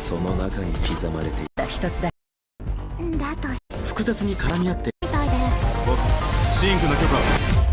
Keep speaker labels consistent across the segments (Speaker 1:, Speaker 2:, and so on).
Speaker 1: その中に刻まれていた
Speaker 2: 一つだと
Speaker 1: 複雑に絡み合って
Speaker 2: みたいで。
Speaker 3: ボス、シンクの許可を。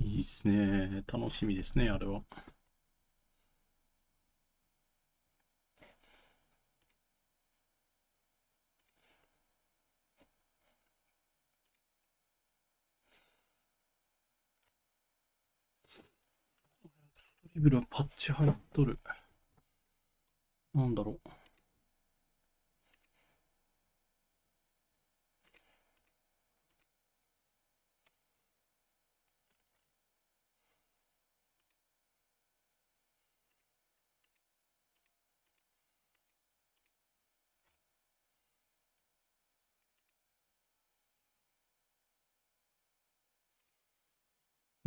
Speaker 3: いいっすね。楽しみですね、あれは。ストリブルはパッチ入っとる。なんだろう。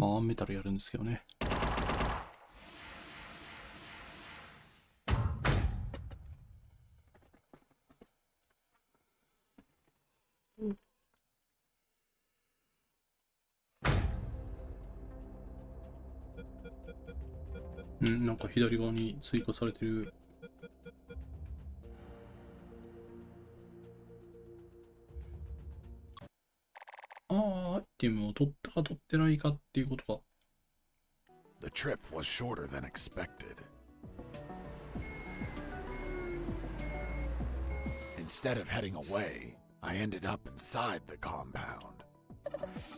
Speaker 3: まあ、メタルやるんですけどね。なんか左側に追加されてる。アイテムを取ったか取ってないかっていうことか。
Speaker 4: The trip was shorter than expected. Instead of heading away, I ended up inside the compound.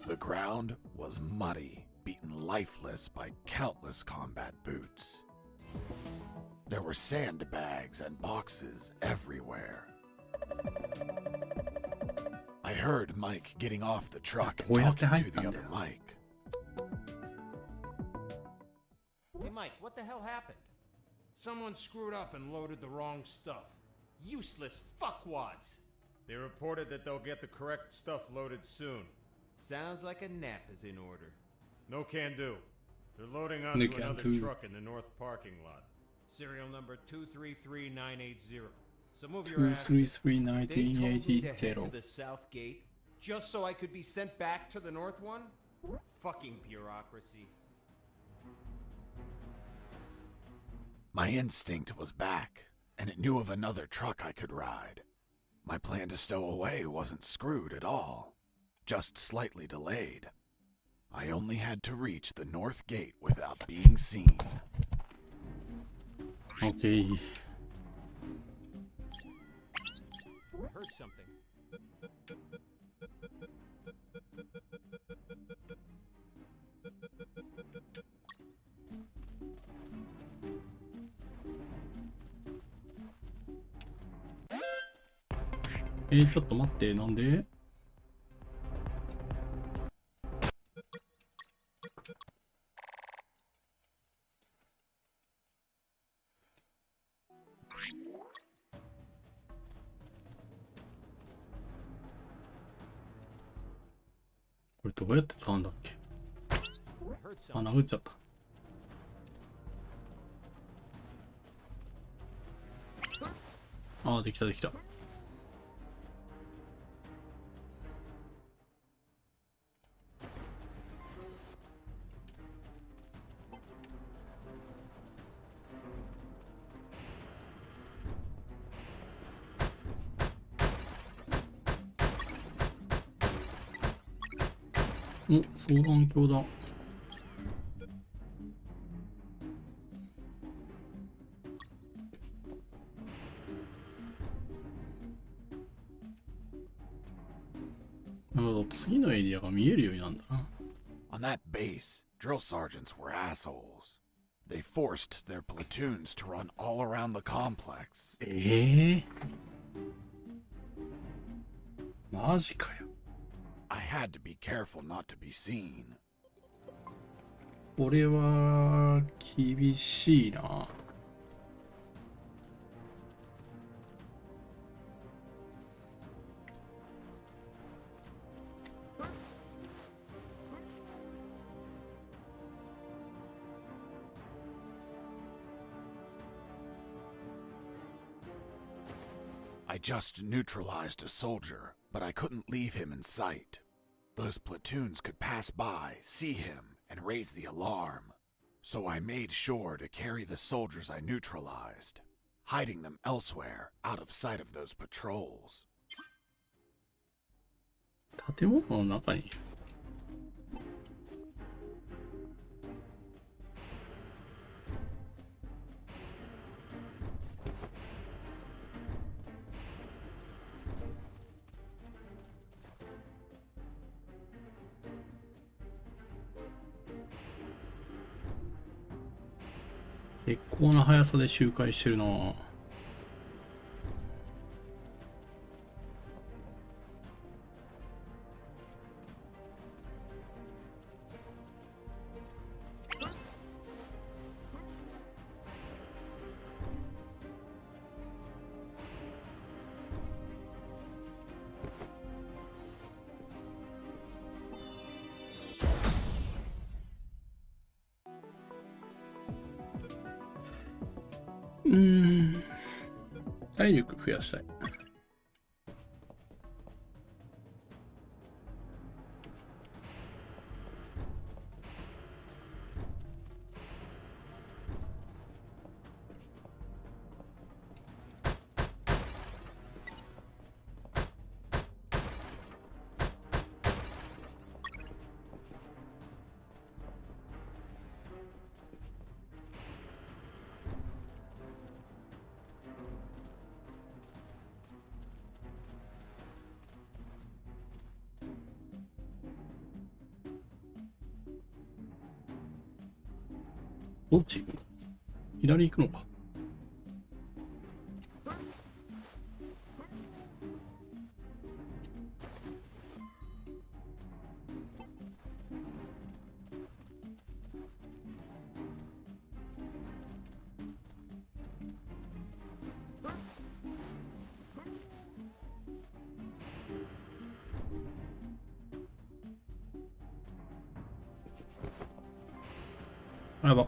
Speaker 4: The ground was muddy, beaten lifeless by countless combat boots. There were sandbags and boxes everywhere. I heard Mike getting off the truck and talking to the other Mike.
Speaker 5: Hey Mike, what the hell happened? Someone screwed up and loaded the wrong stuff. Useless fuckwads! They reported that they'll get the correct stuff loaded soon. Sounds like a nap is in order. No can do. They're loading
Speaker 3: No
Speaker 5: onto
Speaker 3: can
Speaker 5: another
Speaker 3: do.
Speaker 5: truck in the north parking lot. Serial number 233980. So move your ass.
Speaker 3: 233
Speaker 5: They told me to head to
Speaker 3: 1980.
Speaker 5: the south gate just so I could be sent back to the north one? Fucking bureaucracy.
Speaker 4: My instinct was back, and it knew of another truck I could ride. My plan to stow away wasn't screwed at all, just slightly delayed. I only had to reach the north gate without being seen.
Speaker 3: Okay.
Speaker 5: I heard something.
Speaker 3: ちょっと待って、なんで？これどうやって使うんだっけ？
Speaker 5: I heard
Speaker 3: あ、
Speaker 5: something.
Speaker 3: 殴っちゃった。あ、できたできた。お、双眼鏡だ。なるほど、次のエリアが見えるようになるんだな。
Speaker 4: On that base, drill sergeants were assholes. They forced their platoons to run all around the complex.
Speaker 3: マジかよ。
Speaker 4: I had to be careful not to be seen.
Speaker 3: これは厳しいな。
Speaker 4: I just neutralized a soldier, but I couldn't leave him in sight. Those platoons could pass by, see him, and raise the alarm. So I made sure to carry the soldiers I neutralized, hiding them elsewhere out of sight of those patrols.
Speaker 3: 建物の中に。結構な速さで周回してるな。体力増やしたい。どっち行くの？左行くのか。あ、やば。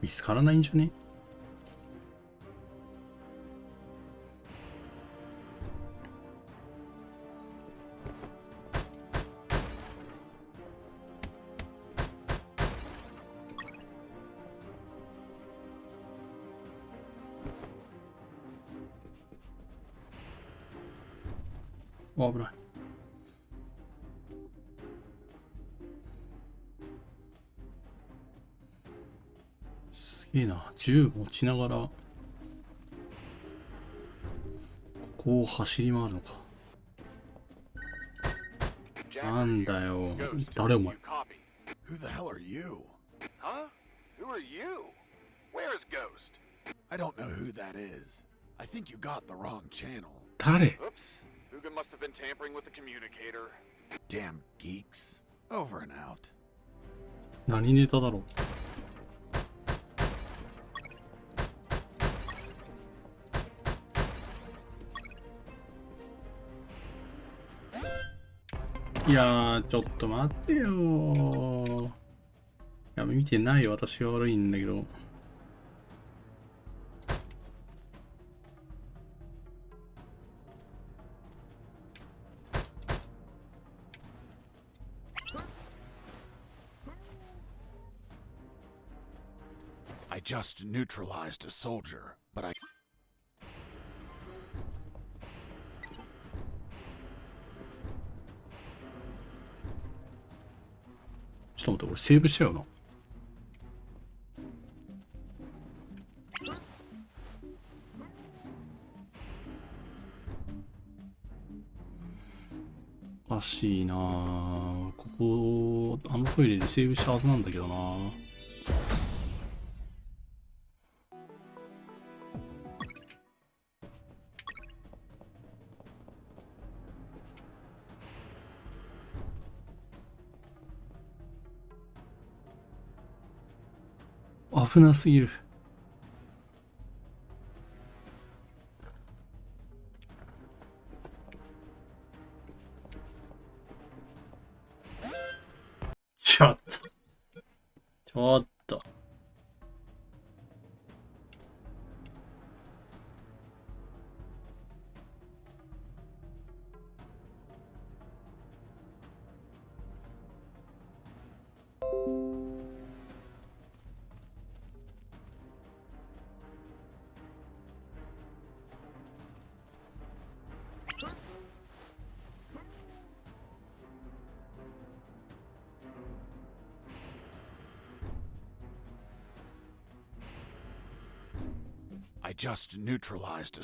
Speaker 3: 見つからないんじゃね？あ、危ない。すげえな。銃持ちながらここを走り回るのか。なんだよ。誰お前。
Speaker 4: Who the hell are you?
Speaker 6: Huh? Who are you? Where's Ghost?
Speaker 4: I don't know who that is. I think you got the wrong channel.
Speaker 3: 誰？
Speaker 6: Oops. Huga must have been tampering with the communicator.
Speaker 4: Damn geeks. Over and out.
Speaker 3: 何ネタだろう。いやー、ちょっと待ってよー。いや、見てないよ。私が悪いんだけど。
Speaker 4: I just neutralized a soldier, but I...
Speaker 3: ちょっと待って、俺セーブしちゃうな。おかしいなぁ。ここ、あのトイレでセーブしたはずなんだけどなぁ。危なすぎる。ちょっと。ちょっと。
Speaker 4: I just neutralized a...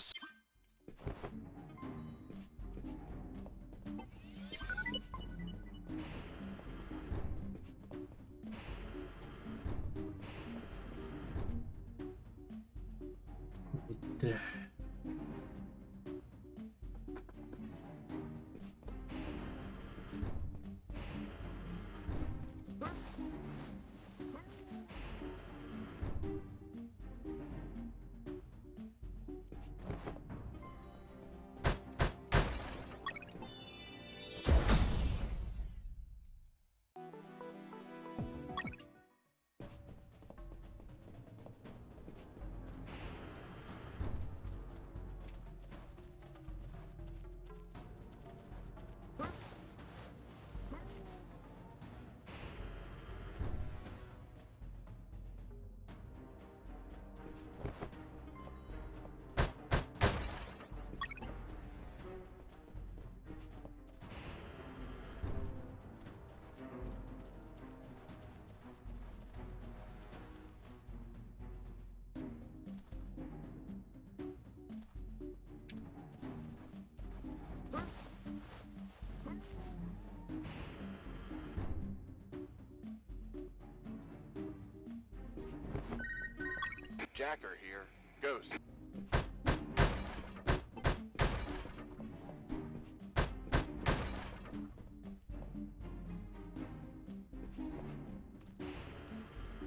Speaker 6: Jacker here. Ghost.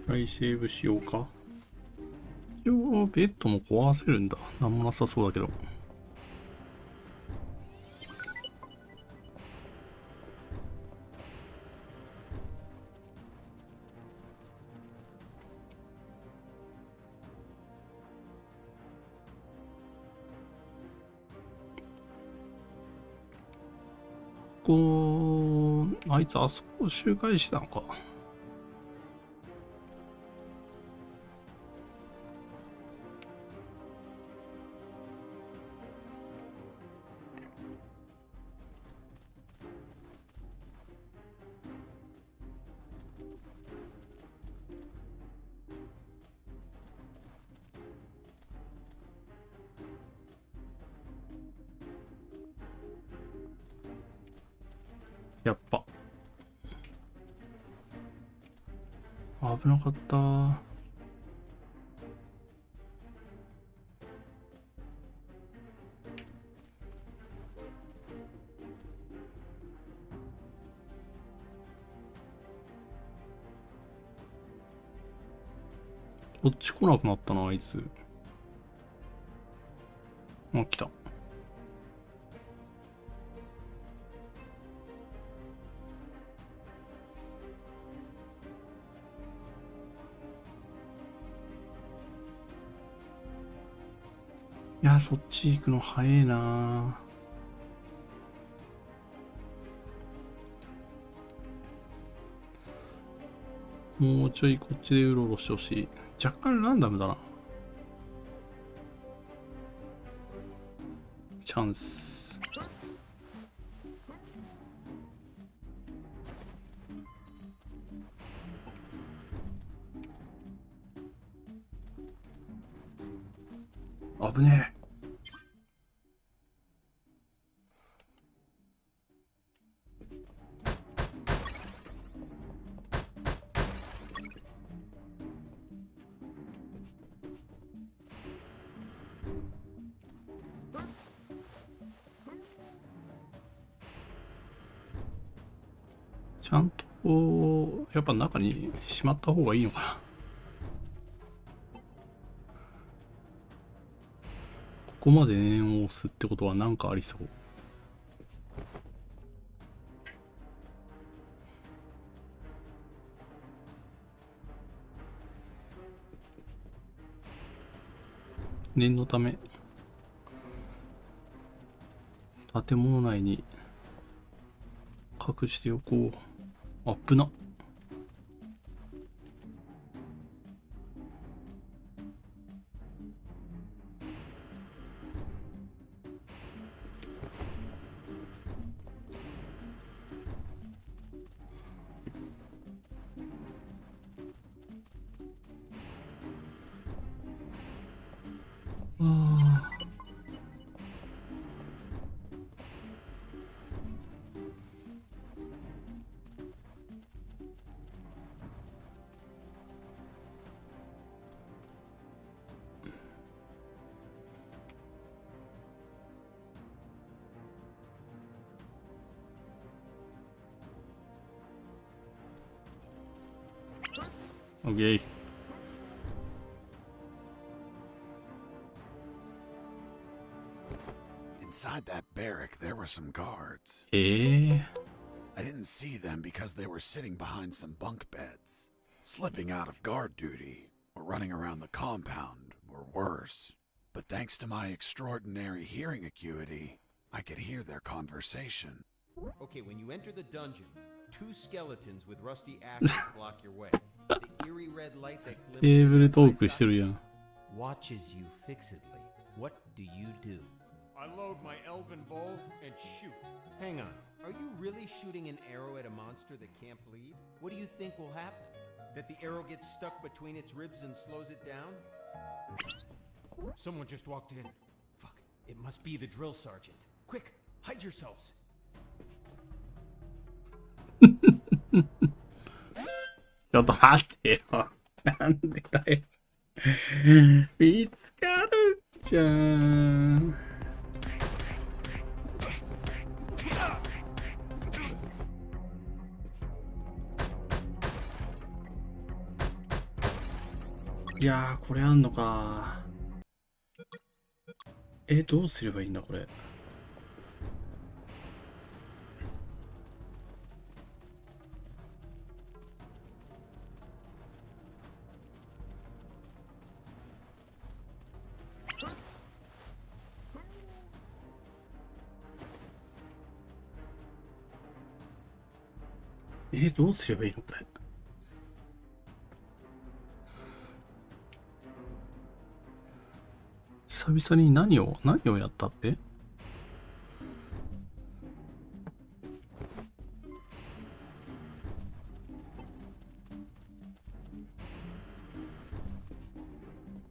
Speaker 3: はい、セーブしようか。一応ベッドも壊せるんだ。なんもなさそうだけど。あいつあそこ周回したのか。やっぱ危なかった。こっち来なくなったな、あいつ。あ、来た。いや、そっち行くの早えな。もうちょいこっちでうろうろしてほしい。若干ランダムだな。チャンス。危ねえ。ちゃんとやっぱ中にしまった方がいいのかな。ここまで念を押すってことはなんかありそう。念のため建物内に隠しておこう。あっぶな。オッケー。
Speaker 4: Inside that barrack, there were some guards.
Speaker 3: I
Speaker 4: I didn't see them because they were sitting behind some bunk beds, slipping out of guard duty, or running around the compound, or worse. But thanks to my extraordinary hearing acuity, I could hear their conversation.
Speaker 5: Okay, when you enter the dungeon, two skeletons with rusty axes block your way. The eerie red light that
Speaker 3: テーブル
Speaker 5: glimmers
Speaker 3: ト
Speaker 5: in
Speaker 3: ークしてるや
Speaker 5: your
Speaker 3: ん。
Speaker 5: watches you fixedly. What do you do? I load my elven bow and shoot. Hang on. Are you really shooting an arrow at a monster that can't bleed? What do you think will happen? That the arrow gets stuck between its ribs and slows it down? Someone just walked in. Fuck. It must be the drill sergeant. Quick, hide yourselves.
Speaker 3: ちょっと待ってよ。なんでだよ。見つかるじゃん。いやー、これあんのか。どうすればいいんだ、これ。どうすればいいのこれ。久々に何をやったって？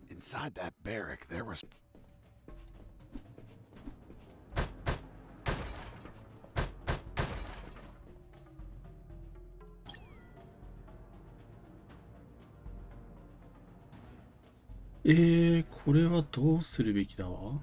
Speaker 4: Inside that barrack, there was.
Speaker 3: これはどうするべきだわ。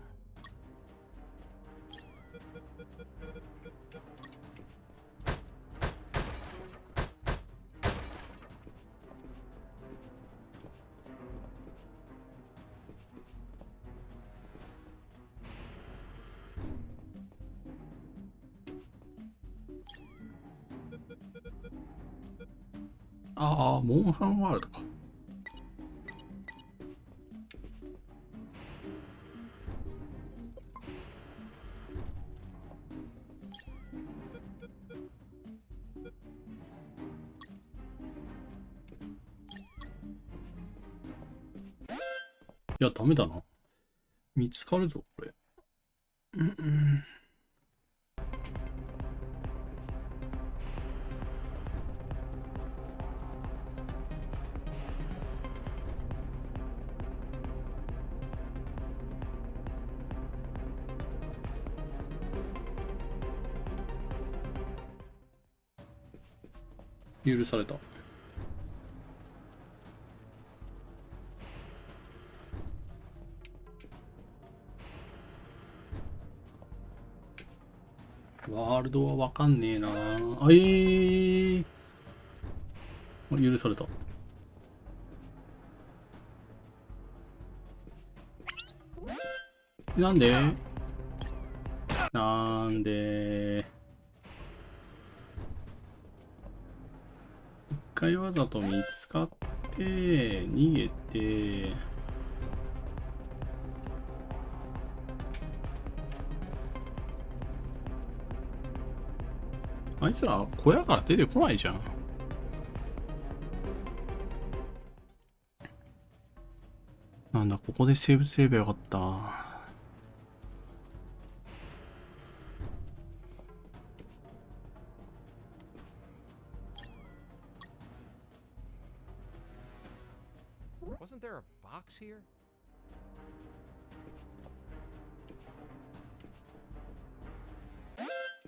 Speaker 3: ああ、モンハンワールドか。いや、ダメだな。見つかるぞ、これ。許された。ワールドはわかんねえなあ。許された。なんで一回わざと見つかって逃げて、あいつら小屋から出てこないじゃん。なんだ、ここでセーブすればよかった。
Speaker 5: Wasn't there a box here?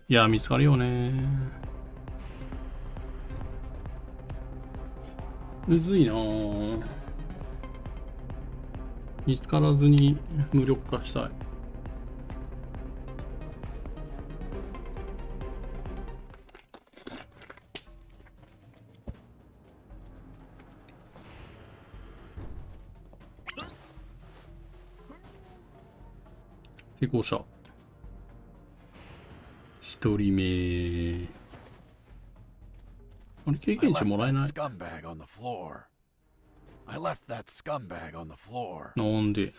Speaker 3: いや、見つかるよね。むずいなぁ。見つからずに無力化したい。成功した。一人目。あれ、経験値もらえない。
Speaker 4: I left that scumbag on the floor.
Speaker 3: なんで？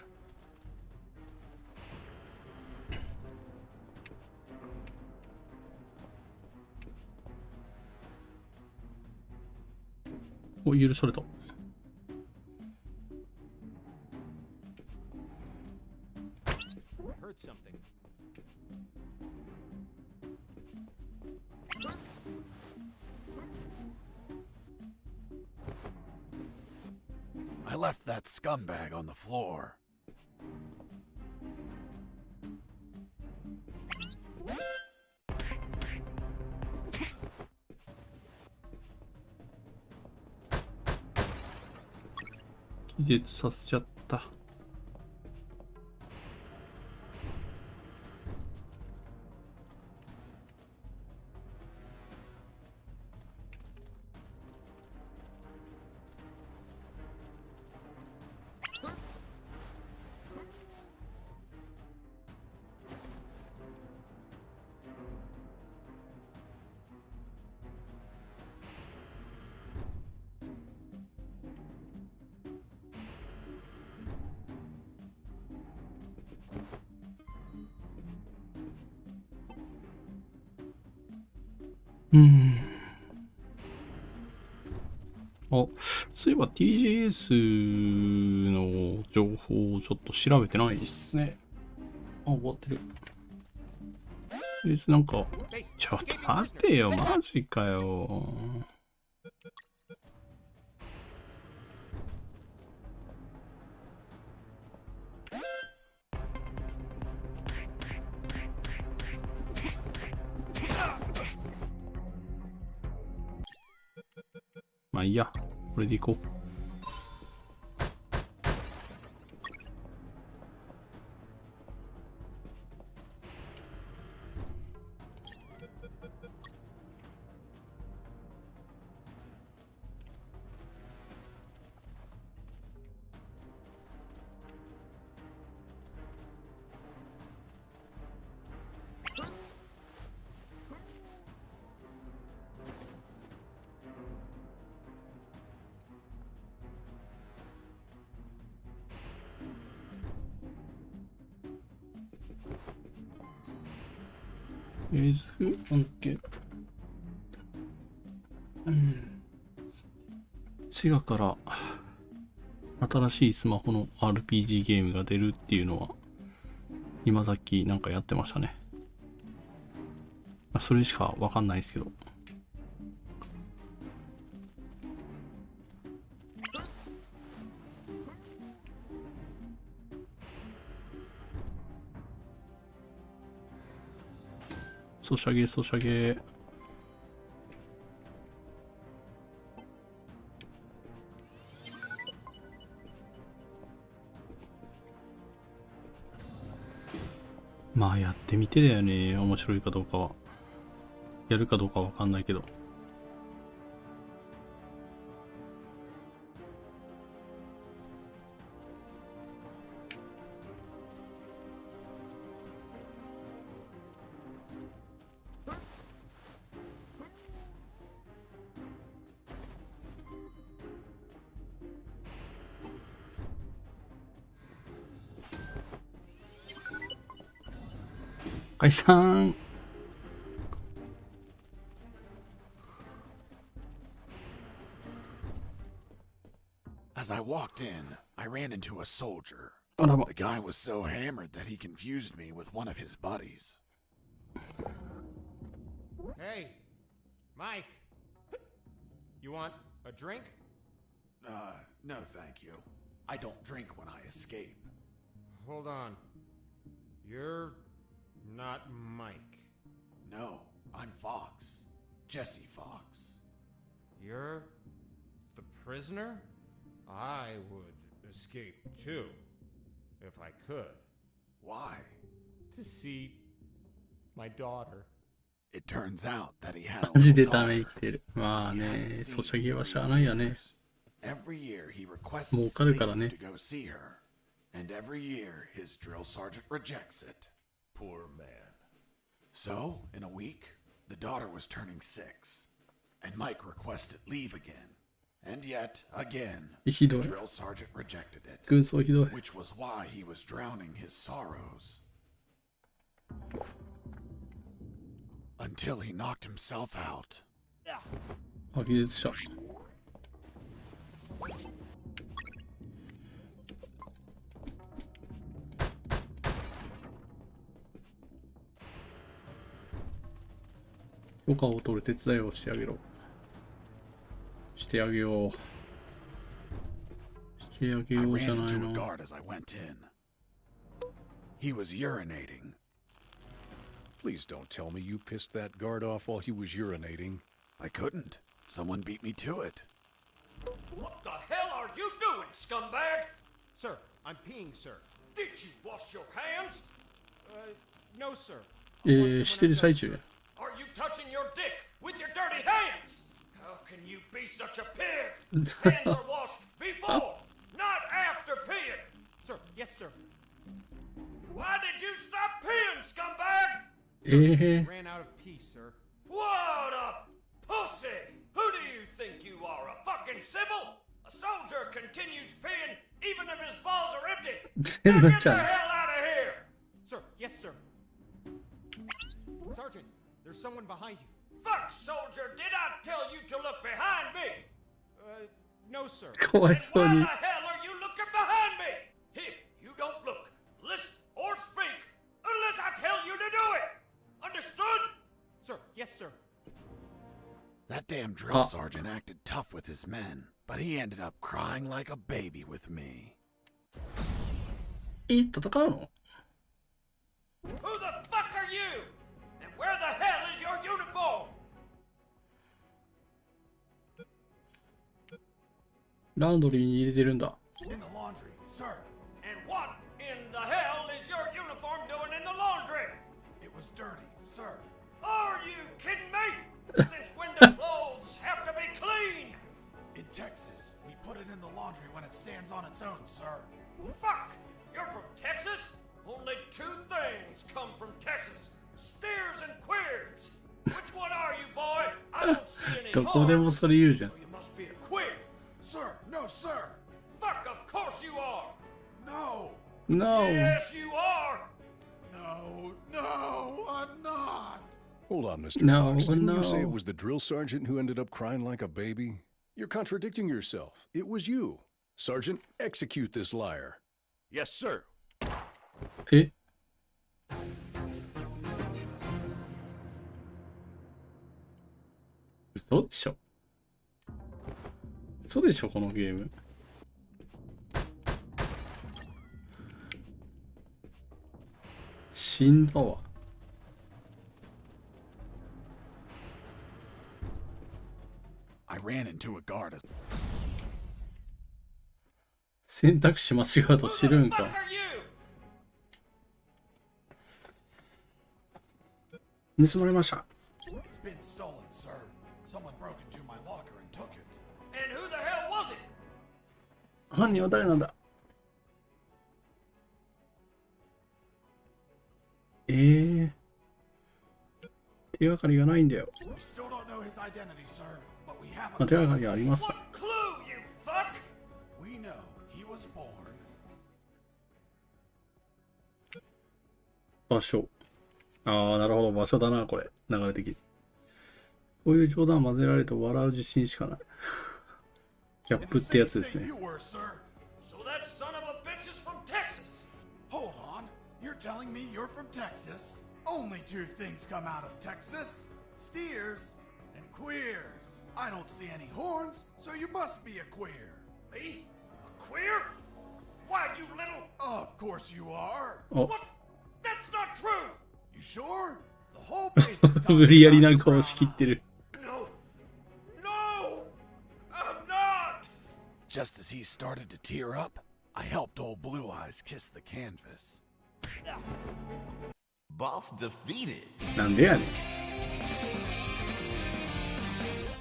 Speaker 3: お、許された。
Speaker 5: Heard something.
Speaker 4: I left that scumbag on the floor.
Speaker 3: 「気絶させちゃった。あ、そういえば TGS の情報をちょっと調べてないですね。あ、終わってる。なんか、ちょっと待ってよ、マジかよ。まあいいや、これでいこう。OK。セガから新しいスマホの RPG ゲームが出るっていうのは、今さっきなんかやってましたね。それしかわかんないですけど。ソシャゲ、ソシャゲ。まあやってみてだよね。面白いかどうかは。やるかどうかわかんないけど。解散。
Speaker 4: As I walked in, I ran into a soldier.
Speaker 3: あらば。
Speaker 4: The guy was so hammered that he confused me with one of his buddies.
Speaker 5: Hey, Mike. You want a drink?
Speaker 4: No thank you. I don't drink when I escape.
Speaker 5: Hold on. You're not Mike.
Speaker 4: No, I'm Fox. Jesse Fox.
Speaker 5: You're the prisoner? I would escape too, if I could.
Speaker 4: Why?
Speaker 5: To see my daughter.
Speaker 4: It turns out that he had a
Speaker 3: マジ
Speaker 4: little
Speaker 3: でため
Speaker 4: daughter.
Speaker 3: 息てる。まあ
Speaker 4: He
Speaker 3: ね、
Speaker 4: hadn't
Speaker 3: ソ
Speaker 4: seen
Speaker 3: シャゲ
Speaker 4: in
Speaker 3: はしゃあ
Speaker 4: 3
Speaker 3: ないよね。
Speaker 4: Every year he requests
Speaker 3: 儲かるから
Speaker 4: leave
Speaker 3: ね。
Speaker 4: to go see her, and every year his drill sergeant rejects it.
Speaker 6: Poor man.
Speaker 4: So, in a week, the daughter was turning 6, and Mike requested leave again. And yet, again,
Speaker 3: ひ
Speaker 4: the
Speaker 3: どい。
Speaker 4: drill sergeant rejected it,
Speaker 3: 軍曹ひどい。
Speaker 4: which was why he was drowning his sorrows. Until he knocked himself out.
Speaker 3: あ、技術者。許可を取る手伝いをしてあげろ。してあげよう。してあげ
Speaker 4: I
Speaker 3: ようじゃ
Speaker 4: ran
Speaker 3: ない
Speaker 4: into
Speaker 3: の
Speaker 4: a。guard as I went in. He was urinating.
Speaker 6: Please don't tell me you pissed that guard off while he was urinating.
Speaker 4: I couldn't. Someone beat me to it.
Speaker 7: What the hell are you doing, scumbag?
Speaker 5: Sir, I'm peeing, sir.
Speaker 7: Did you wash your hands?
Speaker 5: No, sir.
Speaker 3: してる最中や。
Speaker 7: Are you touching your dick with your dirty hands? How can you be such a pig? Hands are washed before, not after peeing.
Speaker 5: Sir, yes, sir.
Speaker 7: Why did you stop peeing, scumbag?
Speaker 5: Ran out of pee, sir.
Speaker 7: What a pussy! Who do you think you are, a fucking civil? A soldier continues peeing even if his balls are empty.
Speaker 3: 全
Speaker 7: Now
Speaker 3: 部
Speaker 7: get
Speaker 3: ち
Speaker 7: the
Speaker 3: ゃ
Speaker 7: hell out of here!
Speaker 5: Sir, yes, sir. Sergeant, there's someone behind you.
Speaker 7: Fuck, soldier, did I tell you to look behind me?
Speaker 5: No, sir.
Speaker 3: かわい
Speaker 7: And
Speaker 3: そう
Speaker 7: why
Speaker 3: に
Speaker 7: the hell are you looking behind me? Here, you don't look, listen, or speak unless I tell you to do it. Understood?
Speaker 5: Sir, yes, sir.
Speaker 4: That damn drill sergeant acted tough with his men, but he ended up crying like a baby with me.
Speaker 3: 戦うの？
Speaker 7: Who the fuck are you? And where the hell is your uniform?
Speaker 3: ランドリーに入れてるんだ。
Speaker 4: In the laundry, sir.
Speaker 7: And what in the hell is your uniform doing in the laundry?
Speaker 4: It was dirty, sir.
Speaker 7: Are you kidding me? Since when do clothes have to be cleaned?
Speaker 4: In Texas, we put it in the laundry when it stands on its own, sir.
Speaker 7: Fuck! You're from Texas? Only two things come from Texas. Steers and queers. Which one are you, boy? I don't see any
Speaker 3: どこでもそれ言うじゃん。
Speaker 7: so you must be a queer.
Speaker 4: Sir, no, sir.
Speaker 7: Fuck, of course you are.
Speaker 4: No.
Speaker 3: No.
Speaker 7: Yes, you are.
Speaker 4: No, no, I'm not.
Speaker 6: Hold on, Mr.
Speaker 3: No,
Speaker 6: Fox. Didn't you say
Speaker 3: no.
Speaker 6: it was the drill sergeant who ended up crying like a baby? You're contradicting yourself. It was you. Sergeant, execute this liar.
Speaker 4: Yes, sir.
Speaker 3: え？嘘でしょ？嘘でしょこのゲーム。死んだわ。
Speaker 4: I ran into a guard as
Speaker 3: 選択肢間違うと
Speaker 7: Who
Speaker 3: 知る
Speaker 7: the
Speaker 3: ん
Speaker 7: fuck
Speaker 3: か。
Speaker 7: are you?
Speaker 3: 盗まれました。
Speaker 4: It's been stolen, sir. Someone broke into my locker and took it.
Speaker 7: And who the hell was it?
Speaker 3: 犯人は誰なんだ？手がかりがないんだよ。
Speaker 4: We still don't know his identity, sir, but we have
Speaker 3: まあ、
Speaker 4: a
Speaker 3: 手がかりありますか？
Speaker 7: What clue, you fuck?
Speaker 4: We know he was born.
Speaker 3: 場所。ああ、なるほど。場所だな、これ。流れ的に。こういう冗談混ぜられると笑う自信しかない。ギャッ
Speaker 4: In
Speaker 3: プ
Speaker 4: the
Speaker 3: ってや
Speaker 4: same
Speaker 3: つです
Speaker 4: state
Speaker 3: ね。
Speaker 4: you were, sir.
Speaker 7: So that son of a bitch is from Texas.
Speaker 4: Hold on. You're telling me you're from Texas? Only two things come out of Texas. Steers and queers. I don't see any horns, so you must be a queer.
Speaker 7: Me? A queer? Why, you little...
Speaker 4: Of course you are.
Speaker 3: お、
Speaker 7: What? That's not true!
Speaker 4: You sure? The whole place is talking
Speaker 3: 無理やり
Speaker 4: about
Speaker 3: なん
Speaker 4: you,
Speaker 3: か押し切ってる。
Speaker 7: No. No! I'm not!
Speaker 4: Just as he started to tear up, I helped old Blue Eyes kiss the canvas.
Speaker 8: Boss defeated.
Speaker 3: なんでやねん。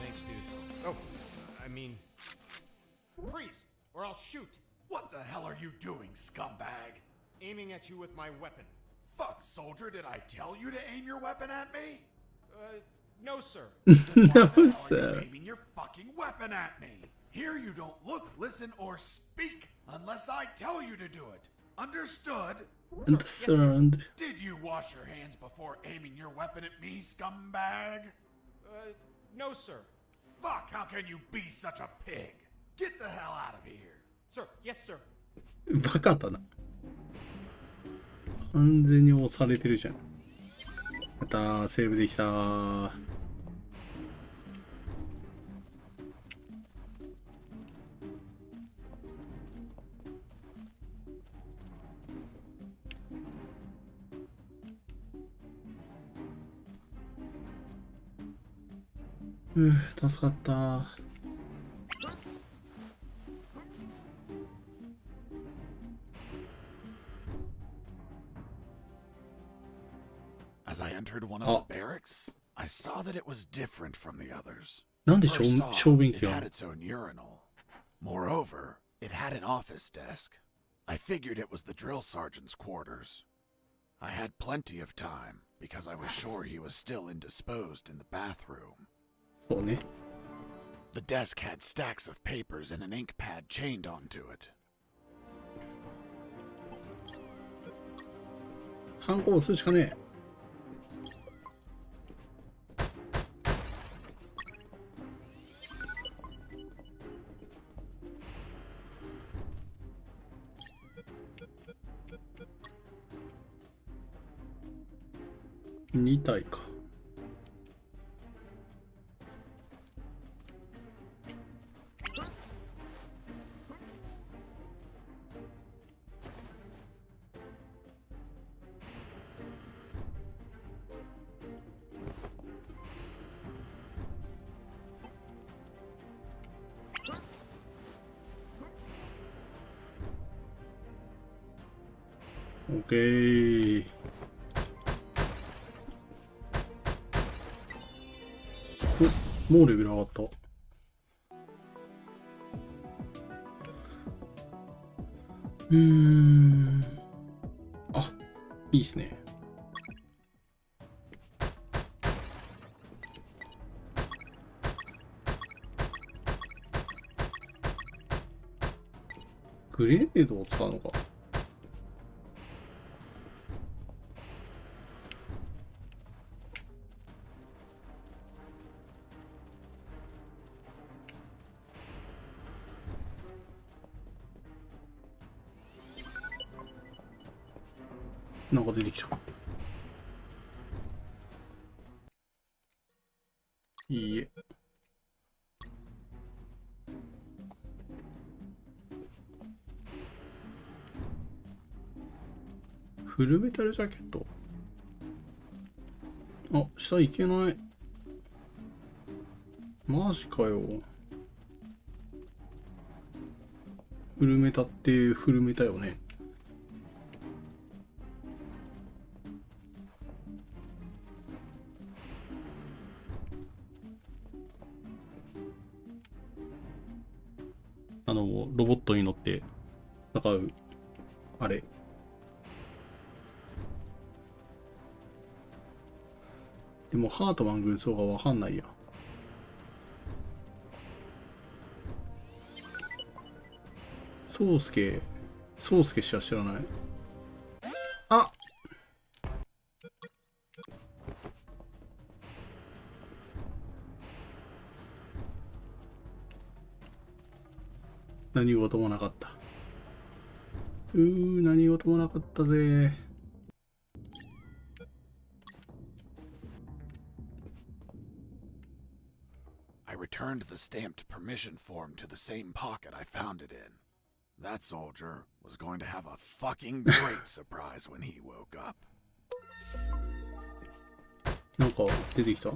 Speaker 5: Thanks, dude. Oh, I mean, freeze, or I'll shoot.
Speaker 4: What the hell are you doing, scumbag?
Speaker 5: Aiming at you with my weapon.
Speaker 4: Fuck, soldier, did I tell you to aim your weapon at me?
Speaker 5: No, sir.
Speaker 3: No,
Speaker 4: Why
Speaker 3: sir.
Speaker 4: are you aiming your fucking weapon at me? Here you don't look, listen, or speak unless I tell you to do it. Understood?
Speaker 3: Concerned.
Speaker 4: Did you wash your hands before aiming your weapon at me, scumbag?
Speaker 5: No, sir.
Speaker 4: Fuck, how can you be such a pig? Get the hell out of here.
Speaker 5: Sir, yes, sir.
Speaker 3: バカだな。完全に押されてるじゃん。やったー、セーブできたー。助かったー。
Speaker 4: As I entered one of the barracks, I saw that it was different from the others.
Speaker 3: なんで
Speaker 4: First off,
Speaker 3: 小便
Speaker 4: it
Speaker 3: 器が
Speaker 4: had its own urinal. Moreover, it had an office desk. I figured it was the drill sergeant's quarters. I had plenty of time because I was sure he was still indisposed in the bathroom.
Speaker 3: そうね。
Speaker 4: The desk had stacks of papers and an ink pad chained onto it.
Speaker 3: ハンコ押すしかねえ。2体か。オッケー。お、もうレベル上がった。あ、いいっすね。グレネードを使うのか。なんか出てきた。いいえ。フルメタルジャケット。あ、下行けない。マジかよ。フルメタってフルメタよね。ロボットに乗って戦う、あれ。でもハートマン軍曹がわかんないや。宗介しか知らない。あ、何事もなかった。何事もなかったぜ。
Speaker 4: I returned the stamped permission form to the same pocket I found it in. That soldier was going to have a fucking great surprise when he woke up.
Speaker 3: なんか出てきた。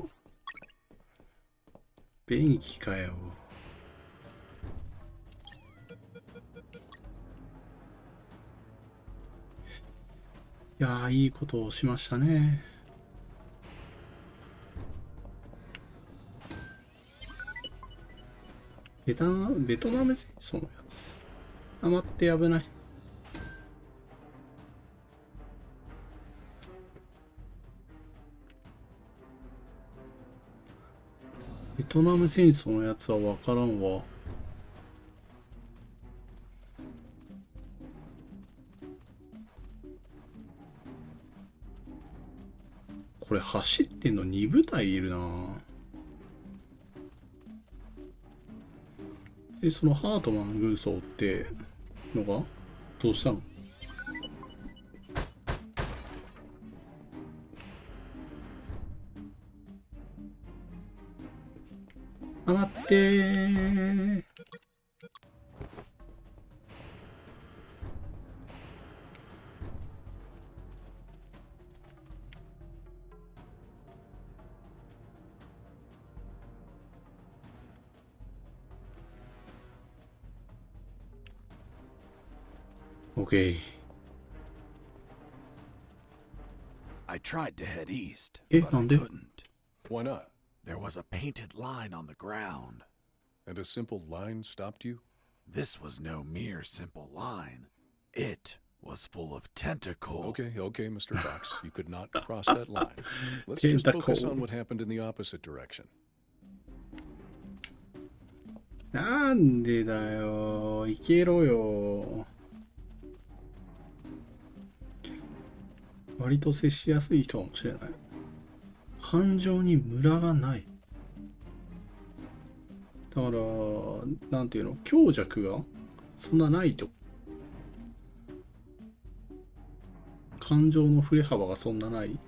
Speaker 3: 便器かよ。いやー、いいことをしましたね。ベトナム戦争のやつ。あ、待って、危ない。ベトナム戦争のやつは分からんわ。これ走ってんの2部隊いるな。で、そのハートマン軍曹ってのがどうしたの？あ、待ってー。Okay.
Speaker 4: I tried to head east,
Speaker 3: え、
Speaker 4: but
Speaker 3: な
Speaker 4: I
Speaker 3: んで？
Speaker 4: couldn't.
Speaker 6: Why not?
Speaker 4: There was a painted line on the ground.
Speaker 6: And a simple line stopped you?
Speaker 4: This was no mere simple line. It was full of tentacle.
Speaker 6: Okay, Mr. Fox. You could not cross that line. Let's just focus on what happened in the opposite direction.
Speaker 3: なんでだよ。行けろよ。割と接しやすい人かもしれない。感情にムラがない。だから、なんていうの、強弱がそんなないと。感情の振れ幅がそんなない。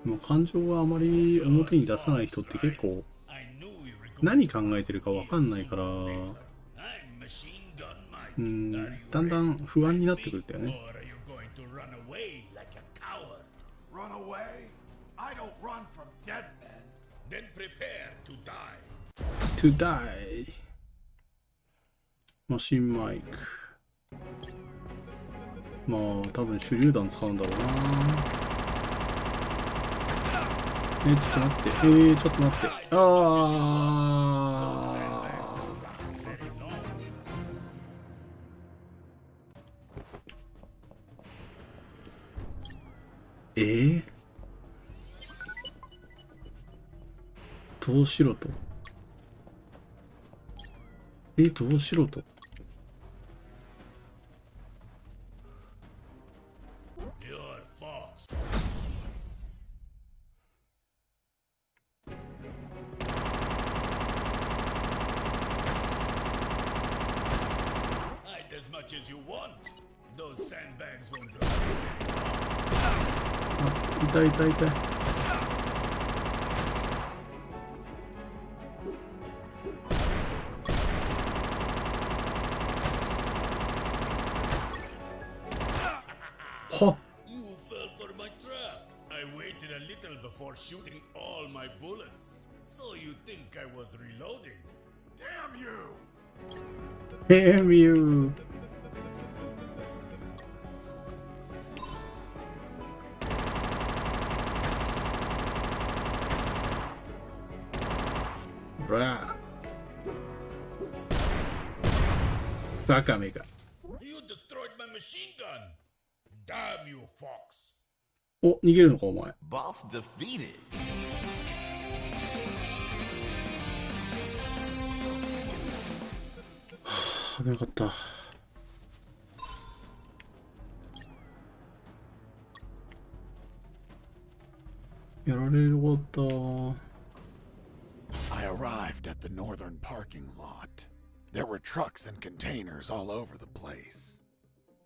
Speaker 3: もう感情があまり表に出さない人って結構何考えてるかわかんないから、だんだん不安になってくるんだよね。
Speaker 4: Run away? I don't run from dead men.
Speaker 7: Then prepare to die.
Speaker 3: To die マシンマイク。まあ多分手榴弾使うんだろうな。ちょっと待って、ちょっと待って、どうしろと。どうしろと。
Speaker 7: As you want. Those sandbags won't drop.
Speaker 3: 痛い痛い痛い。はっ。
Speaker 7: You fell for my trap. I waited a little before shooting all my bullets. So you think I was reloading?
Speaker 4: Damn you!
Speaker 3: Damn you! バカめが。
Speaker 7: You destroyed my machine gun. Damn you, fox.
Speaker 3: お、逃げるのかお前。
Speaker 8: Boss defeated.
Speaker 3: 危なかった。やられる終わった。
Speaker 4: I arrived at the northern parking lot. There were trucks and containers all over the place.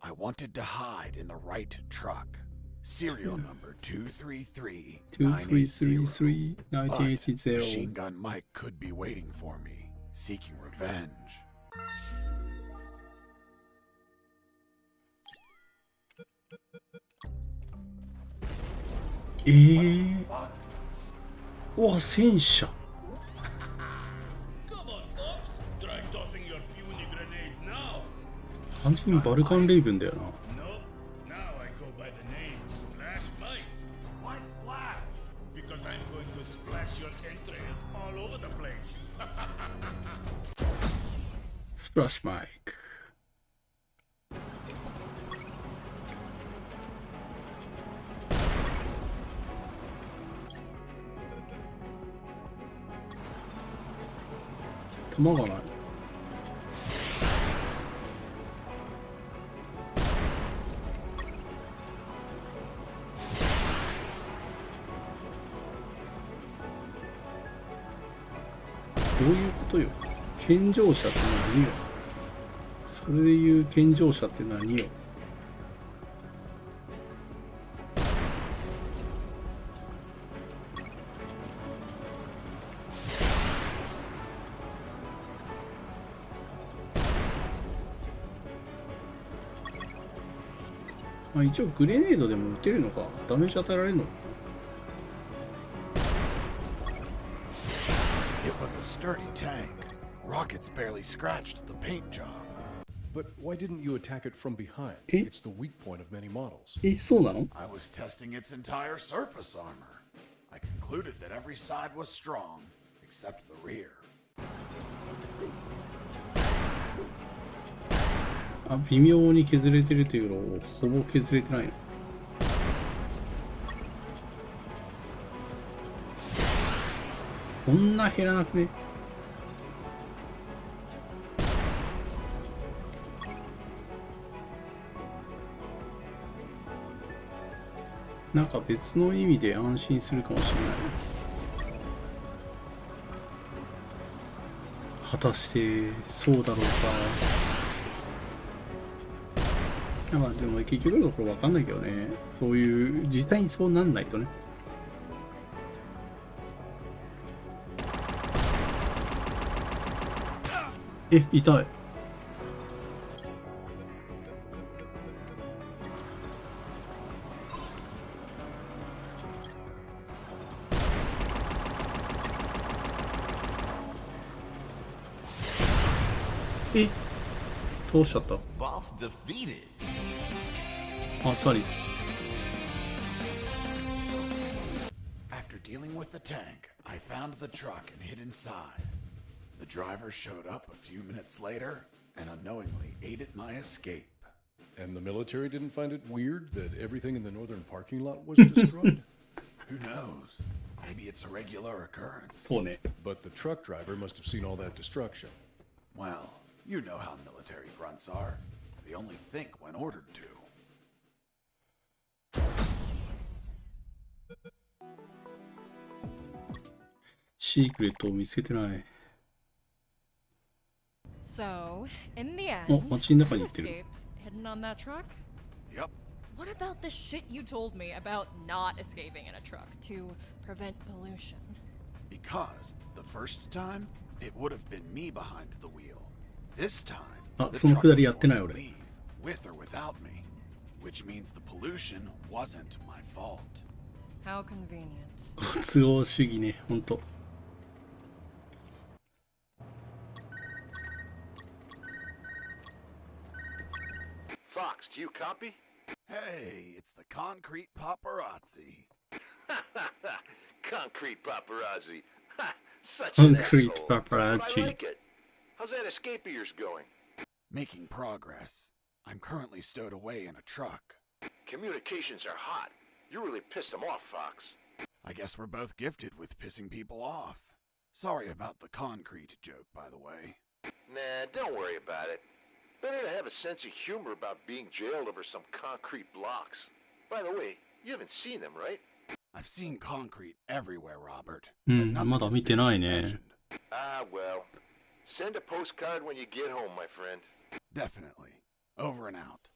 Speaker 4: I wanted to hide in the right truck. Serial number 233-980. But Machine Gun Mike could be waiting for me, seeking revenge.
Speaker 3: Wow, 戦車。完全にバルカンレイブンだよな。スプラッシュマイク。弾がない。どういうことよ。健常者って何よ。それでいう健常者って何よ。まあ一応グレネードでも撃てるのか。ダメージ与えられるのか。
Speaker 4: It was a sturdy tank. Rockets barely scratched the paint job.
Speaker 6: But why didn't you attack it from behind?
Speaker 3: Eh?
Speaker 6: It's the weak point of many models.
Speaker 3: そうなの？
Speaker 4: I was testing its entire surface armor. I concluded that every side was strong, except the rear.
Speaker 3: あ、微妙に削れてるというのをほぼ削れてないの。こんな減らなくね？なんか別の意味で安心するかもしれない。果たしてそうだろうか。まあでも結局のところわかんないけどね。そういう実際にそうなんないとね。え、痛い。え、倒しちゃった。
Speaker 8: Boss defeated.
Speaker 3: あっさり。
Speaker 4: After dealing with the tank, I found the truck and hid inside. The driver showed up a few minutes later and unknowingly aided my escape.
Speaker 6: And the military didn't find it weird that everything in the northern parking lot was destroyed?
Speaker 4: Who knows? Maybe it's a regular occurrence.
Speaker 3: そうね。
Speaker 6: But the truck driver must have seen all that destruction.
Speaker 4: Well, you know how military grunts are. They only think when ordered to.
Speaker 3: シークレットを見つけてない。
Speaker 9: So, in the end,
Speaker 3: お、街の中に
Speaker 9: you
Speaker 3: 行ってる。
Speaker 9: escaped, hidden on that truck?
Speaker 4: Yep.
Speaker 9: What about the shit you told me about not escaping in a truck to prevent pollution?
Speaker 4: Because the first time, it would have been me behind the wheel. This time,
Speaker 3: あ、
Speaker 4: the
Speaker 3: その
Speaker 4: truck
Speaker 3: くだり
Speaker 4: was
Speaker 3: やってない
Speaker 4: going to
Speaker 3: 俺。
Speaker 4: leave, with or without me. Which means the pollution wasn't my fault.
Speaker 9: How convenient.
Speaker 3: 都合主義ね、ほんと。
Speaker 10: Fox, do you copy?
Speaker 4: Hey, it's the concrete paparazzi.
Speaker 10: Concrete paparazzi. Ha! Such an
Speaker 3: Concrete
Speaker 10: asshole. But
Speaker 3: paparazzi.
Speaker 10: I like it. How's that escape of yours going?
Speaker 4: Making progress. I'm currently stowed away in a truck.
Speaker 10: Communications are hot. You really pissed them off, Fox.
Speaker 4: I guess we're both gifted with pissing people off. Sorry about the concrete joke, by the way.
Speaker 10: Nah, don't worry about it. Better to have a sense of humor about being jailed over some concrete blocks. By the way, you haven't seen them, right?
Speaker 4: I've seen concrete everywhere, Robert.
Speaker 3: う
Speaker 4: but
Speaker 3: ん、
Speaker 4: nothing
Speaker 3: まだ
Speaker 4: as
Speaker 3: 見て
Speaker 4: big
Speaker 3: な
Speaker 4: as
Speaker 3: い
Speaker 4: you
Speaker 3: ね。
Speaker 4: mentioned.
Speaker 10: Ah, well. Send a postcard when you get home, my friend.
Speaker 4: Definitely. Over and out.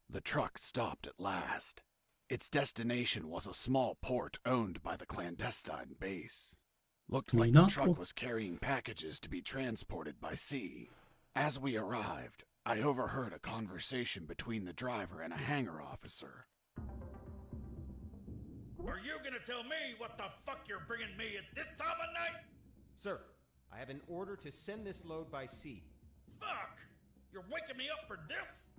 Speaker 4: The truck stopped at last. Its destination was a small port owned by the clandestine base. Looked like the truck was carrying packages to be transported by sea. As we arrived, I overheard a conversation between the driver and a hangar officer.
Speaker 7: Are you gonna tell me what the fuck you're bringing me at this time of night?
Speaker 5: Sir, I have an order to send this load by sea.
Speaker 7: Fuck! You're waking me up for this?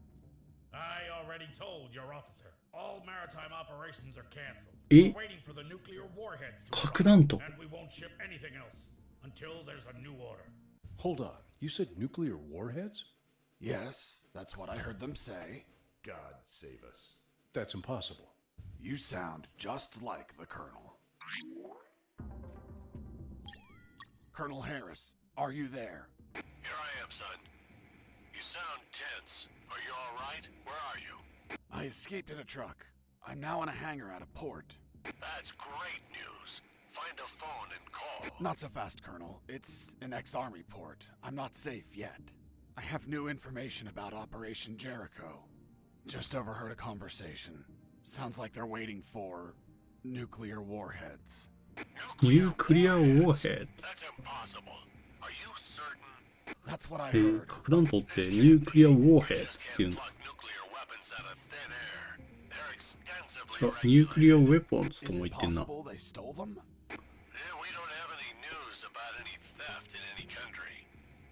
Speaker 7: I already told your officer. All maritime operations are canceled. We're waiting for the nuclear warheads to arrive, and we won't ship anything else until there's a new order.
Speaker 6: Hold on. You said nuclear warheads?
Speaker 4: Yes, that's what I heard them say.
Speaker 10: God save us.
Speaker 6: That's impossible.
Speaker 4: You sound just like the Colonel. Colonel Harris, are you there?
Speaker 10: Here I am, son. You sound tense. Are you all right? Where are you?
Speaker 4: I escaped in a truck. I'm now in a hangar at a port.
Speaker 10: That's great news. Find a phone and call.
Speaker 4: Not so fast, Colonel. It's an ex-army port. I'm not safe yet. I have new information about Operation Jericho. Just overheard a conversation. Sounds like they're waiting for nuclear warheads.
Speaker 3: Nuclear warheads.
Speaker 10: That's impossible. Are you certain?
Speaker 4: That's what I
Speaker 3: え
Speaker 4: heard.
Speaker 3: 核弾頭ってニュークリアウォーヘッ
Speaker 10: Just
Speaker 3: っていうん
Speaker 10: can't
Speaker 3: だ。
Speaker 10: pluck nuclear weapons out of thin air. They're extensively
Speaker 3: そう、ニュークリアウェポンズ
Speaker 4: Is
Speaker 3: とも
Speaker 4: it
Speaker 3: 言ってんな。
Speaker 4: possible they stole them?
Speaker 10: Yeah, we don't have any news about any theft in any country.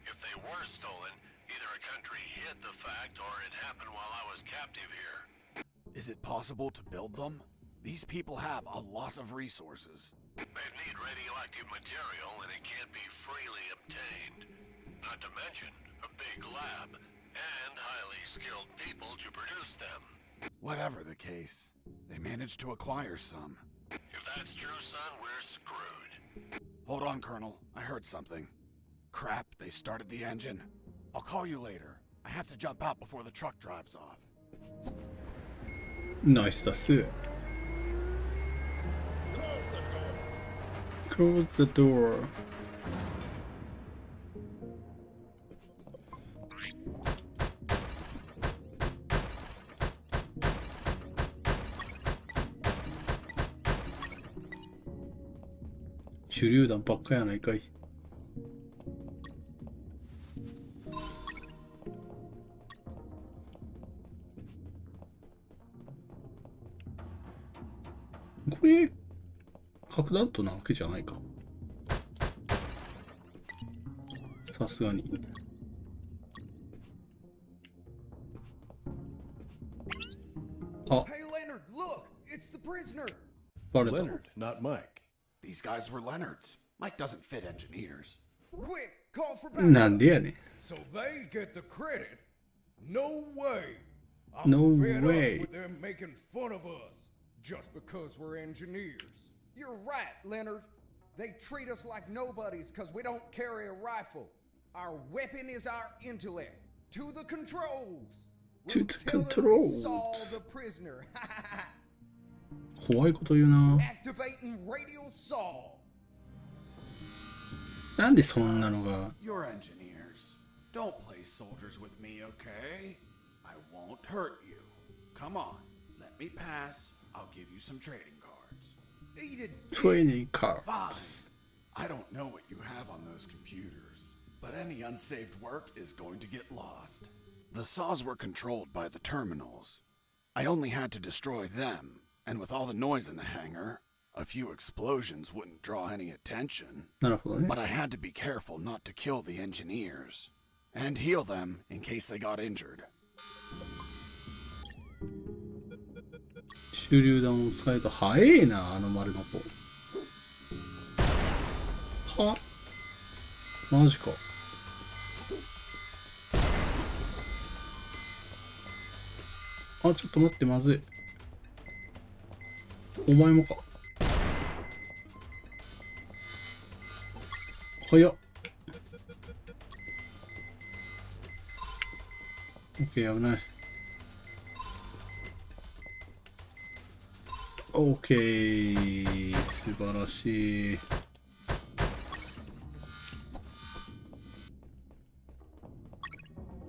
Speaker 10: If they were stolen, either a country hid the fact or it happened while I was captive here.
Speaker 4: Is it possible to build them? These people have a lot of resources.
Speaker 10: They'd need radioactive material and it can't be freely obtained. Not to mention a big lab and highly skilled people to produce them.
Speaker 4: Whatever the case, they managed to acquire some.
Speaker 10: If that's true, son, we're screwed.
Speaker 4: Hold on, Colonel. I heard something. Crap, they started the engine. I'll call you later. I have to jump out before the truck drives off.
Speaker 3: ナイスだす。
Speaker 7: Close the door.
Speaker 3: Close the door. 手榴弾ばっかやないかい。これ核弾頭なわけじゃないか、さすがに。あ、
Speaker 5: Hey, Leonard, look! It's the prisoner!
Speaker 3: バレた。
Speaker 6: Leonard, not Mike.
Speaker 4: These guys were Leonard's. Mike doesn't fit engineers.
Speaker 5: Quick, call for backup!
Speaker 3: なんでやねん。
Speaker 5: So they get the credit? No way!
Speaker 3: No
Speaker 5: I'm fed
Speaker 3: way.
Speaker 5: up with them making fun of us just because we're engineers. You're right, Leonard. They treat us like nobodies because we don't carry a rifle. Our weapon is our intellect. To the controls.
Speaker 3: To
Speaker 5: We'll
Speaker 3: the
Speaker 5: tell them we
Speaker 3: controls.
Speaker 5: saw the prisoner.
Speaker 3: 怖いこと言うな。
Speaker 5: Activating radio saw.
Speaker 3: なんでそんなのが。
Speaker 4: You're engineers. Don't play soldiers with me, okay? I won't hurt you. Come on, let me pass. I'll give you some trading cards.
Speaker 5: Eat it.
Speaker 3: トレーニングカー。
Speaker 4: Fine. I don't know what you have on those computers, but any unsaved work is going to get lost. The saws were controlled by the terminals. I only had to destroy them, and with all the noise in the hangar, a few explosions wouldn't draw any attention.
Speaker 3: なるほどね。
Speaker 4: But I had to be careful not to kill the engineers, and heal them in case they got injured.
Speaker 3: 手榴弾を使えた。早えな、あの丸の子。はマジか。あ、ちょっと待って、まずい。お前もか。早っ。オッケー、危ない。オッケー、素晴らしい。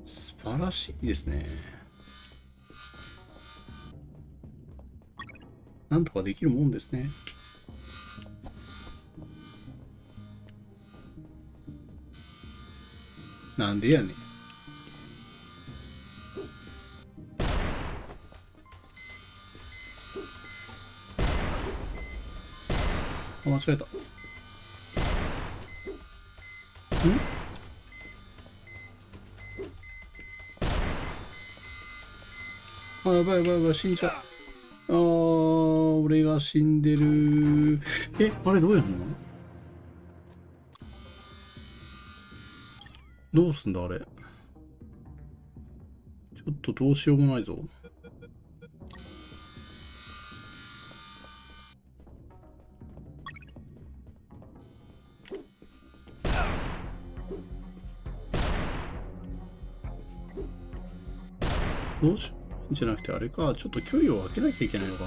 Speaker 3: 素晴らしいですね。なんとかできるもんですね。なんでやねん。あ、間違えた。あ、やばいやばいやばい、死んじゃう。あー、俺が死んでる。え、あれどうやんの？どうすんだあれ。ちょっとどうしようもないぞ。どうしようじゃなくてあれか、ちょっと距離を空けなきゃいけないのか。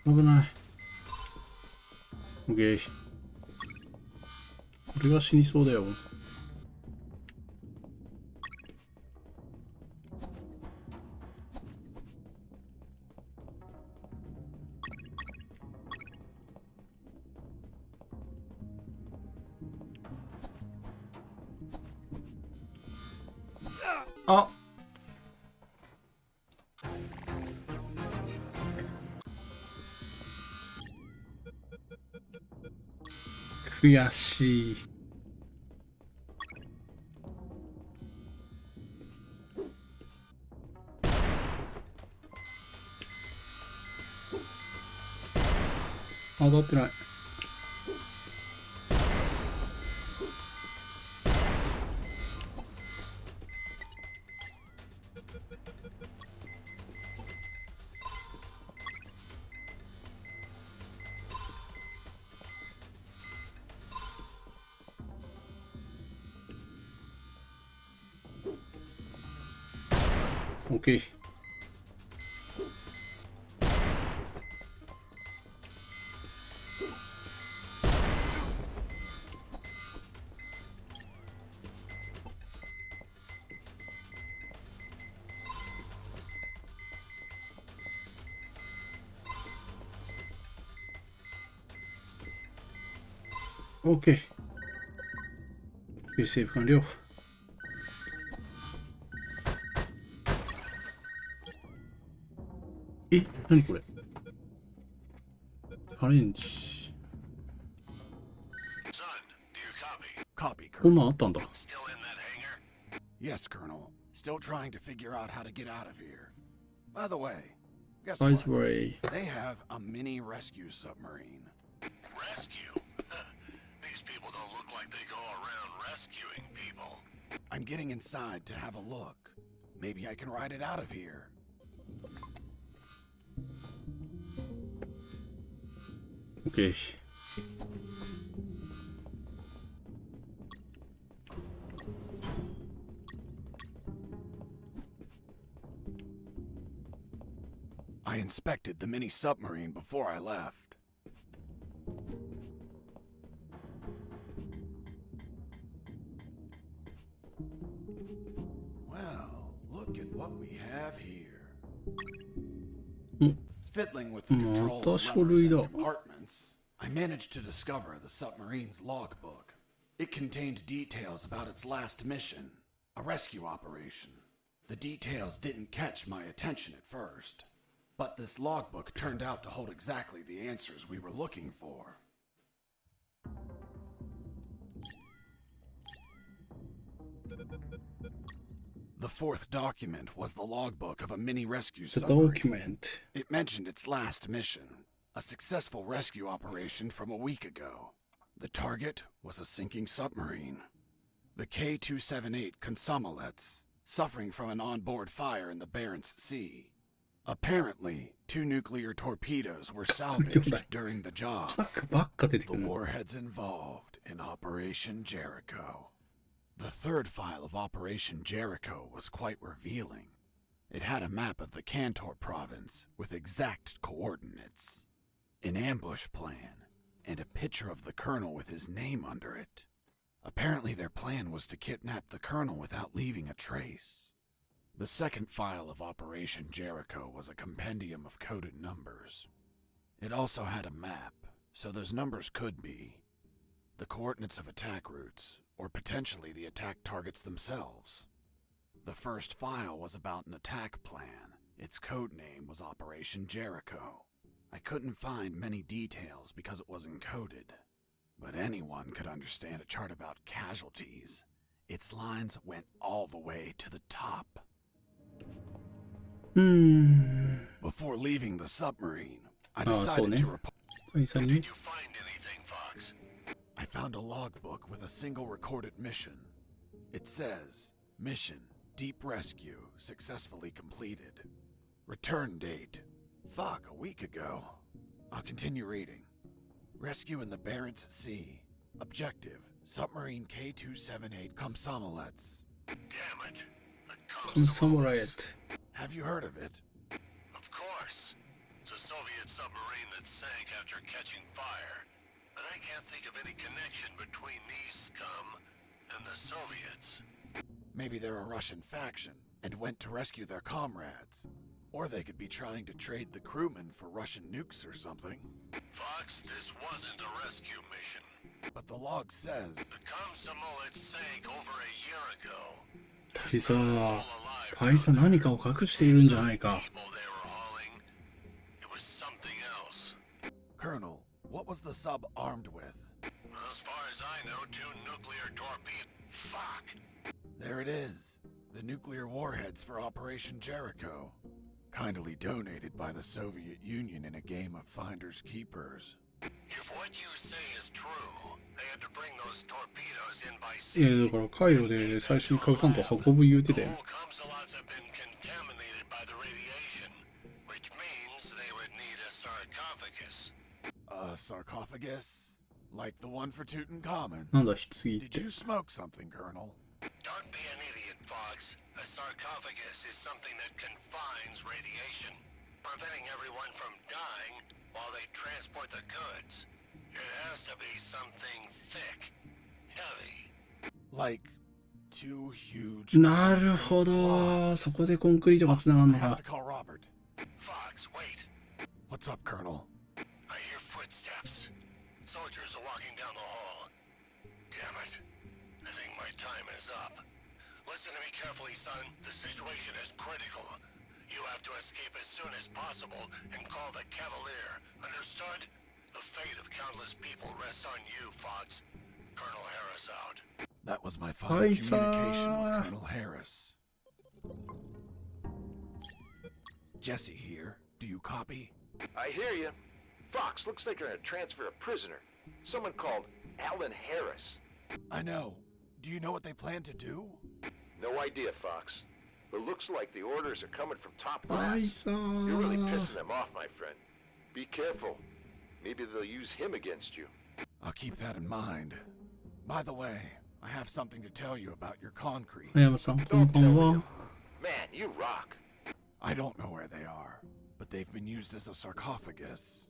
Speaker 3: 危ない。オッケー。これは死にそうだよ。あ、悔しい。当たってない。OK。OK。セーブ完了。え、何これ。アレンジ。
Speaker 4: Copy,
Speaker 3: こん
Speaker 4: Colonel.
Speaker 3: なんあったんだ。
Speaker 10: Still in that hangar?
Speaker 4: Yes, Colonel. Still trying to figure out how to get out of here. By the way, guess
Speaker 3: By
Speaker 4: what?
Speaker 3: the way.
Speaker 4: They have a mini rescue submarine.
Speaker 10: Rescue? These people don't look like they go around rescuing people.
Speaker 4: I'm getting inside to have a look. Maybe I can ride it out of here.
Speaker 3: OK。I
Speaker 4: inspected the mini submarine before I left. Well, look at what we have here. Fiddling with the controls, levers, and compartments, I managed to discover the submarine's logbook. It contained details about its last mission, a rescue operation. The details didn't catch my attention at first, but this logbook turned out to hold exactly the answers we were looking for. The fourth document was the logbook of a mini rescue
Speaker 3: The
Speaker 4: submarine.
Speaker 3: document.
Speaker 4: It mentioned its last mission, a successful rescue operation from a week ago. The target was a sinking submarine. The K-278 Consomolets, suffering from an onboard fire in the Barents Sea. Apparently, 2 nuclear torpedoes were salvaged during the job.
Speaker 3: ばっか出てく
Speaker 4: The
Speaker 3: るな。
Speaker 4: warheads involved in Operation Jericho. The third file of Operation Jericho was quite revealing. It had a map of the Kantor province with exact coordinates, an ambush plan, and a picture of the colonel with his name under it. Apparently their plan was to kidnap the colonel without leaving a trace. The second file of Operation Jericho was a compendium of coded numbers. It also had a map, so those numbers could be the coordinates of attack routes, or potentially the attack targets themselves. The first file was about an attack plan. Its code name was Operation Jericho. I couldn't find many details because it was encoded, but anyone could understand a chart about casualties. Its lines went all the way to the top. Before leaving the submarine, I decided to report.
Speaker 3: Did
Speaker 10: Did you find anything, Fox?
Speaker 4: I found a logbook with a single recorded mission. It says, Mission, Deep Rescue, successfully completed. Return date. Fuck, a week ago. I'll continue reading. Rescue in the Barents Sea. Objective, Submarine K-278 Komsomolets.
Speaker 10: Damn it. The
Speaker 3: Komsomolets.
Speaker 4: Have you heard of it?
Speaker 10: Of course. It's a Soviet submarine that sank after catching fire. But I can't think of any connection between these scum and the Soviets.
Speaker 4: Maybe they're a Russian faction and went to rescue their comrades. Or they could be trying to trade the crewmen for Russian nukes or something.
Speaker 10: Fox, this wasn't a rescue mission.
Speaker 4: But the log says...
Speaker 10: The Komsomolets sank over a year ago.
Speaker 3: 大佐、大佐何かを隠しているんじゃないか。
Speaker 10: People they were hauling. It was something else.
Speaker 4: Colonel, what was the sub armed with?
Speaker 10: As far as I know, 2 nuclear torpedoes. Fuck!
Speaker 4: There it is. The nuclear warheads for Operation Jericho. Kindly donated by the Soviet Union in a game of finders keepers.
Speaker 10: If what you say is true, they had to bring those torpedoes in by
Speaker 3: いや、
Speaker 10: sea.
Speaker 3: だからカイロで最初に核弾頭運ぶ言うてた
Speaker 10: The
Speaker 3: よ。
Speaker 10: whole Komsomolets have been contaminated by the radiation, which means they would need a sarcophagus.
Speaker 4: A sarcophagus? Like the one for Tutankhamun?
Speaker 3: なんだ、棺っ
Speaker 4: Did
Speaker 3: て。
Speaker 4: you smoke something, Colonel?
Speaker 10: Don't be an idiot, Fox. A sarcophagus is something that confines radiation, preventing everyone from dying while they transport the goods. It has to be something thick, heavy.
Speaker 4: Like 2 huge...
Speaker 3: なるほど。そこでコンクリートが繋がる
Speaker 4: I
Speaker 3: の
Speaker 4: have
Speaker 3: か
Speaker 4: to。call Robert.
Speaker 10: Fox, wait.
Speaker 4: What's up, Colonel?
Speaker 10: I hear footsteps. Soldiers are walking down the hall. Damn it. I think my time is up. Listen to me carefully, son. The situation is critical. You have to escape as soon as possible and call the Cavalier. Understood? The fate of countless people rests on you, Fox. Colonel Harris out.
Speaker 4: That was my final communication with Colonel Harris. Jesse here. Do you copy?
Speaker 8: I hear you. Fox, looks like you're gonna transfer a prisoner. Someone called Alan Harris.
Speaker 4: I know. Do you know what they plan to do?
Speaker 8: No idea, Fox. But looks like the orders are coming from top brass. You're really pissing them off, my friend. Be careful. Maybe they'll use him against you.
Speaker 4: I'll keep that in mind. By the way, I have something to tell you about your concrete.
Speaker 3: 小山さん、こんばんは。
Speaker 8: Man, you rock.
Speaker 4: I don't know where they are, but they've been used as a sarcophagus.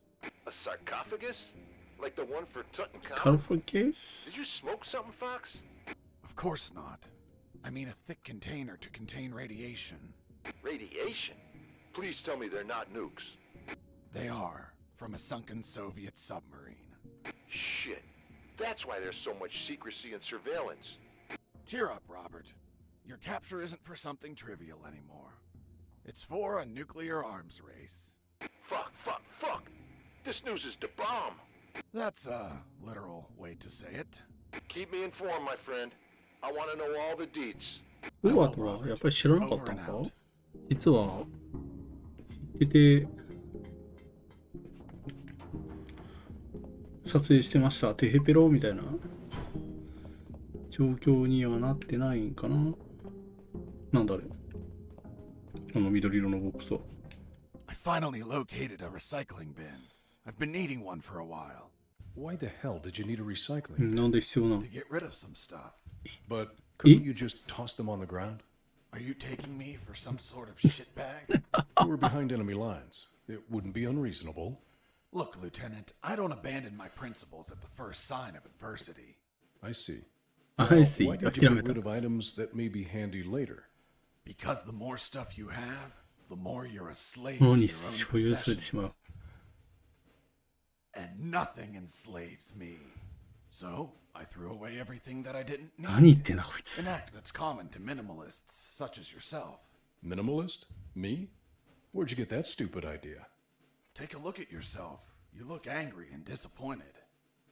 Speaker 8: A sarcophagus? Like the one for Tutankhamun?
Speaker 3: Sarcophagus?
Speaker 8: Did you smoke something, Fox?
Speaker 4: Of course not. I mean a thick container to contain radiation.
Speaker 8: Radiation? Please tell me they're not nukes.
Speaker 4: They are, from a sunken Soviet submarine.
Speaker 8: Shit. That's why there's so much secrecy and surveillance.
Speaker 4: Cheer up, Robert. Your capture isn't for something trivial anymore. It's for a nuclear arms race.
Speaker 8: Fuck. This news is the bomb.
Speaker 4: That's a literal way to say it.
Speaker 8: Keep me informed, my friend. I want to know all the deets.
Speaker 3: ロバートはやっぱり知らなかったのか？実は知ってて撮影してました。テヘペロみたいな状況にはなってないんかな。なんだあれ？この緑色のボックスは。
Speaker 4: I finally located a recycling bin. I've been needing one for a while.
Speaker 6: Why the hell did you need a recycling?
Speaker 3: なんで必要なの？
Speaker 4: To get rid of some stuff.
Speaker 6: But couldn't you just toss them on the ground?
Speaker 4: Are you taking me for some sort of shitbag?
Speaker 6: We're behind enemy lines. It wouldn't be unreasonable.
Speaker 4: Look, Lieutenant, I don't abandon my principles at the first sign of adversity.
Speaker 6: I see.
Speaker 3: I see.
Speaker 6: Why did you get rid of items that may be handy later?
Speaker 4: Because the more stuff you have, the more you're a slave
Speaker 3: も
Speaker 4: to
Speaker 3: のに
Speaker 4: your own
Speaker 3: 所有されてしまう。
Speaker 4: possessions. And nothing enslaves me. So, I threw away everything that I didn't
Speaker 3: 何言っ
Speaker 4: need.
Speaker 3: てんだこいつ。
Speaker 4: An act that's common to minimalists such as yourself.
Speaker 6: Minimalist? Me? Where'd you get that stupid idea?
Speaker 4: Take a look at yourself. You look angry and disappointed.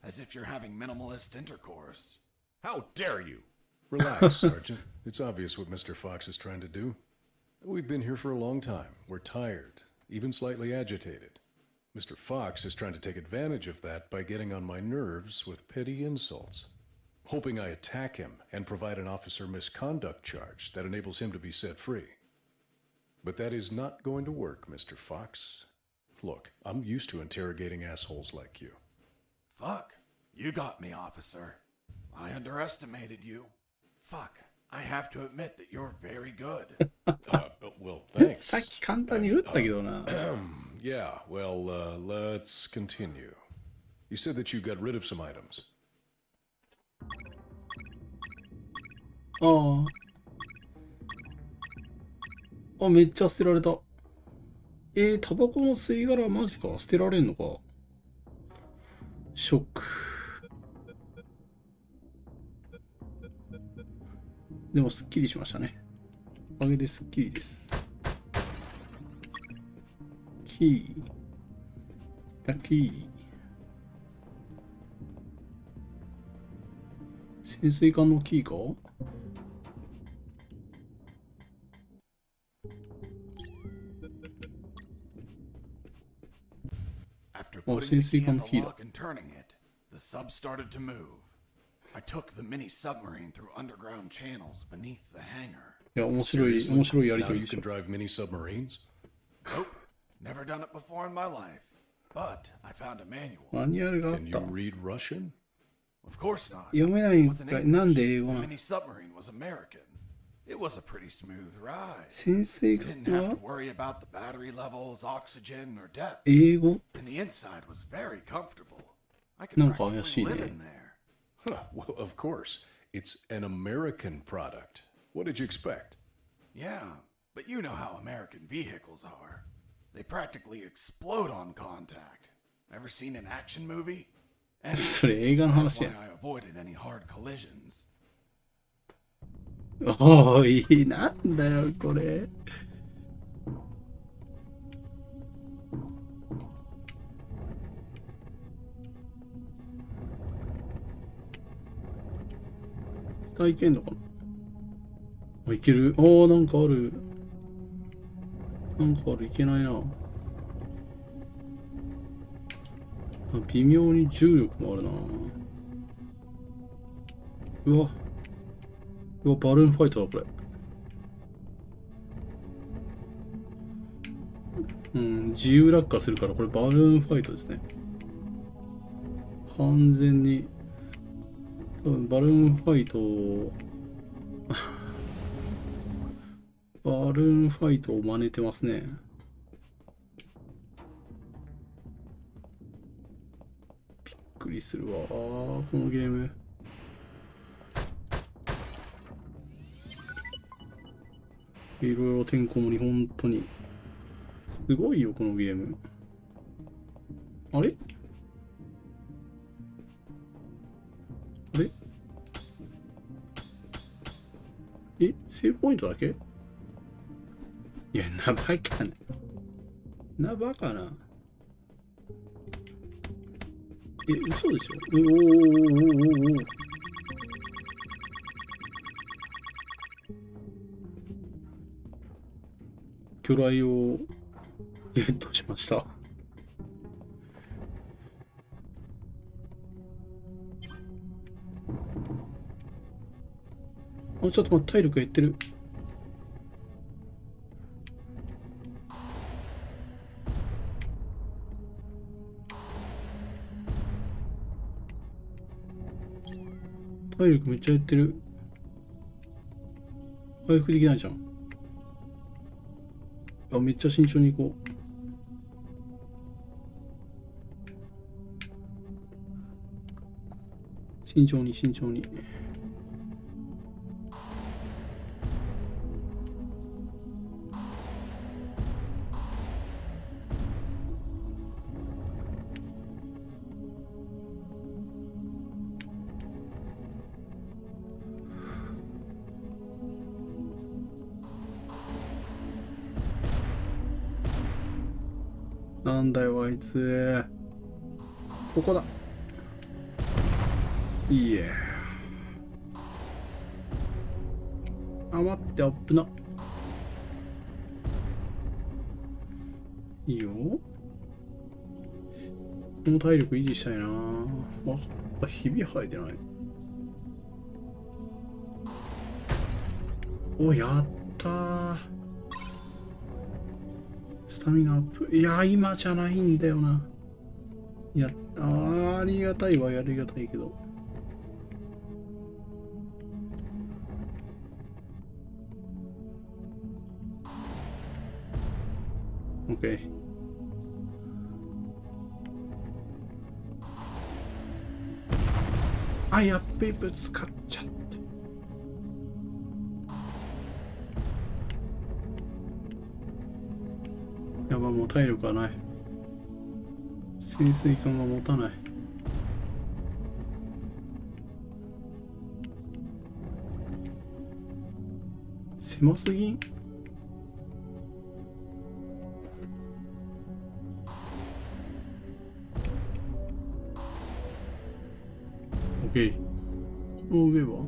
Speaker 4: As if you're having minimalist intercourse.
Speaker 8: How dare you?
Speaker 6: Relax, Sergeant. It's obvious what Mr. Fox is trying to do. We've been here for a long time. We're tired, even slightly agitated. Mr. Fox is trying to take advantage of that by getting on my nerves with petty insults, hoping I attack him and provide an officer misconduct charge that enables him to be set free. But that is not going to work, Mr. Fox. Look, I'm used to interrogating assholes like you.
Speaker 4: Fuck. You got me, officer. I underestimated you. Fuck. I have to admit that you're very good.
Speaker 6: Well, thanks.
Speaker 3: さっき簡単に打ったけどな。
Speaker 6: Yeah, well, let's continue. You said that you got rid of some items.
Speaker 3: あ、めっちゃ捨てられた。タバコの吸い殻マジか。捨てられんのか。ショック。でもすっきりしましたね。おかげですっきりです。キー。ラッキー。潜水艦のキーか？
Speaker 4: After putting the key in the lock and turning it, the sub started to move. I took the mini submarine through underground channels beneath the hangar.
Speaker 3: いや、面白いやりと
Speaker 6: Now
Speaker 3: り
Speaker 6: you
Speaker 3: でし
Speaker 6: can
Speaker 3: ょ。
Speaker 6: drive mini submarines?
Speaker 4: Nope, never done it before in my life. But I found a manual.
Speaker 3: マニュアルがあっ
Speaker 6: Can you
Speaker 3: た。
Speaker 6: read Russian?
Speaker 4: Of course not.
Speaker 3: 読めないん
Speaker 4: It wasn't
Speaker 3: かい。なんで
Speaker 4: English.
Speaker 3: 英語
Speaker 4: The
Speaker 3: なの？
Speaker 4: mini submarine was American. It was a pretty smooth ride.
Speaker 3: 潜水
Speaker 4: I
Speaker 3: 艦
Speaker 4: didn't have
Speaker 3: は
Speaker 4: to worry about the battery levels, oxygen, or depth.
Speaker 3: 英語
Speaker 4: And the inside was very comfortable. I could
Speaker 3: なんか怪しい
Speaker 4: practically
Speaker 3: ね。
Speaker 4: live in there.
Speaker 6: Huh, well, of course. It's an American product. What did you expect?
Speaker 4: Yeah, but you know how American vehicles are. They practically explode on contact. Ever seen an action movie?
Speaker 3: それ映画の
Speaker 4: That's
Speaker 3: 話
Speaker 4: why
Speaker 3: や。
Speaker 4: I avoided any hard collisions.
Speaker 3: おーい、なんだよ、これ。体験のかなあ、いける。あー、なんかある。なんかある、いけないな。あ、微妙に重力もあるな。うわ。うわ、バルーンファイトだ、これ。うん、自由落下するから、これバルーンファイトですね。完全に、多分バルーンファイトを、バルーンファイトを真似てますね。びっくりするわ、このゲーム。いろいろてんこ盛り、本当に。すごいよ、このゲーム。あれあれえ、セーブポイントだけ？いや、なバカな。なバカな。え、嘘でしょ？おー。巨来をゲットしました。あ、ちょっと待って、体力減ってる。体力めっちゃ減ってる。回復できないじゃん。あ、めっちゃ慎重に行こう。慎重に慎重に。なんだよあいつ。ここだ。いいえ。あ、待って、アップな。いいよ。この体力維持したいな。あ、ひび生えてない。お、やったー。スタミナアップ。いや、今じゃないんだよな。いや、ありがたいはありがたいけど。OK。あ、やっべ、ぶつかっちゃって。やば、もう体力はない。潜水艦が持たない。狭すぎん？オッケー。この上は？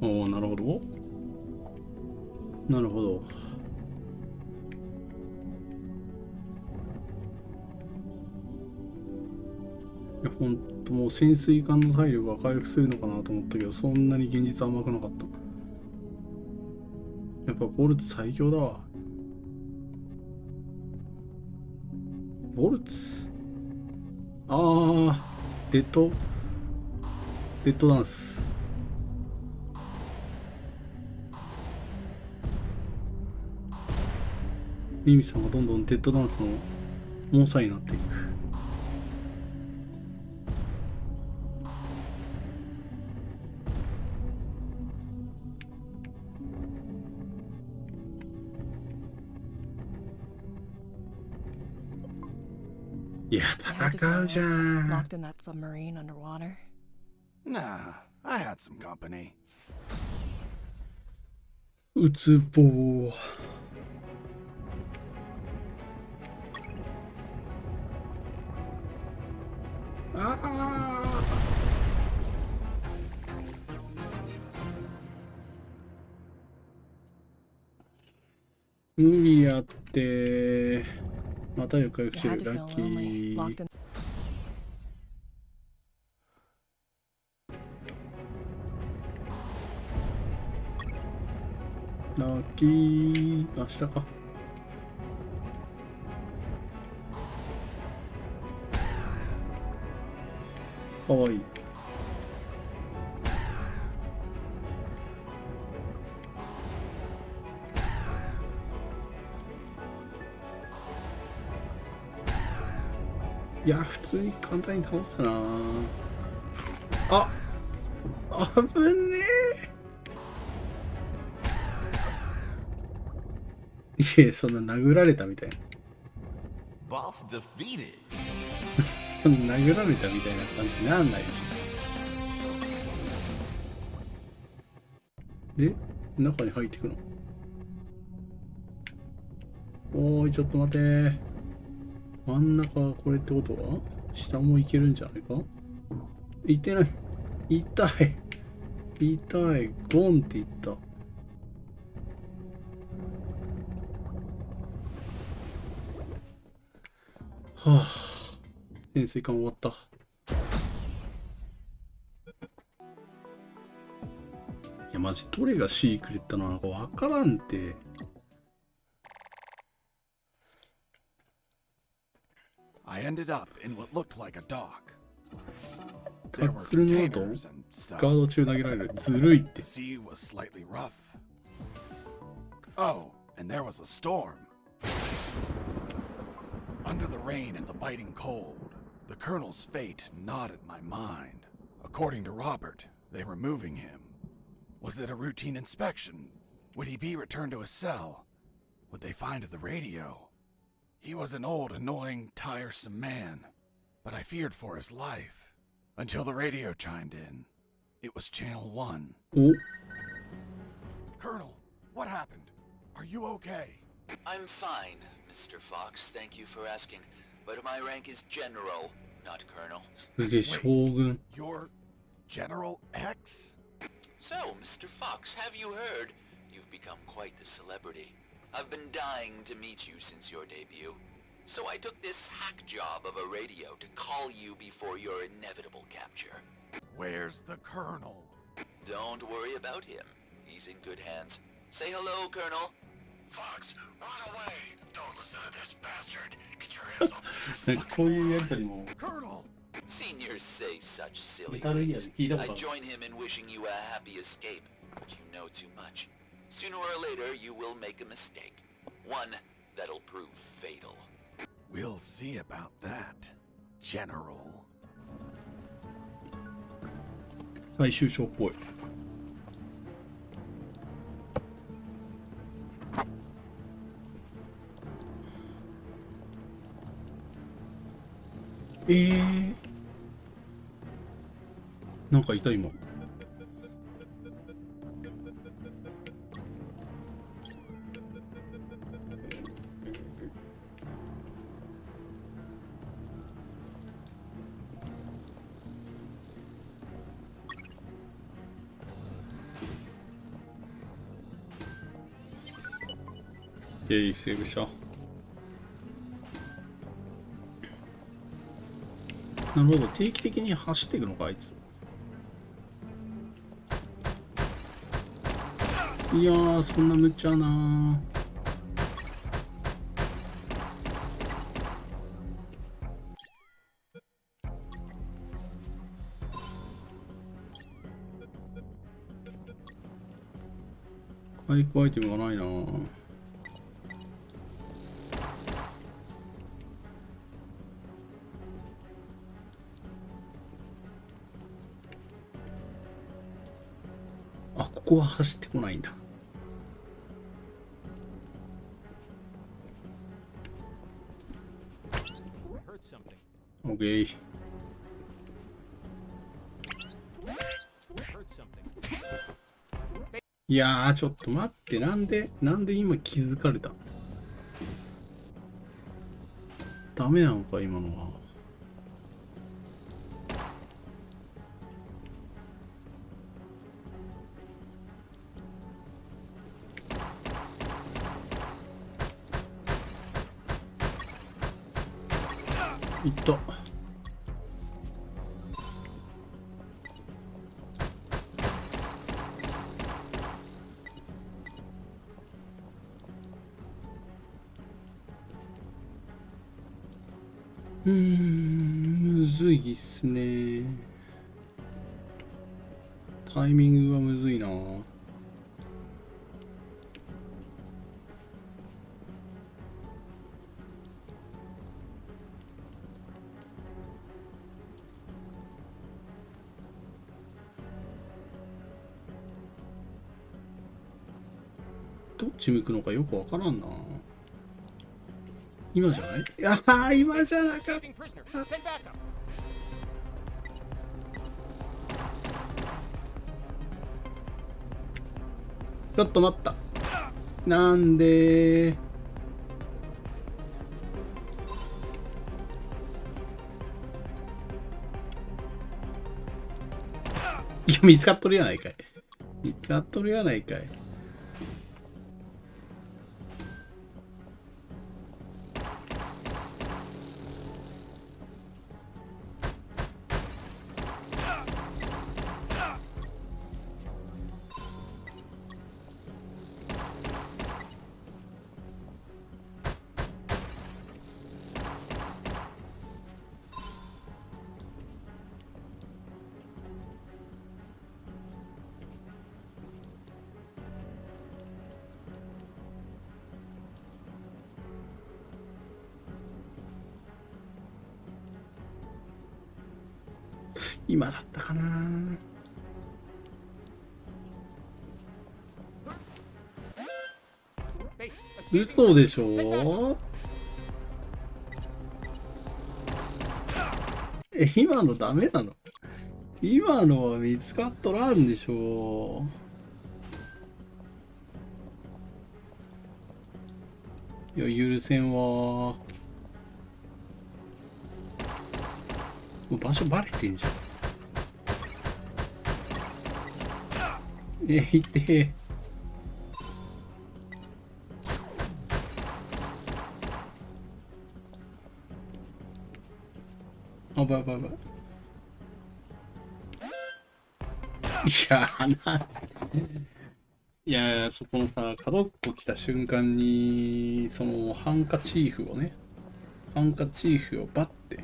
Speaker 3: おお、なるほど。なるほど。いや、ほんともう潜水艦の体力が回復するのかなと思ったけど、そんなに現実甘くなかった。やっぱボルツ最強だわ。ボルツ。あー、デッドダンス。ミミさんがどんどんデッドダンスの猛者になっていく。いや、戦うじゃん。
Speaker 9: Locked in that submarine underwater.
Speaker 4: Nah, I had some company.
Speaker 3: うつぼ。ああ。海やって、またよくしてる、ラッキー。ラッキー。明日か。かわいい。いや、普通に簡単に倒したな。あ、危ねえ。いや、そんな殴られたみたいな。
Speaker 5: Boss defeated.
Speaker 3: そんな殴られたみたいな感じになんないでしょ。で、中に入っていくの。おーい、ちょっと待てー。真ん中はこれってことは下もいけるんじゃないか。いってない。痛い。痛い。ゴンって言った。はぁ。潜水艦終わった。いや、マジどれがシークレットなのかわからんて。
Speaker 4: I ended up in what looked like a dock.
Speaker 3: タックルの後、ガード中投げられる。ずるいって。
Speaker 4: The sea was slightly rough. Oh, and there was a storm. Under the rain and the biting cold, the colonel's fate gnawed at my mind. According to Robert, they were moving him. Was it a routine inspection? Would he be returned to his cell? Would they find the radio? He was an old, annoying, tiresome man, but I feared for his life. Until the radio chimed in. It was Channel 1.
Speaker 3: Oh.
Speaker 4: Colonel, what happened? Are you okay?
Speaker 11: I'm fine, Mr. Fox. Thank you for asking. But my rank is General, not Colonel.
Speaker 3: Wait,
Speaker 4: you're General X?
Speaker 11: So, Mr. Fox, have you heard? You've become quite the celebrity. I've been dying to meet you since your debut. So I took this hack job of a radio to call you before your inevitable capture.
Speaker 4: Where's the Colonel?
Speaker 11: Don't worry about him. He's in good hands. Say hello, Colonel.
Speaker 10: Fox, run away! Don't listen to this bastard. Get your hands off me.
Speaker 4: Colonel!
Speaker 11: Seniors say such silly things. I join him in wishing you a happy escape, but you know too much. Sooner or later, you will make a mistake. One that'll prove fatal.
Speaker 4: We'll see about that, General.
Speaker 3: 最終章っぽい。なんかいた今。セーブした。なるほど、定期的に走っていくのか、あいつ。いやー、そんな無茶なー。回復アイテムがないなー。ここは走ってこないんだ。オッケー。いやー、ちょっと待って、なんで今気づかれた？ダメなのか、今のは。いった。むずいっすね。タイミングがむずいな。どっち向くのかよくわからんな。今じゃない？いやー、今じゃなかった。ちょっと待った。なんでー。いや、見つかっとるやないかい。見つかっとるやないかい。今だったかな。嘘でしょ？今のダメなの？今のは見つかっとらんでしょう。いや、許せんわ。もう場所バレてんじゃん。いて。あばい。いや、そこのさ、角っこ来た瞬間に、そのハンカチーフをバッて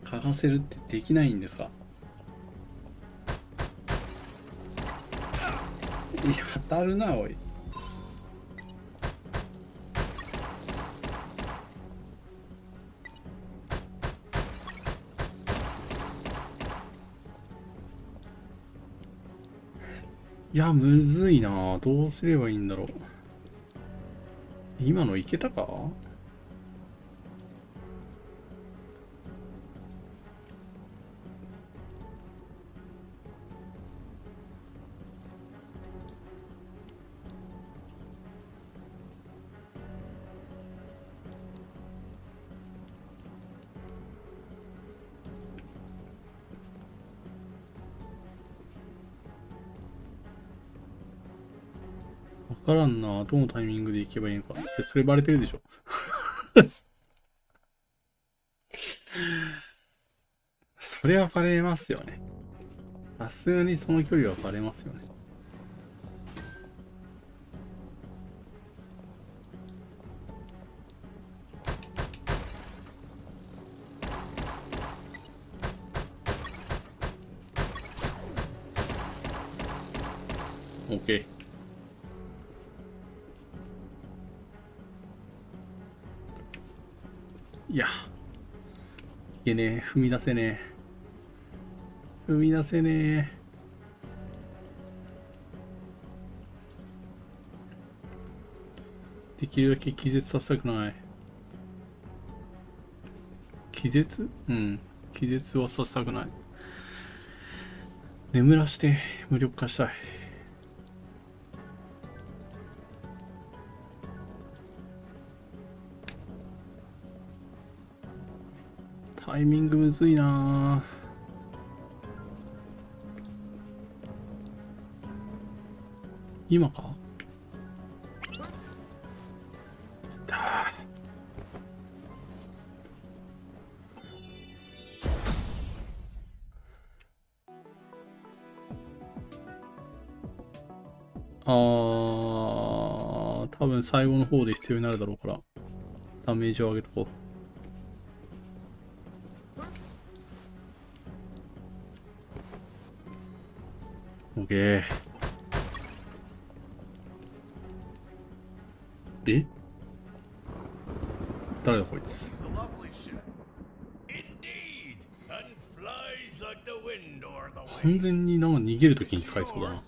Speaker 3: 嗅がせるってできないんですか？いや、当たるな、おい。いや、むずいな。どうすればいいんだろう。今のいけたか？わからんな。どのタイミングで行けばいいのか。それバレてるでしょ。それはバレますよね。さすがにその距離はバレますよね。OK。いや、いけねえ、踏み出せねえ。踏み出せねえ。できるだけ気絶させたくない。気絶？うん。気絶はさせたくない。眠らして無力化したい。タイミングむずいな。今か？多分最後の方で必要になるだろうから、ダメージを上げとこう。オッケー。え？誰だこいつ。完全になんか逃げるときに使えそうだな。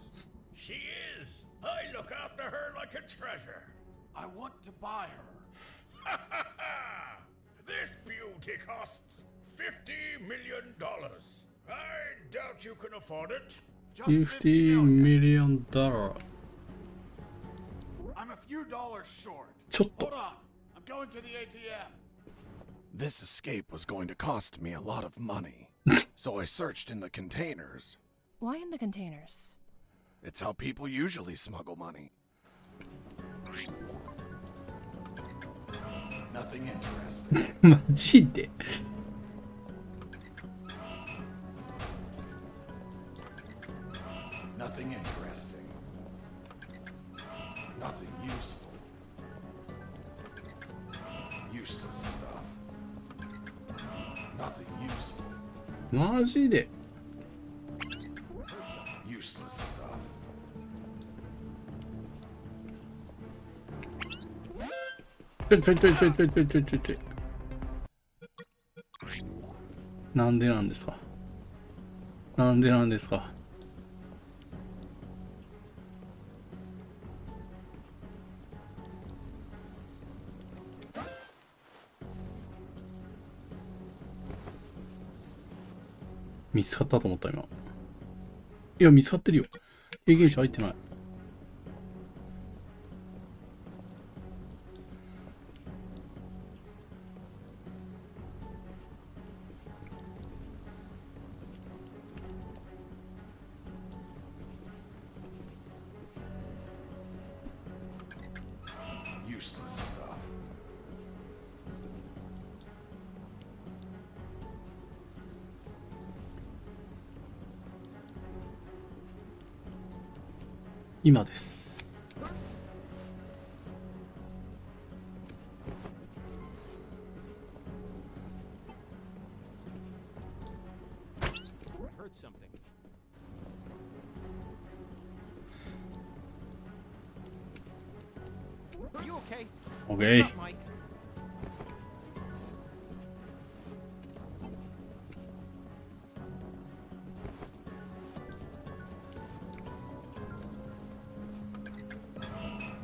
Speaker 7: I want to buy her. This beauty costs $50 million. I doubt you can afford it. Just
Speaker 3: $50 million.
Speaker 7: I'm a few dollars short.
Speaker 3: ちょっと。
Speaker 7: Hold on. I'm going to the ATM. This escape was going to cost me a lot of money. So I searched in the containers.
Speaker 9: Why in the containers?
Speaker 7: It's how people usually smuggle money. Nothing interesting.
Speaker 3: マジで。
Speaker 7: Nothing interesting. Nothing useful. Useless stuff. Nothing useful.
Speaker 3: マジで。
Speaker 7: Useless stuff.
Speaker 3: ちょ。なんでなんですか。なんでなんですか。見つかったと思った今。いや見つかってるよ。経験者入ってない。
Speaker 7: Useless stuff.
Speaker 3: 今です。
Speaker 5: Heard something. Are you okay?
Speaker 3: OK。Mike.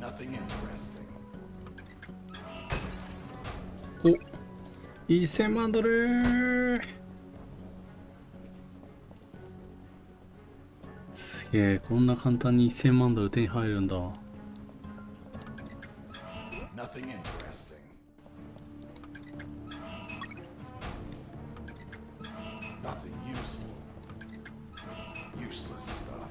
Speaker 7: Nothing interesting.
Speaker 3: お、1000万ドル。すげえ、こんな簡単に1000万ドル手に入るんだ。
Speaker 7: Nothing interesting. Nothing useful. Useless stuff.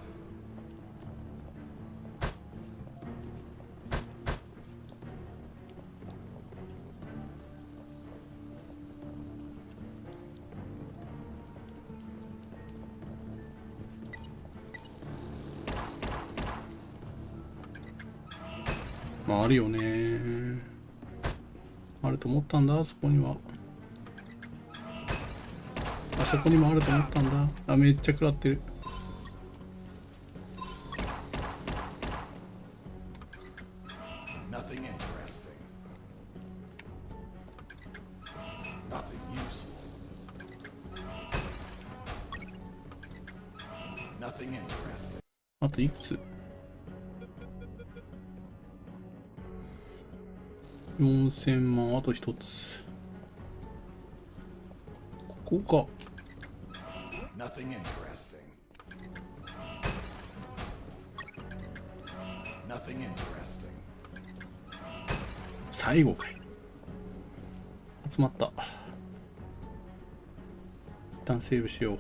Speaker 3: まああるよね。あると思ったんだ、そこには。あそこにもあると思ったんだ。あ、めっちゃ食らってる。
Speaker 7: Nothing interesting. Nothing useful. Nothing interesting.
Speaker 3: あといくつ？ 4000万、あと一つ。こうか。
Speaker 4: Nothing interesting. Nothing interesting.
Speaker 3: 最後かい。集まった。一旦セーブしよう。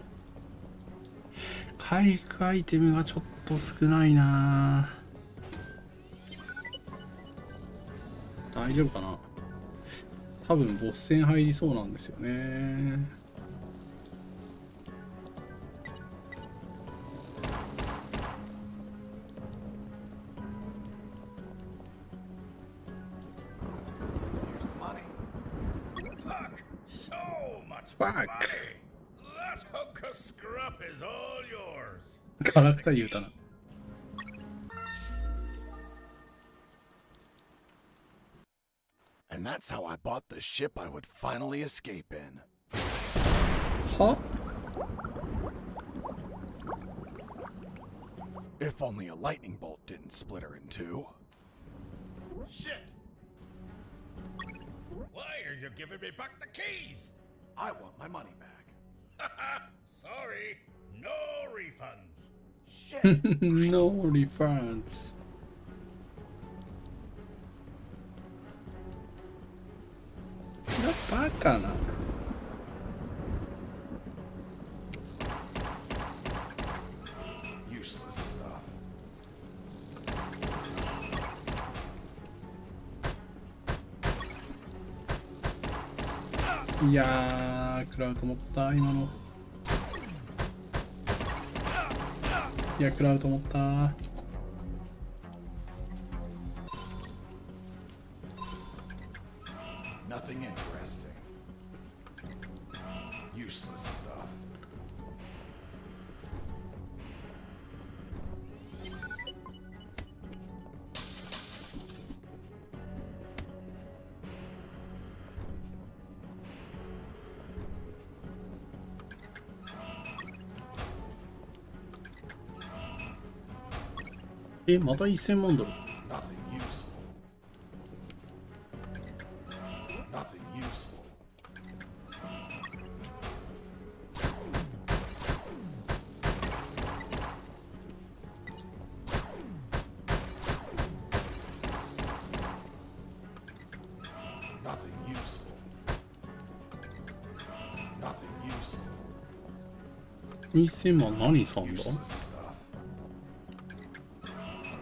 Speaker 3: 回復アイテムがちょっと少ないな。大丈夫かな。多分ボス戦入りそうなんですよね。キャラクター言うたな。
Speaker 4: And that's how I bought the ship I would finally escape in.
Speaker 3: は？
Speaker 4: If only a lightning bolt didn't split her in two.
Speaker 7: Shit! Why are you giving me back the keys?
Speaker 4: I want my money back.
Speaker 7: Sorry, no refunds.
Speaker 4: Shit!
Speaker 3: No refunds. バカな。
Speaker 4: Useless stuff.
Speaker 3: いやー、食らうと思った今の。いや、食らうと思った。
Speaker 4: Nothing interesting. Useless stuff.
Speaker 3: また1000万ドル。
Speaker 4: Nothing useful. Nothing useful. Nothing useful. Nothing useful.
Speaker 3: 2000万何さんだ？
Speaker 4: Useless stuff.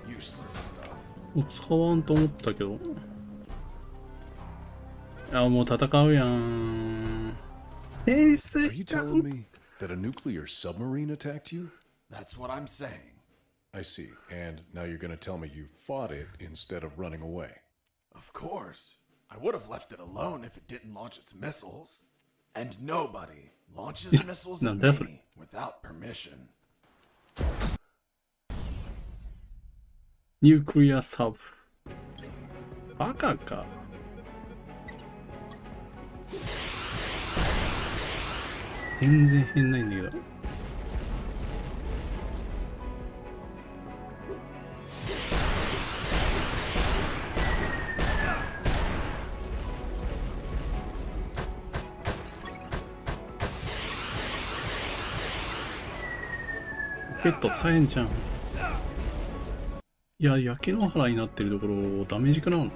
Speaker 4: Useless stuff.
Speaker 3: もう使わんと思ったけど。あ、もう戦うやん。
Speaker 6: Are you telling me that a nuclear submarine attacked you?
Speaker 4: That's what I'm saying.
Speaker 6: I see. And now you're going to tell me you fought it instead of running away.
Speaker 4: Of course. I would have left it alone if it didn't launch its missiles. And nobody launches missiles at me without permission.
Speaker 3: ニュークリアサブ。バカか。全然変ないんだけど。ペット使えんじゃん。いや、焼け野原になってるところダメージ食らうの。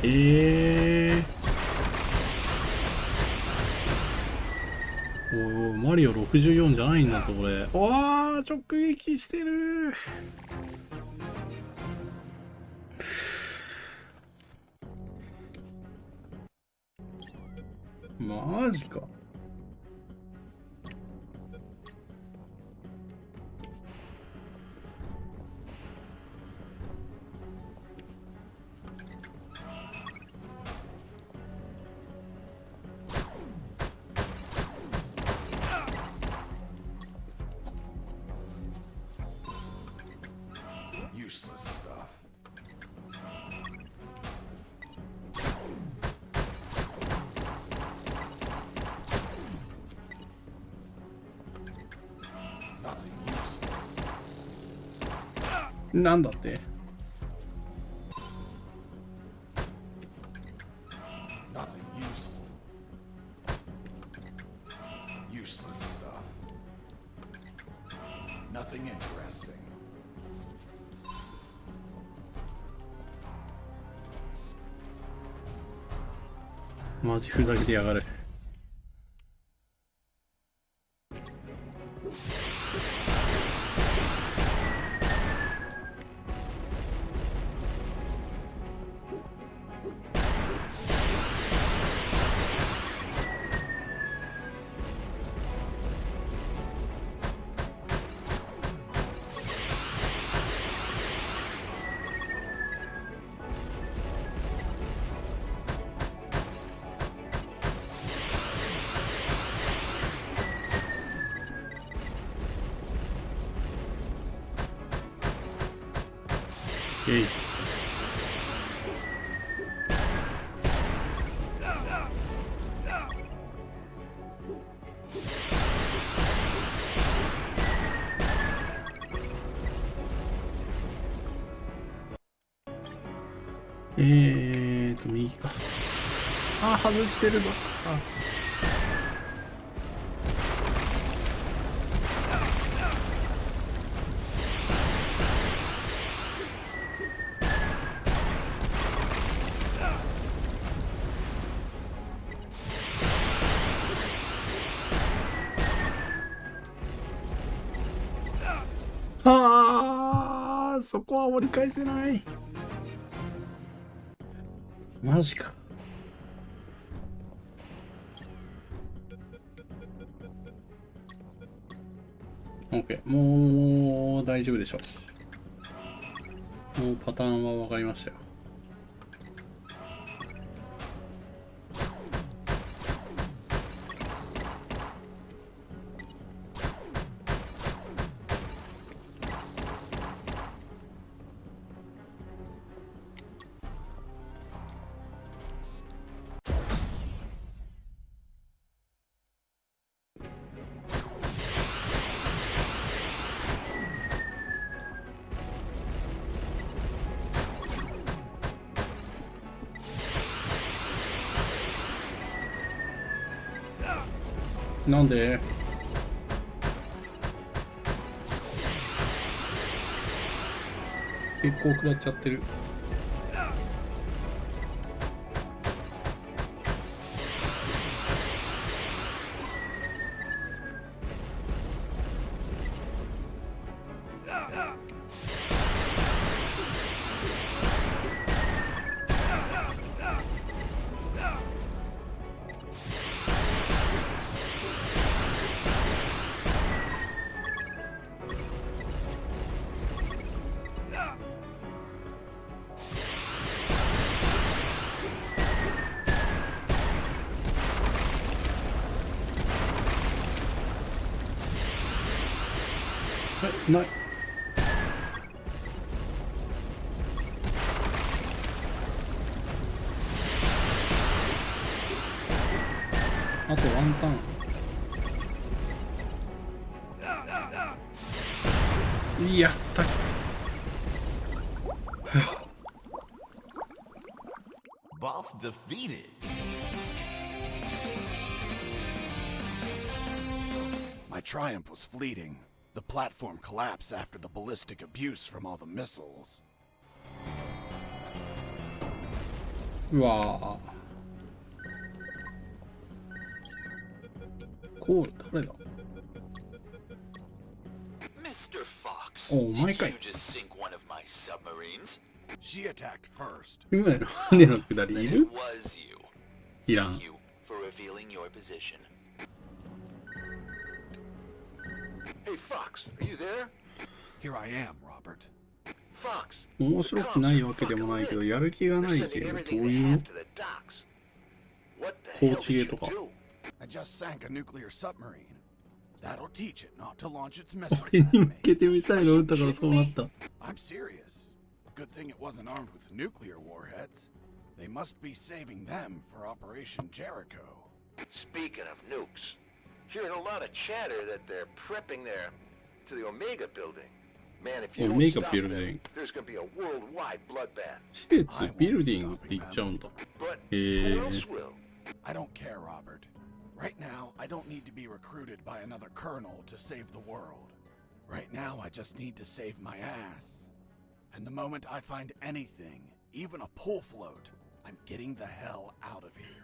Speaker 3: おい、マリオ64じゃないんだぞこれ。わあ、直撃してる。マジか。なんだって。
Speaker 4: Nothing useful. Useless stuff. Nothing interesting.
Speaker 3: マジふざけてやがる。えい。右か。あ、外してるぞ。あ。ああ、そこは折り返せない。マジか。OK、もう大丈夫でしょう。もうパターンは分かりましたよ。なんで？結構食らっちゃってる。ない。あとワンターン。やった。
Speaker 5: Boss defeated.
Speaker 4: My triumph was fleeting. The platform collapsed after the ballistic abuse from all the missiles.
Speaker 3: うわー。こう誰だ？
Speaker 11: Mr. Fox,
Speaker 3: Oh, my
Speaker 11: did
Speaker 3: God.
Speaker 11: you just sink one of my submarines?
Speaker 4: She attacked first.
Speaker 3: 今の船のくだり
Speaker 11: Then
Speaker 3: い
Speaker 11: it
Speaker 3: る？
Speaker 11: was you.
Speaker 3: いらん。
Speaker 11: Thank you for revealing your position.
Speaker 8: Hey, Fox, are you there?
Speaker 4: Here I am, Robert.
Speaker 8: Fox.
Speaker 3: 面白くないわけでもないけど、やる気がないっていうのはどういうの？コーチゲーとか。
Speaker 4: I just sank a nuclear submarine. That'll teach it not to launch its
Speaker 3: こ
Speaker 4: missiles
Speaker 3: れ
Speaker 4: at
Speaker 3: に
Speaker 4: me.
Speaker 3: 向けてミサイルを撃ったからそうなった。
Speaker 4: I'm serious. Good thing it wasn't armed with nuclear warheads. They must be saving them for Operation Jericho.
Speaker 8: Speaking of nukes, hearing a lot of chatter that they're prepping their to the Omega building. Man, if you
Speaker 3: Oh,
Speaker 8: don't
Speaker 3: make a
Speaker 8: stop
Speaker 3: building.
Speaker 8: them, there's gonna be a worldwide bloodbath.
Speaker 3: 施設ビルディングって言っちゃうんだ。
Speaker 8: But who else will?
Speaker 4: I don't care, Robert. Right now, I don't need to be recruited by another colonel to save the world. Right now, I just need to save my ass. And the moment I find anything, even a pull float, I'm getting the hell out of here.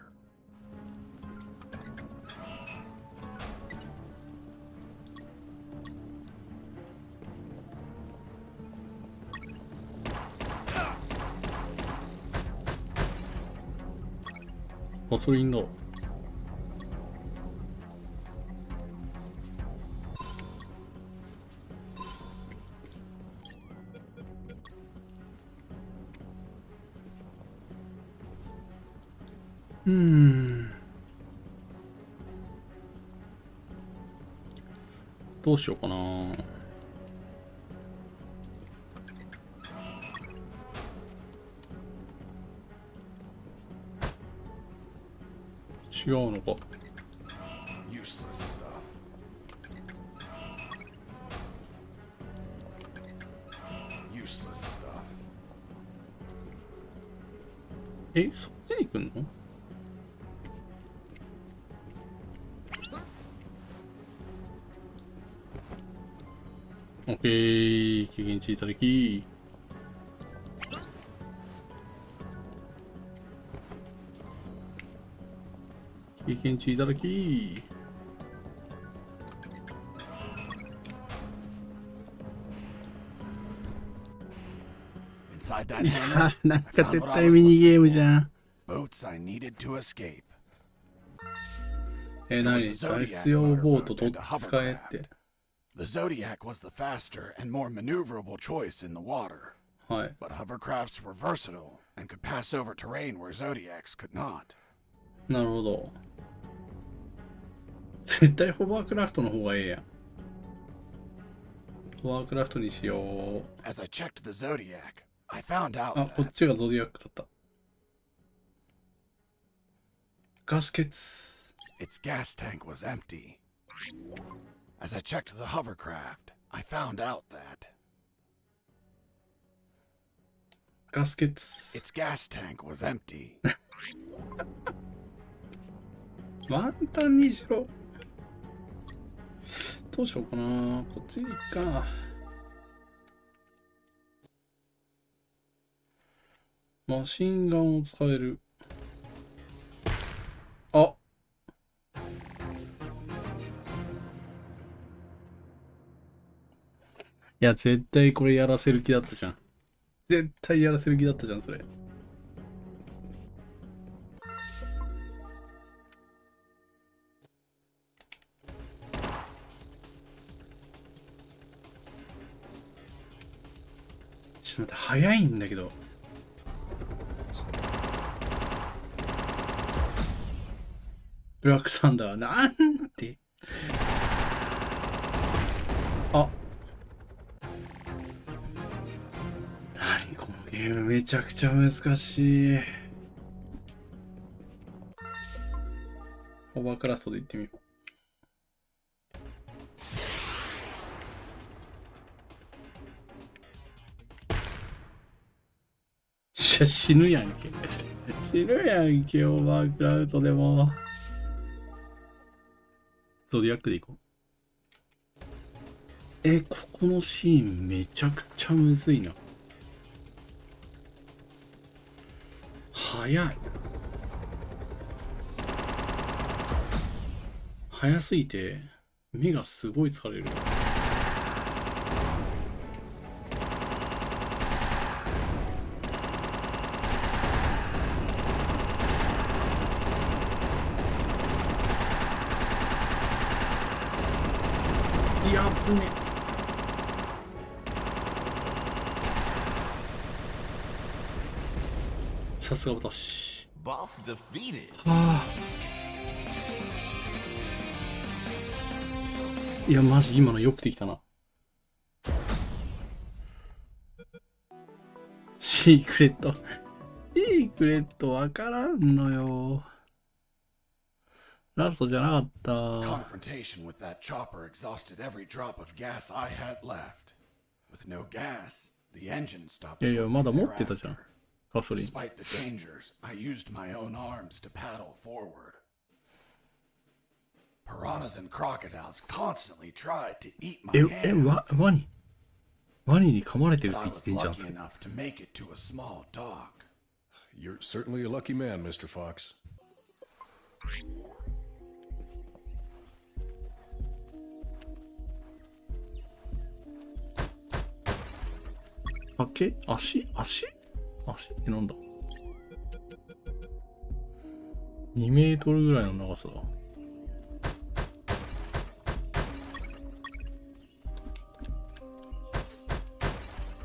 Speaker 4: ガソリンだ。どうしようかな。違うのか。Useless stuff. Useless stuff.
Speaker 3: そっちに行くの？オッケー、経験値いただき。経験値いただき。なんか絶対ミニゲームじゃん。何？脱出用ボートと使えって。
Speaker 4: The Zodiac was the faster and more maneuverable choice in the water.
Speaker 3: はい。
Speaker 4: But hovercrafts were versatile and could pass over terrain where Zodiacs could not.
Speaker 3: なるほど。絶対ホバークラフトの方がええやん。ホバークラフトにしよう。
Speaker 4: As I checked the Zodiac, I found out
Speaker 3: あ、こっちがゾディアックだった。ガス欠。
Speaker 4: Its gas tank was empty. As I checked the hovercraft, I found out that
Speaker 3: ガス欠。
Speaker 4: its gas tank was empty.
Speaker 3: ワンタンにしろ。どうしようかな。こっちに行くか。マシンガンを使える。あ、いや、絶対これやらせる気だったじゃん。絶対やらせる気だったじゃん、それ。ちょっと待って、早いんだけど。ブラックサンダー、なんて。あ。何このゲームめちゃくちゃ難しい。ホバークラフトで行ってみよう。死ぬやんけ。死ぬやんけ、オーバークラウトでも。ゾディアックで行こう。ここのシーンめちゃくちゃむずいな。早い。早すぎて、目がすごい疲れる。やっぶね。さすが私。はあ。いや、マジ今のよくできたな。シークレット。シークレットわからんのよ。ラストじゃなかった。
Speaker 4: Confrontation with that chopper exhausted every drop of gas I had left. With no gas, the engine stopped
Speaker 3: いやいや、まだ
Speaker 4: shortly
Speaker 3: 持ってたじゃん。
Speaker 4: thereafter.
Speaker 3: ガソリン。
Speaker 4: Despite the dangers, I used my own arms to paddle forward. Piranhas and crocodiles constantly tried to eat my hands.
Speaker 3: ワニに噛まれてる
Speaker 4: But
Speaker 3: って
Speaker 4: I
Speaker 3: 言ってん
Speaker 4: was
Speaker 3: じゃん。
Speaker 4: lucky enough to make it to a small dock.
Speaker 6: You're certainly a lucky man, Mr. Fox. 足ってなんだ ?2 メートルぐらいの長さだ。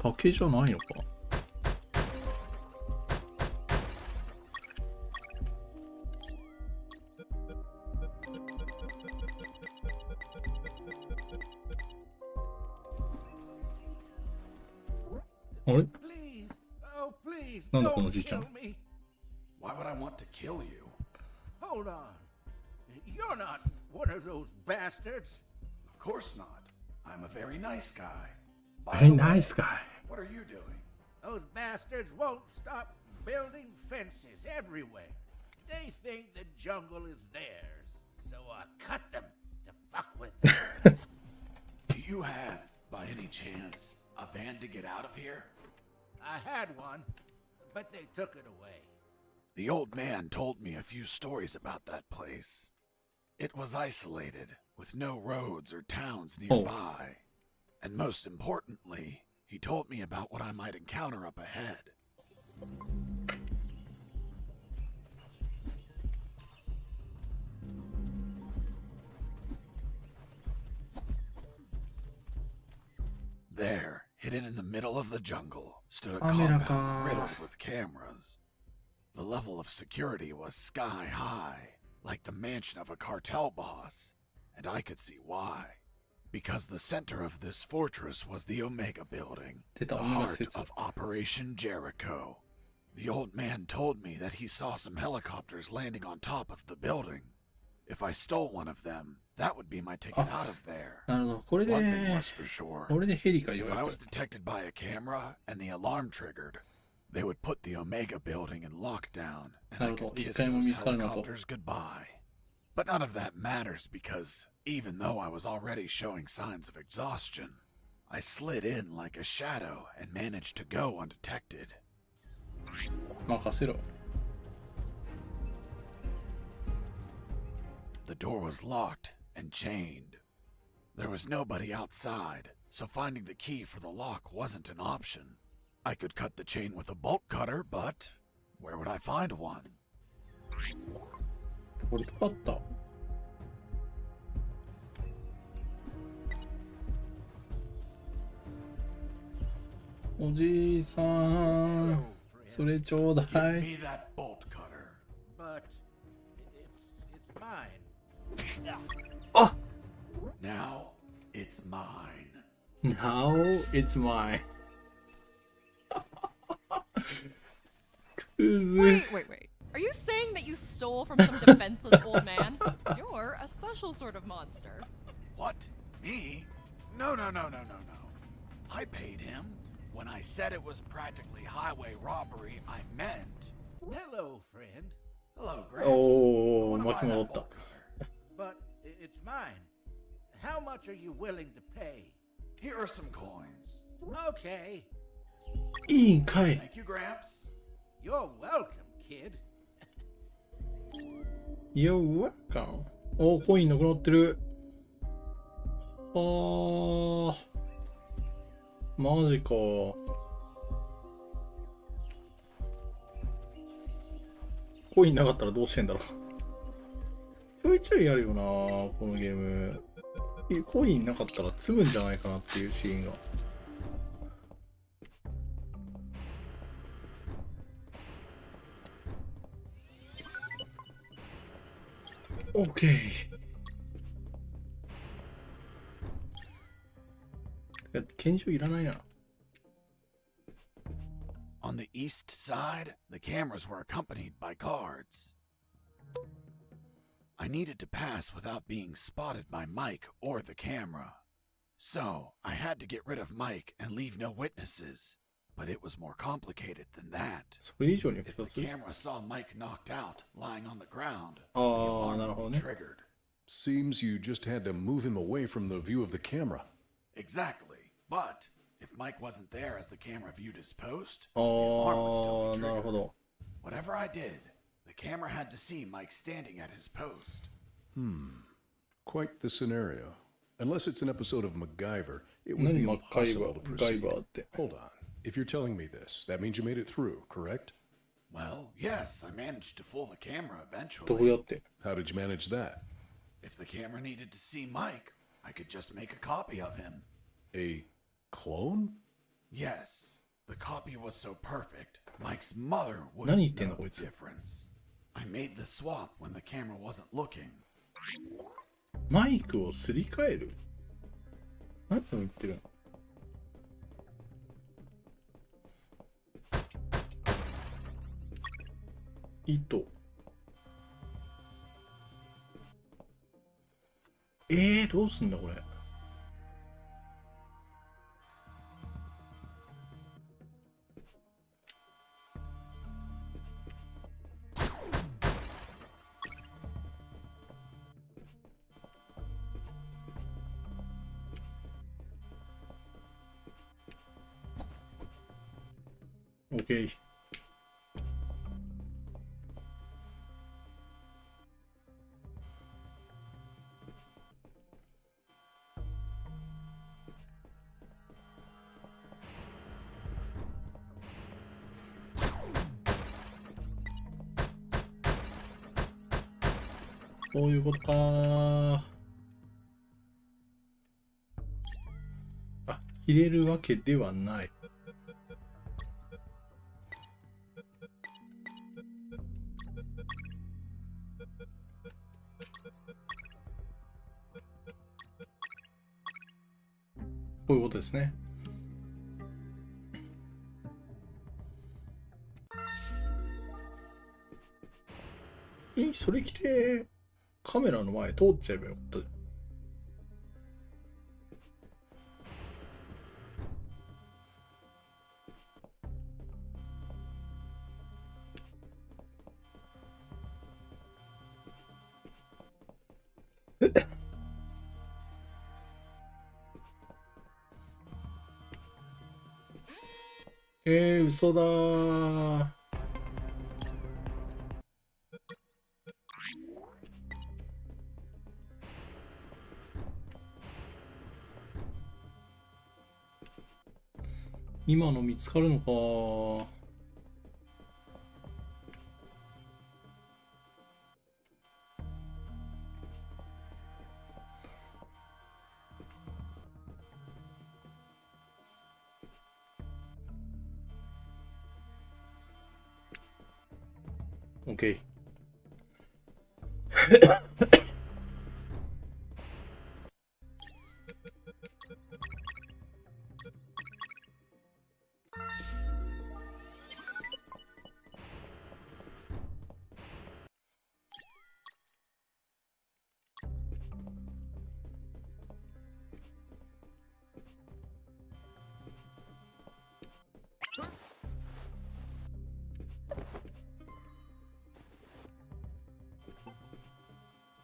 Speaker 6: 竹じゃないのか。あれ
Speaker 10: Please, oh please,
Speaker 3: なんだこの
Speaker 10: don't
Speaker 3: じいちゃん。
Speaker 10: kill me.
Speaker 4: Why would I want to kill you?
Speaker 10: Hold on. You're not one of those bastards.
Speaker 4: Of course not. I'm a very nice guy.
Speaker 3: Very nice guy.
Speaker 4: What are you doing?
Speaker 10: Those bastards won't stop building fences everywhere. They think the jungle is theirs, so I cut them to fuck with them.
Speaker 4: Do you have, by any chance, a van to get out of here?
Speaker 10: I had one, but they took it away.
Speaker 4: The old man told me a few stories about that place. It was isolated, with no roads or towns nearby. And most importantly, he told me about what I might encounter up ahead. There, hidden in the middle of the jungle, stood a compound riddled with cameras. The level of security was sky high, like the mansion of a cartel boss, and I could see why. Because the center of this fortress was the Omega Building, the heart of Operation Jericho. The old man told me that he saw some helicopters landing on top of the building. If I stole one of them, that would be my ticket out of there.
Speaker 3: なるほど。これで、
Speaker 4: One thing was for sure.
Speaker 3: これでヘリか
Speaker 4: If
Speaker 3: よう
Speaker 4: I
Speaker 3: や
Speaker 4: was
Speaker 3: く。
Speaker 4: detected by a camera and the alarm triggered, they would put the Omega Building in lockdown, and I could kiss those helicopters goodbye. But none of that matters because even though I was already showing signs of exhaustion, I slid in like a shadow and managed to go undetected.
Speaker 3: 任せろ。
Speaker 4: The door was locked and chained. There was nobody outside, so finding the key for the lock wasn't an option. I could cut the chain with a bolt cutter, but where would I find one?
Speaker 3: これかかった。おじいさん、それちょうだ
Speaker 4: Give
Speaker 3: い。
Speaker 4: me that bolt cutter.
Speaker 10: But it's mine.
Speaker 3: あ
Speaker 4: Now it's mine.
Speaker 3: Now it's mine. くず
Speaker 9: Wait. Are you saying that you stole from some defenseless old man? You're a special sort of monster.
Speaker 4: What? Me? No. I paid him. When I said it was practically highway robbery, I meant...
Speaker 10: Hello, friend.
Speaker 4: Hello, Gramps.
Speaker 3: お
Speaker 4: I
Speaker 3: ー、
Speaker 4: wanna
Speaker 3: 巻き
Speaker 4: buy
Speaker 3: 戻
Speaker 4: that
Speaker 3: った
Speaker 4: bolt。cutter.
Speaker 10: But it's mine. How much are you willing to pay?
Speaker 4: Here are some coins.
Speaker 10: Okay.
Speaker 3: いいんかい。
Speaker 4: Thank you, Gramps.
Speaker 10: You're welcome, kid.
Speaker 3: You're welcome. おー、コインなくなってる。あー。マジか。コインなかったらどうしてんだろう。ちょいちょいやるよな、このゲーム。コインなかったら積むんじゃないかなっていうシーンが。OK。拳銃いらないな。
Speaker 4: On the east side, the cameras were accompanied by guards. I needed to pass without being spotted by Mike or the camera. So, I had to get rid of Mike and leave no witnesses. But it was more complicated than that.
Speaker 3: それ以上に
Speaker 4: If
Speaker 3: 複
Speaker 4: the
Speaker 3: 雑。
Speaker 4: camera saw Mike knocked out, lying on the ground, the
Speaker 3: ああ、
Speaker 4: alarm
Speaker 3: なるほど
Speaker 4: would
Speaker 3: ね。
Speaker 4: be triggered.
Speaker 6: Seems you just had to move him away from the view of the camera.
Speaker 4: Exactly. But if Mike wasn't there as the camera viewed his post,
Speaker 3: あ
Speaker 4: the alarm would still
Speaker 3: あ、
Speaker 4: be
Speaker 3: なるほ
Speaker 4: triggered.
Speaker 3: ど。
Speaker 4: Whatever I did, the camera had to see Mike standing at his post.
Speaker 6: Quite the scenario. Unless it's an episode of MacGyver, it would
Speaker 3: 何
Speaker 6: be
Speaker 3: マッカイバ
Speaker 6: impossible to
Speaker 3: ー、ガイ
Speaker 6: proceed.
Speaker 3: バーって。
Speaker 6: Hold on. If you're telling me this, that means you made it through, correct?
Speaker 4: Well, yes, I managed to fool the camera
Speaker 3: どうや
Speaker 4: eventually.
Speaker 3: って？
Speaker 6: How did you manage that?
Speaker 4: If the camera needed to see Mike, I could just make a copy of him.
Speaker 6: A clone?
Speaker 4: Yes, the copy was so perfect, Mike's mother
Speaker 3: 何
Speaker 4: wouldn't
Speaker 3: 言ってん
Speaker 4: know
Speaker 3: のこ
Speaker 4: the
Speaker 3: いつ。
Speaker 4: difference. I made the swap when the camera wasn't looking.
Speaker 3: マイクをすり替える？何を言ってるの？糸。どうすんだこれ。OK。そういうことかー。あ、切れるわけではない。こういうことですね。それ着てカメラの前通っちゃえばよかったじゃん。嘘だー。今の見つかるのか。OK。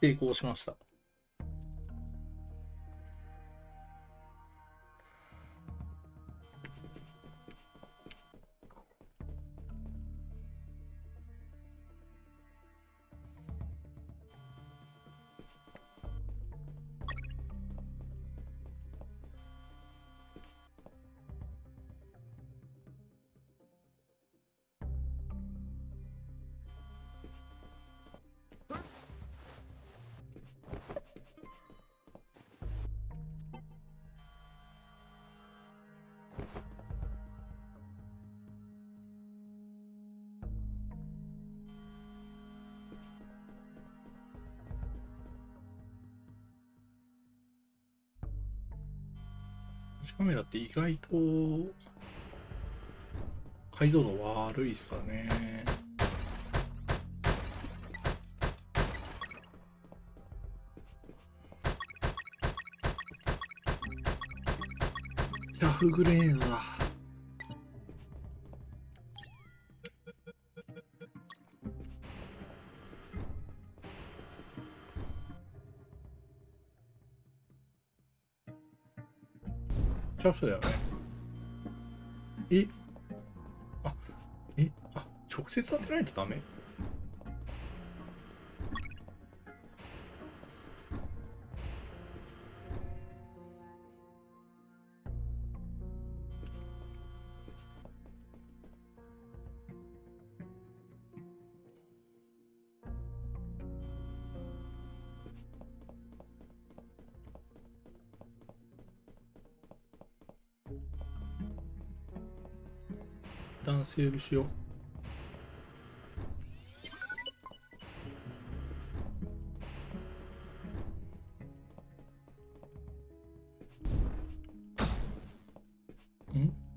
Speaker 3: 成功しました。カメラって意外と解像度悪いですからね。ラフグレードだ。チャフだよね。直接当てられてダメ？男性ルシオ。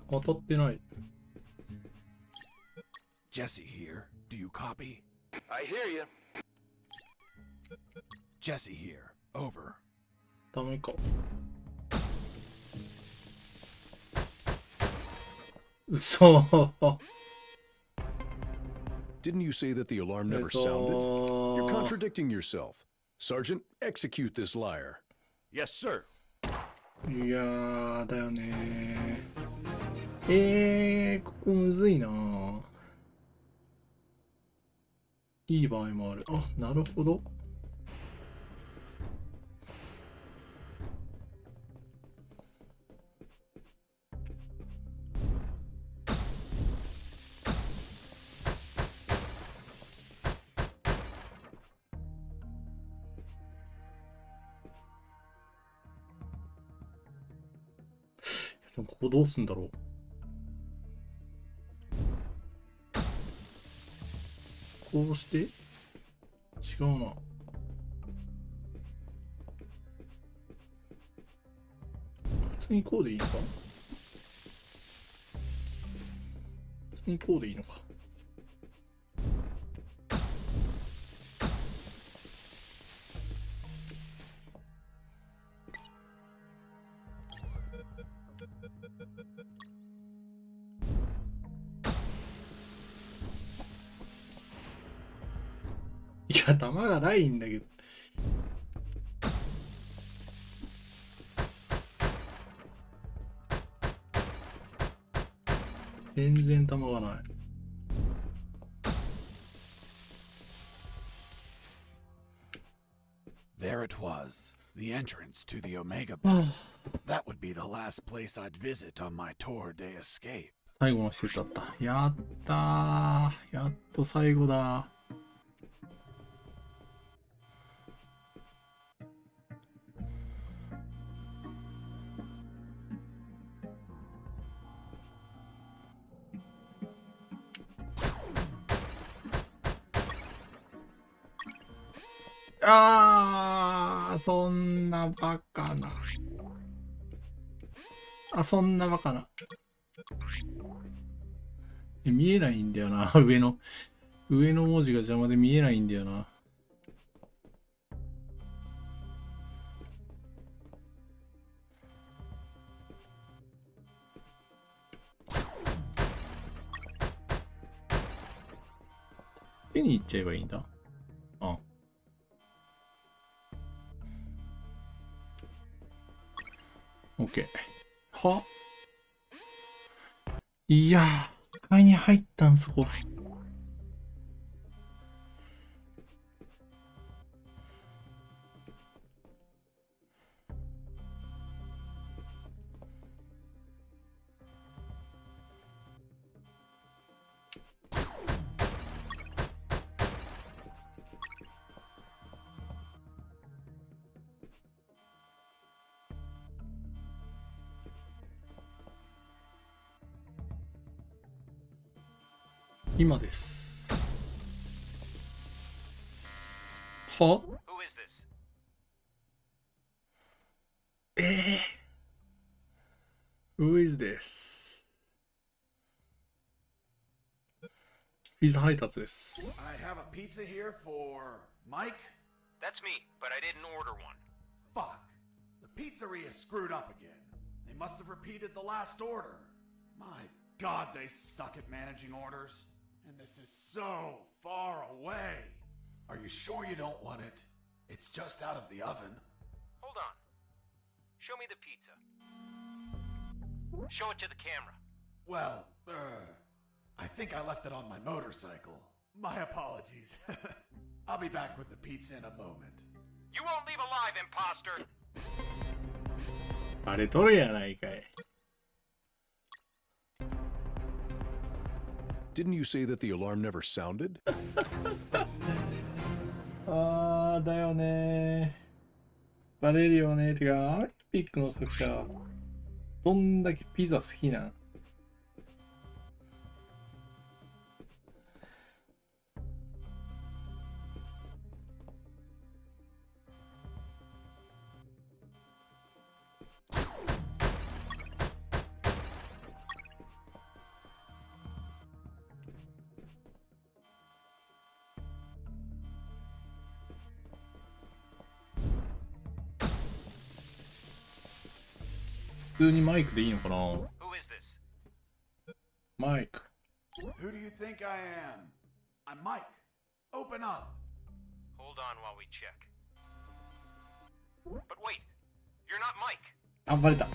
Speaker 3: 当たってない。
Speaker 4: Jesse here. Do you copy?
Speaker 8: I hear you.
Speaker 4: Jesse here. Over.
Speaker 3: ダメか。嘘。
Speaker 6: Didn't you say that the alarm never sounded? You're contradicting yourself. Sergeant, execute this liar.
Speaker 8: Yes, sir.
Speaker 3: いやーだよねここむずいな。いい場合もある。あ、なるほど。でもここどうすんだろう。こうして違うな。普通にこうでいいのか。普通にこうでいいのか。いや、弾がないんだけど。全然弾がない。
Speaker 4: There it was, the entrance to the Omega Belt. That would be the last place I'd visit on my tour de escape.
Speaker 3: 最後の施設だった。やったー。やっと最後だ。そんなバカな。そんなバカな。見えないんだよな。上の文字が邪魔で見えないんだよな。手に行っちゃえばいいんだ。OK。いやー、視界に入ったん、そこ。今です。は？
Speaker 10: Who is this?
Speaker 3: Who is this? ピザ配達です。
Speaker 4: I have a pizza here for Mike.
Speaker 10: That's me, but I didn't order one.
Speaker 4: Fuck. The pizzeria screwed up again.
Speaker 7: They must have repeated the last order. My God, they suck at managing orders. And this is so far away. Are you sure you don't want it? It's just out of the oven.
Speaker 5: Hold on. Show me the pizza. Show it to the camera.
Speaker 7: Well, I think I left it on my motorcycle. My apologies. I'll be back with the pizza in a moment.
Speaker 5: You won't leave alive, imposter!
Speaker 3: あれ取るやないかい。
Speaker 6: Didn't you say that the alarm never sounded?
Speaker 3: あーだよね。バレるよね。てか、アイピックの作者、どんだけピザ好きなん？普通にマイクでいいのかな？
Speaker 5: Who is this?
Speaker 3: マイク。
Speaker 7: Who do you think I am? I'm Mike. Open up.
Speaker 5: Hold on while we check. But wait, you're not Mike.
Speaker 3: あ、バレた。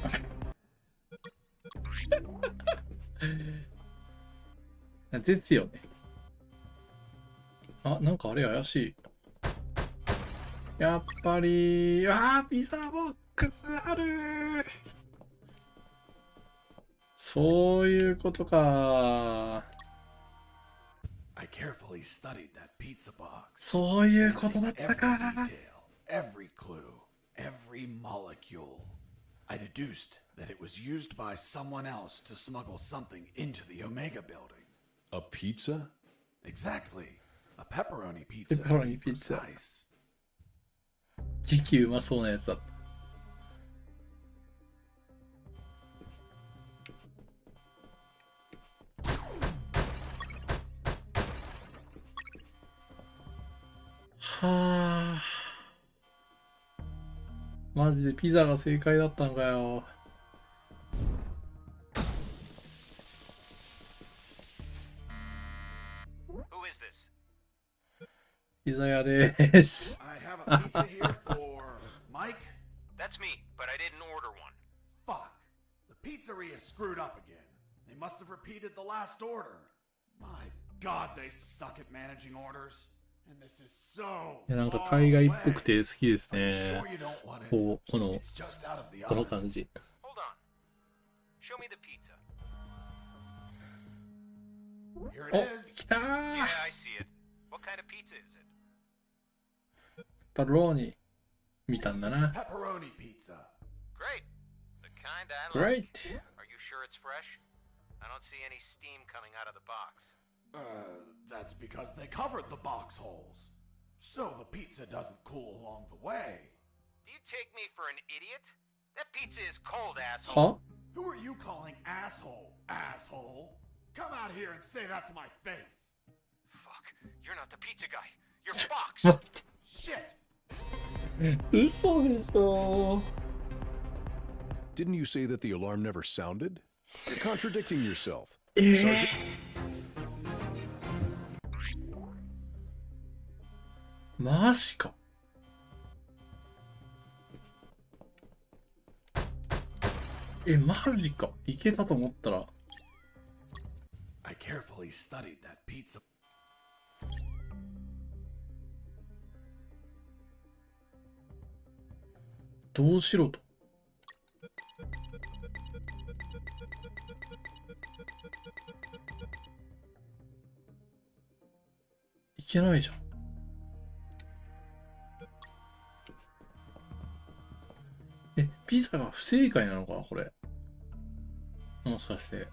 Speaker 3: ですよね。あ、なんかあれ怪しい。やっぱり、ピザボックスある。そういうことか。
Speaker 7: I carefully studied that pizza box.
Speaker 3: そういうことだったか。
Speaker 7: Every clue, every molecule. I deduced that it was used by someone else to smuggle something into the Omega building.
Speaker 6: A pizza?
Speaker 7: Exactly. A pepperoni pizza.
Speaker 3: Pepperoni
Speaker 7: to be
Speaker 3: pizza.
Speaker 7: precise.
Speaker 3: 時期うまそうなやつだった。はあ。マジでピザが正解だったのかよ。
Speaker 5: Who is this?
Speaker 3: ピザ屋です。
Speaker 7: I have a pizza here for Mike.
Speaker 5: That's me, but I didn't order one.
Speaker 7: Fuck. The pizzeria screwed up again. They must have repeated the last order. My God, they suck at managing orders. And this is so
Speaker 3: いや、なんか海外っぽくて好きですね。
Speaker 7: Sure you don't want it.
Speaker 3: この
Speaker 7: It's just out of the
Speaker 3: この
Speaker 7: oven.
Speaker 3: 感じ。
Speaker 5: Hold on. Show me the pizza.
Speaker 7: Here
Speaker 3: お、
Speaker 7: it is.
Speaker 3: 来たー。
Speaker 5: Yeah, I see it. What kind of pizza is it?
Speaker 3: パローニ見たんだ
Speaker 7: It's a
Speaker 3: な。
Speaker 7: pepperoni pizza.
Speaker 5: Great. The kind I like.
Speaker 3: Great.
Speaker 5: Are you sure it's fresh? I don't see any steam coming out of the box.
Speaker 7: That's because they covered the box holes. So the pizza doesn't cool along the way.
Speaker 5: Do you take me for an idiot? That pizza is cold, asshole.
Speaker 3: は？
Speaker 7: Who are you calling asshole, asshole? Come out here and say that to my face.
Speaker 5: Fuck. You're not the pizza guy. You're Fox.
Speaker 3: 待って。
Speaker 7: Shit.
Speaker 3: 嘘でしょ。
Speaker 6: Didn't you say that the alarm never sounded? You're contradicting yourself.
Speaker 3: え
Speaker 6: Sergeant,
Speaker 3: マジか。マジか。いけたと思ったら。
Speaker 7: I carefully studied that pizza.
Speaker 3: どうしろと。いけないじゃん。ピザが不正解なのかなこれ。もしかして。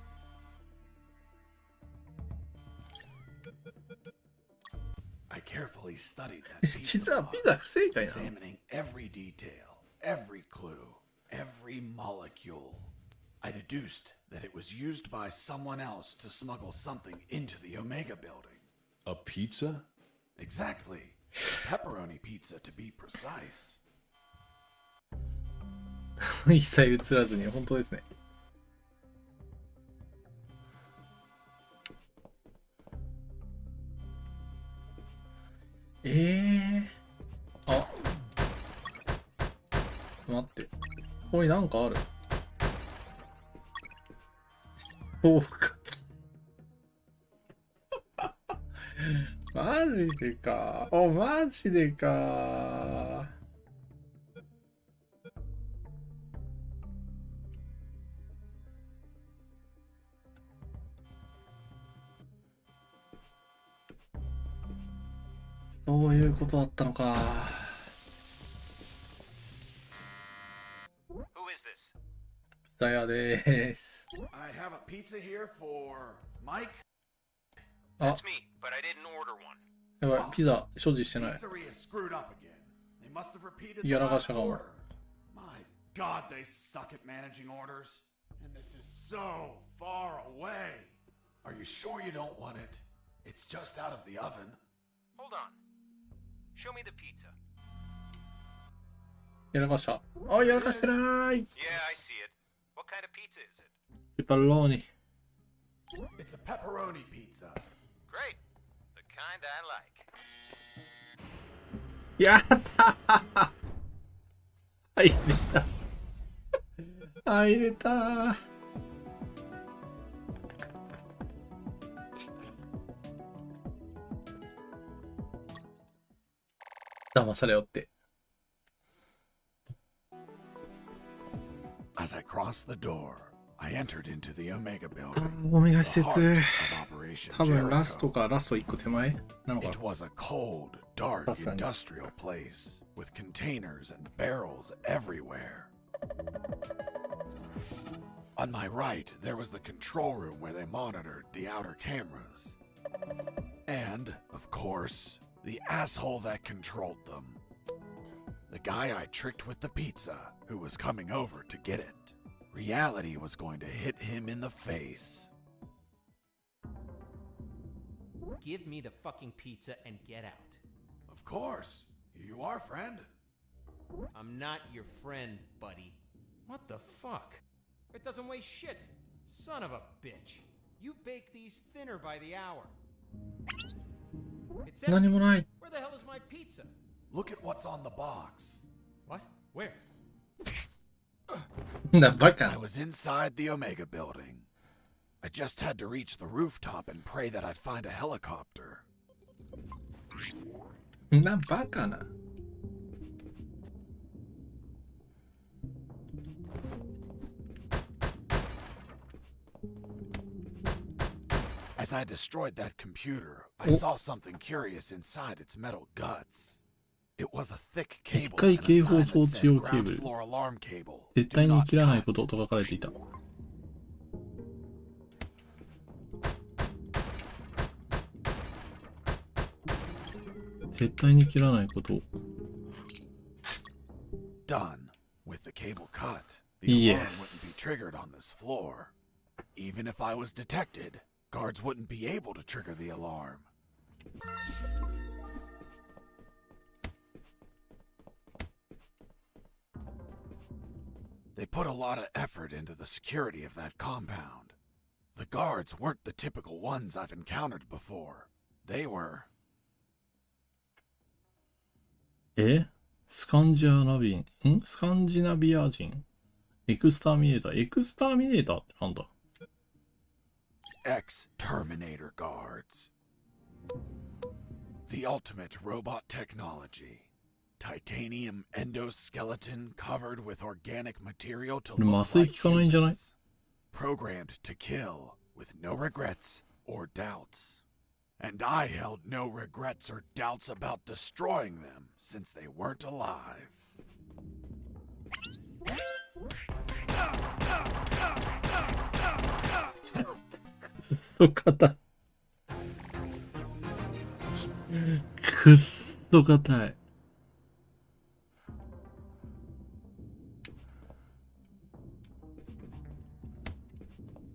Speaker 7: I carefully studied that
Speaker 3: 実
Speaker 7: pizza
Speaker 3: はピザ
Speaker 7: box,
Speaker 3: 不正解なの？
Speaker 7: examining every detail, every clue, every molecule. I deduced that it was used by someone else to smuggle something into the Omega building.
Speaker 6: a pizza?
Speaker 7: Exactly. Pepperoni pizza to be precise.
Speaker 3: 一切映らずに、本当ですね。あ、待って。ここになんかある。そうか。マジでか。マジでか。そういうことだったのか。ピザ屋です。
Speaker 4: I have a pizza here for Mike.
Speaker 3: あ、
Speaker 10: That's me, but I didn't order one.
Speaker 3: やばい、ピザ所持してない。
Speaker 4: Pizzeria screwed up again. They must have repeated the
Speaker 3: やらかし
Speaker 4: last
Speaker 3: たかも。
Speaker 4: order. My God, they suck at managing orders. And this is so far away. Are you sure you don't want it? It's just out of the oven.
Speaker 10: Hold on. Show me the pizza.
Speaker 3: やらかした。あ、やらかしてない。
Speaker 10: Yeah, I see it. What kind of pizza is it?
Speaker 3: ペパローニ。
Speaker 4: It's a pepperoni pizza.
Speaker 10: Great. The kind I like.
Speaker 3: やったー。入れた。入れたー。騙されよって。
Speaker 4: As I crossed the door, I entered into the Omega building.
Speaker 3: オメガ施
Speaker 4: the
Speaker 3: 設。
Speaker 4: heart of Operation
Speaker 3: 多分ラスト
Speaker 4: Jericho.
Speaker 3: かラスト1個手前なのか
Speaker 4: It was a cold, dark industrial place with containers and barrels everywhere. On my right, there was the control room where they monitored the outer cameras. And, of course, the asshole that controlled them. The guy I tricked with the pizza, who was coming over to get it. Reality was going to hit him in the face.
Speaker 5: Give me the fucking pizza and get out.
Speaker 4: Of course. Here you are, friend.
Speaker 5: I'm not your friend, buddy. What the fuck? It doesn't weigh shit. Son of a bitch. You bake these thinner by the hour. It's empty.
Speaker 3: 何もない。
Speaker 5: Where the hell is my pizza?
Speaker 4: Look at what's on the box.
Speaker 5: What? Where?
Speaker 3: な、バカ
Speaker 4: I。was inside the Omega building. I just had to reach the rooftop and pray that I'd find a helicopter.
Speaker 3: な、バカな。
Speaker 4: As I destroyed that computer, I saw something curious inside its metal guts. It was a thick cable and a sign that said ground floor alarm cable.
Speaker 3: 絶対に切らないことと書かれていた。絶対に切らないこと。
Speaker 4: Done. With the cable cut, the alarm
Speaker 3: Yes.
Speaker 4: wouldn't be triggered on this floor. Even if I was detected, guards wouldn't be able to trigger the alarm. They put a lot of effort into the security of that compound. The guards weren't the typical ones I've encountered before. They were...
Speaker 3: スカンジナビア人。エクスターミネーター。エクスターミネーターってなんだ？
Speaker 4: Ex-Terminator guards. The ultimate robot technology. Titanium endoskeleton covered with organic material to look
Speaker 3: 麻酔
Speaker 4: like
Speaker 3: 効かないんじゃない？
Speaker 4: humans. Programmed to kill with no regrets or doubts. And I held no regrets or doubts about destroying them since they weren't alive.
Speaker 3: そ硬い。くっそ硬い。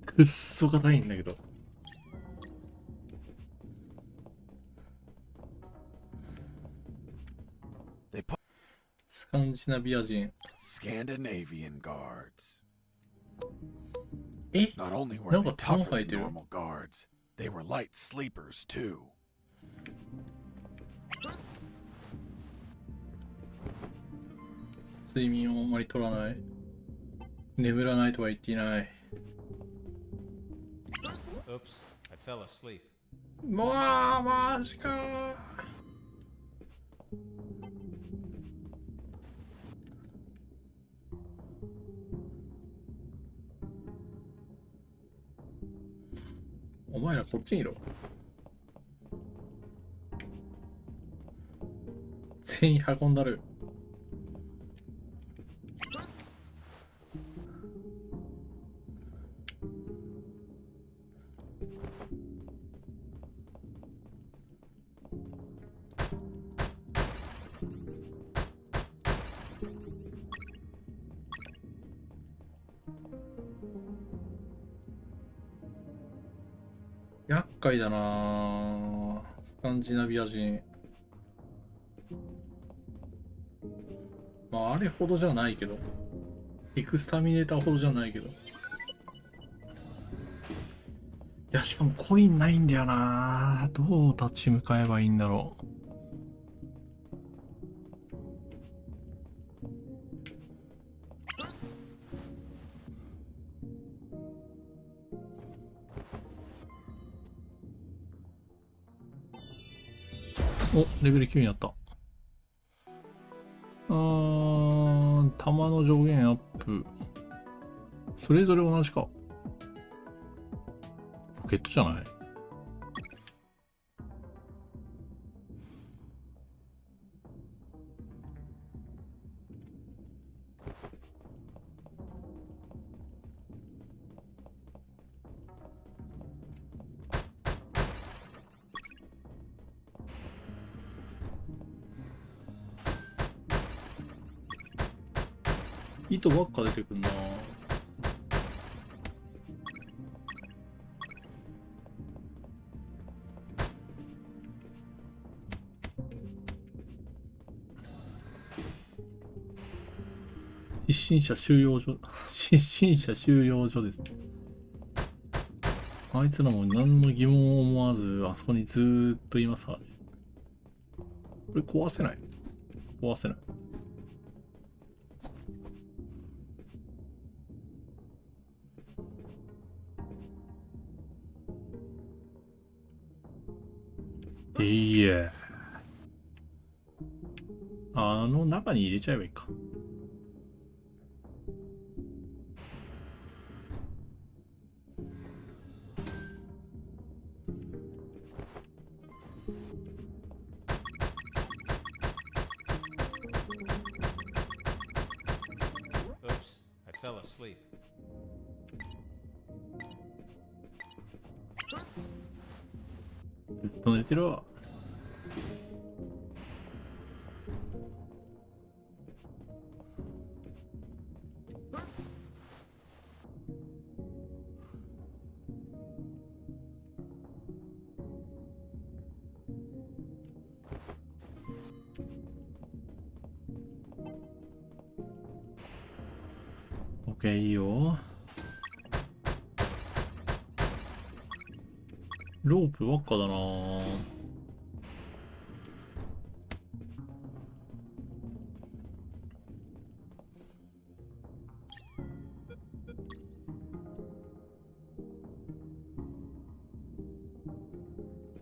Speaker 3: くっそ硬いんだけど。スカンジナビア人。
Speaker 4: Scandinavian guards.
Speaker 3: え
Speaker 4: Not only were
Speaker 3: なん
Speaker 4: they
Speaker 3: か角
Speaker 4: tougher
Speaker 3: 生え
Speaker 4: than
Speaker 3: てる。
Speaker 4: normal guards, they were light sleepers too.
Speaker 3: 睡眠をあまり取らない。眠らないとは言っていない。
Speaker 5: Oops, I fell asleep.
Speaker 3: マジか。お前らこっちにいろ。全員運んだる。厄介だなぁ。スカンジナビア人。まああれほどじゃないけど、エクスターミネーターほどじゃないけど。いや、しかもコインないんだよなぁ。どう立ち向かえばいいんだろう。お、レベル9になった。弾の上限アップ。それぞれ同じか。ロケットじゃない？糸ばっか出てくるな。失神者収容所。失神者収容所ですね。あいつらも何の疑問を思わずあそこにずーっといますからね。これ壊せない。壊せない。いいえ。あの中に入れちゃえばいいか。
Speaker 5: Oops, I fell asleep.
Speaker 3: ずっと寝てるわ。OK、いいよ。ロープばっかだなぁ。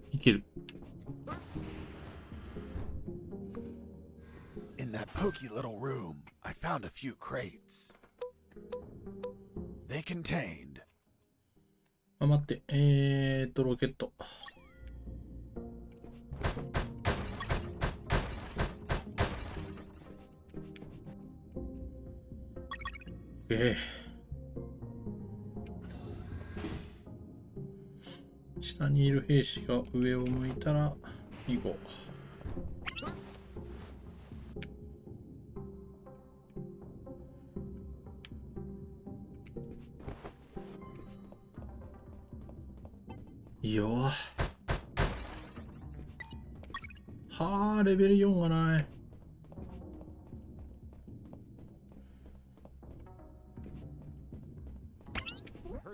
Speaker 3: いける。
Speaker 4: In that pokey little room, I found a few crates. They contained
Speaker 3: あ、待って。ロケット。下にいる兵士が上を向いたら行こう。いいよ。はあ、レベル4がない。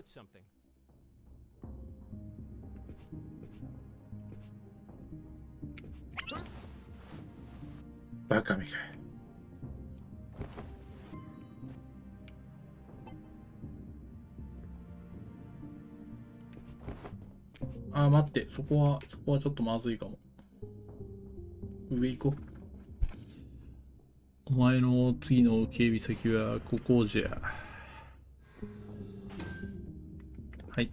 Speaker 5: with something.
Speaker 3: バカめか。あ、待って、そこはちょっとまずいかも。上行こう。お前の次の警備先はここじゃ。はい。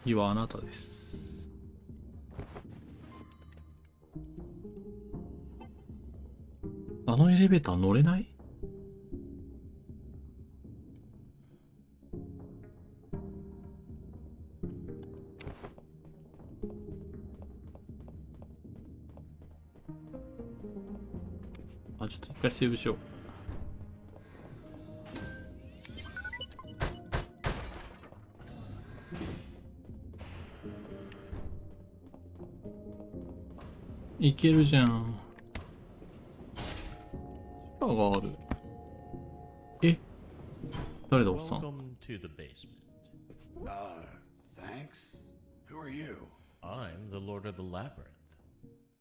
Speaker 3: 次はあなたです。あのエレベーター乗れない？あ、ちょっと一回セーブしよう。いけるじゃん。がある。え？誰だおっさん。
Speaker 12: Welcome to the basement.
Speaker 4: Thanks. Who are you?
Speaker 12: I'm the Lord of the Labyrinth.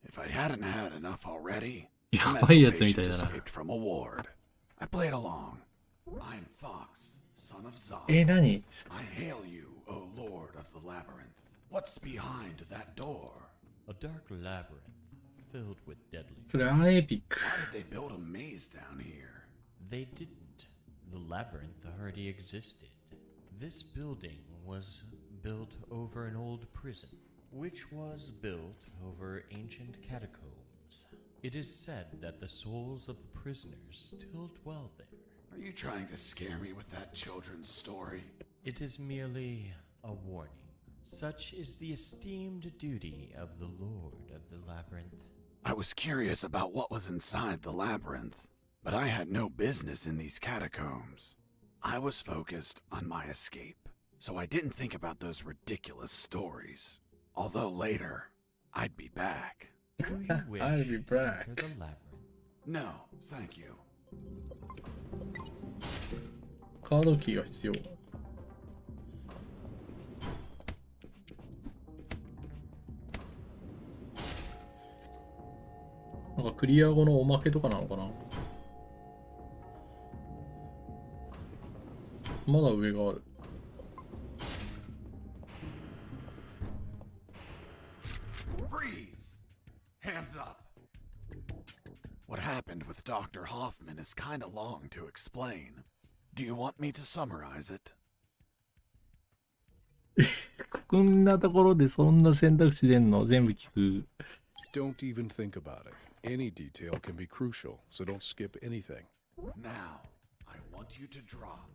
Speaker 4: If I hadn't had enough already,
Speaker 3: やばいやつみたいだな。
Speaker 4: escaped from a ward. I played along. I'm Fox, son of Zod.
Speaker 3: 何？
Speaker 4: I hail you, O Lord of the Labyrinth. What's behind that door?
Speaker 12: A dark labyrinth filled with deadly.
Speaker 3: それはエピック。
Speaker 4: Why did they build a maze down here?
Speaker 12: They didn't. The labyrinth already existed. This building was built over an old prison, which was built over ancient catacombs. It is said that the souls of the prisoners still dwell there.
Speaker 4: Are you trying to scare me with that children's story?
Speaker 12: It is merely a warning. Such is the esteemed duty of the Lord of the Labyrinth.
Speaker 4: I was curious about what was inside the labyrinth, but I had no business in these catacombs. I was focused on my escape, so I didn't think about those ridiculous stories. Although later, I'd be back.
Speaker 12: Do you wish
Speaker 3: I'd be back.
Speaker 12: to enter the labyrinth?
Speaker 4: No, thank you.
Speaker 3: カードキーが必要。なんかクリア後のおまけとかなのかな。まだ上がある。
Speaker 4: Freeze! Hands up! What happened with Dr. Hoffman is kinda long to explain. Do you want me to summarize it?
Speaker 3: こんなところでそんな選択肢出んの全部聞く。
Speaker 6: Don't even think about it. Any detail can be crucial, so don't skip anything.
Speaker 4: Now, I want you to drop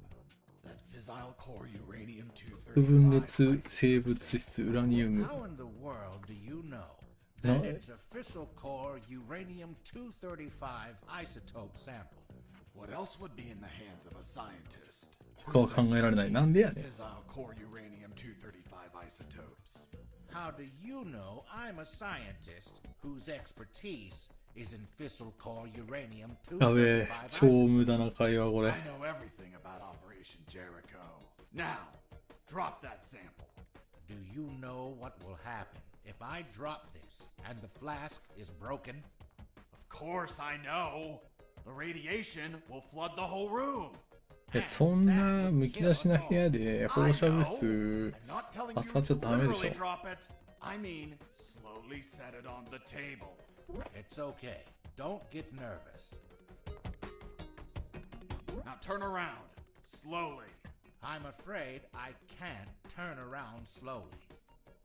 Speaker 4: that fissile core uranium-235.
Speaker 3: 不分裂生物質ウラニウム。
Speaker 13: How in the world do you know that it's a fissile core uranium-235 isotope sample?
Speaker 4: What else would be in the hands of a scientist?
Speaker 3: 他は考えられない。なんでやねん。
Speaker 4: Fissile core uranium-235 isotopes.
Speaker 13: How do you know I'm a scientist whose expertise is in fissile core
Speaker 3: やべえ、
Speaker 13: uranium-235
Speaker 3: 超無駄な会話これ。
Speaker 4: I know everything about Operation Jericho. Now, drop that sample.
Speaker 13: Do you know what will happen if I drop this and the flask is broken?
Speaker 4: Of course I know. The radiation will flood the whole room.
Speaker 3: そんなむき出しな部屋で放射物質
Speaker 4: I'm not telling
Speaker 3: 扱っちゃ
Speaker 4: you
Speaker 3: ダ
Speaker 4: to
Speaker 3: メでし
Speaker 4: literally
Speaker 3: ょ。
Speaker 4: drop it. I mean, slowly set it on the table.
Speaker 13: It's okay. Don't get nervous.
Speaker 4: Now turn around, slowly.
Speaker 13: I'm afraid I can't turn around slowly.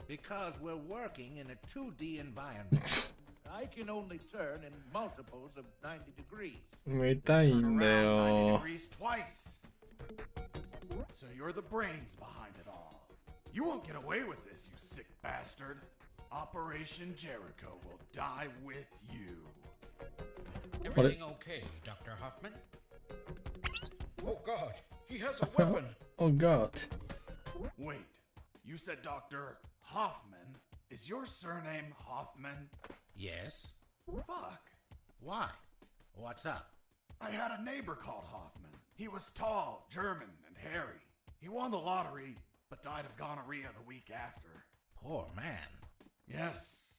Speaker 13: Because we're working in a 2D environment. I can only turn in multiples of 90 degrees.
Speaker 3: めたい
Speaker 4: Turn
Speaker 3: んだ
Speaker 4: around 90
Speaker 3: よ。
Speaker 4: degrees twice. So you're the brains behind it all. You won't get away with this, you sick bastard. Operation Jericho will die with you.
Speaker 13: Everything okay, Dr. Hoffman? Oh God, he has a weapon.
Speaker 3: Oh God.
Speaker 4: Wait, you said Dr.
Speaker 7: Hoffman, is your surname Hoffman?
Speaker 13: Yes.
Speaker 7: Fuck.
Speaker 13: Why? What's up?
Speaker 7: I had a neighbor called Hoffman. He was tall, German, and hairy. He won the lottery, but died of gonorrhea the week after.
Speaker 13: Poor man.
Speaker 7: Yes,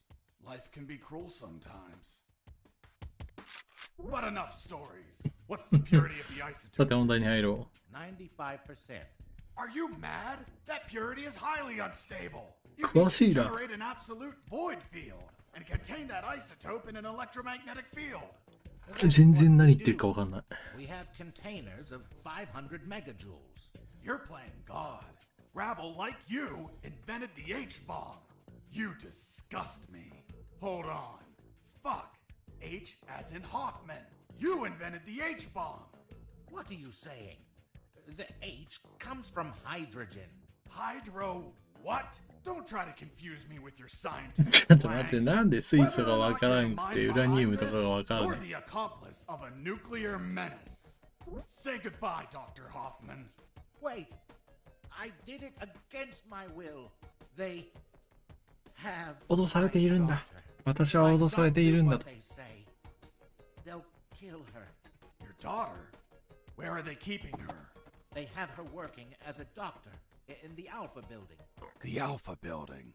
Speaker 7: life can be cruel sometimes. But enough stories. What's the purity of the
Speaker 3: さて
Speaker 7: isotope?
Speaker 3: 本題に入ろ
Speaker 13: 95%.
Speaker 7: Are you mad? That purity is highly unstable.
Speaker 3: う。
Speaker 7: You
Speaker 3: 詳しい
Speaker 7: can
Speaker 3: な。
Speaker 7: generate an absolute void field and contain that isotope in an electromagnetic field.
Speaker 3: 全然何言ってるかわかんない。
Speaker 13: We have containers of 500 megajoules.
Speaker 7: You're playing God. Rabble like you invented the H-bomb. You disgust me. Hold on. Fuck. H as in Hoffman. You invented the H-bomb.
Speaker 13: What are you saying? The H comes from hydrogen.
Speaker 7: Hydro what? Don't try to confuse me with your scientific
Speaker 3: ちょっと待って、
Speaker 7: slang.
Speaker 3: なんで水素
Speaker 7: Whether
Speaker 3: が
Speaker 7: or
Speaker 3: わ
Speaker 7: not
Speaker 3: から
Speaker 7: you're
Speaker 3: ん
Speaker 7: the
Speaker 3: くて、
Speaker 7: mind
Speaker 3: ウラニウ
Speaker 7: behind
Speaker 3: ムとか
Speaker 7: this,
Speaker 3: がわかる
Speaker 7: or
Speaker 3: ね。
Speaker 7: the accomplice of a nuclear menace. Say goodbye, Dr. Hoffman.
Speaker 13: Wait. I did it against my will. They have
Speaker 3: 脅されているんだ。
Speaker 13: my daughter.
Speaker 3: 私は脅されているんだと。
Speaker 13: They say. They'll kill her.
Speaker 7: Your daughter? Where are they keeping her?
Speaker 13: They have her working as a doctor in the Alpha building.
Speaker 7: The Alpha building.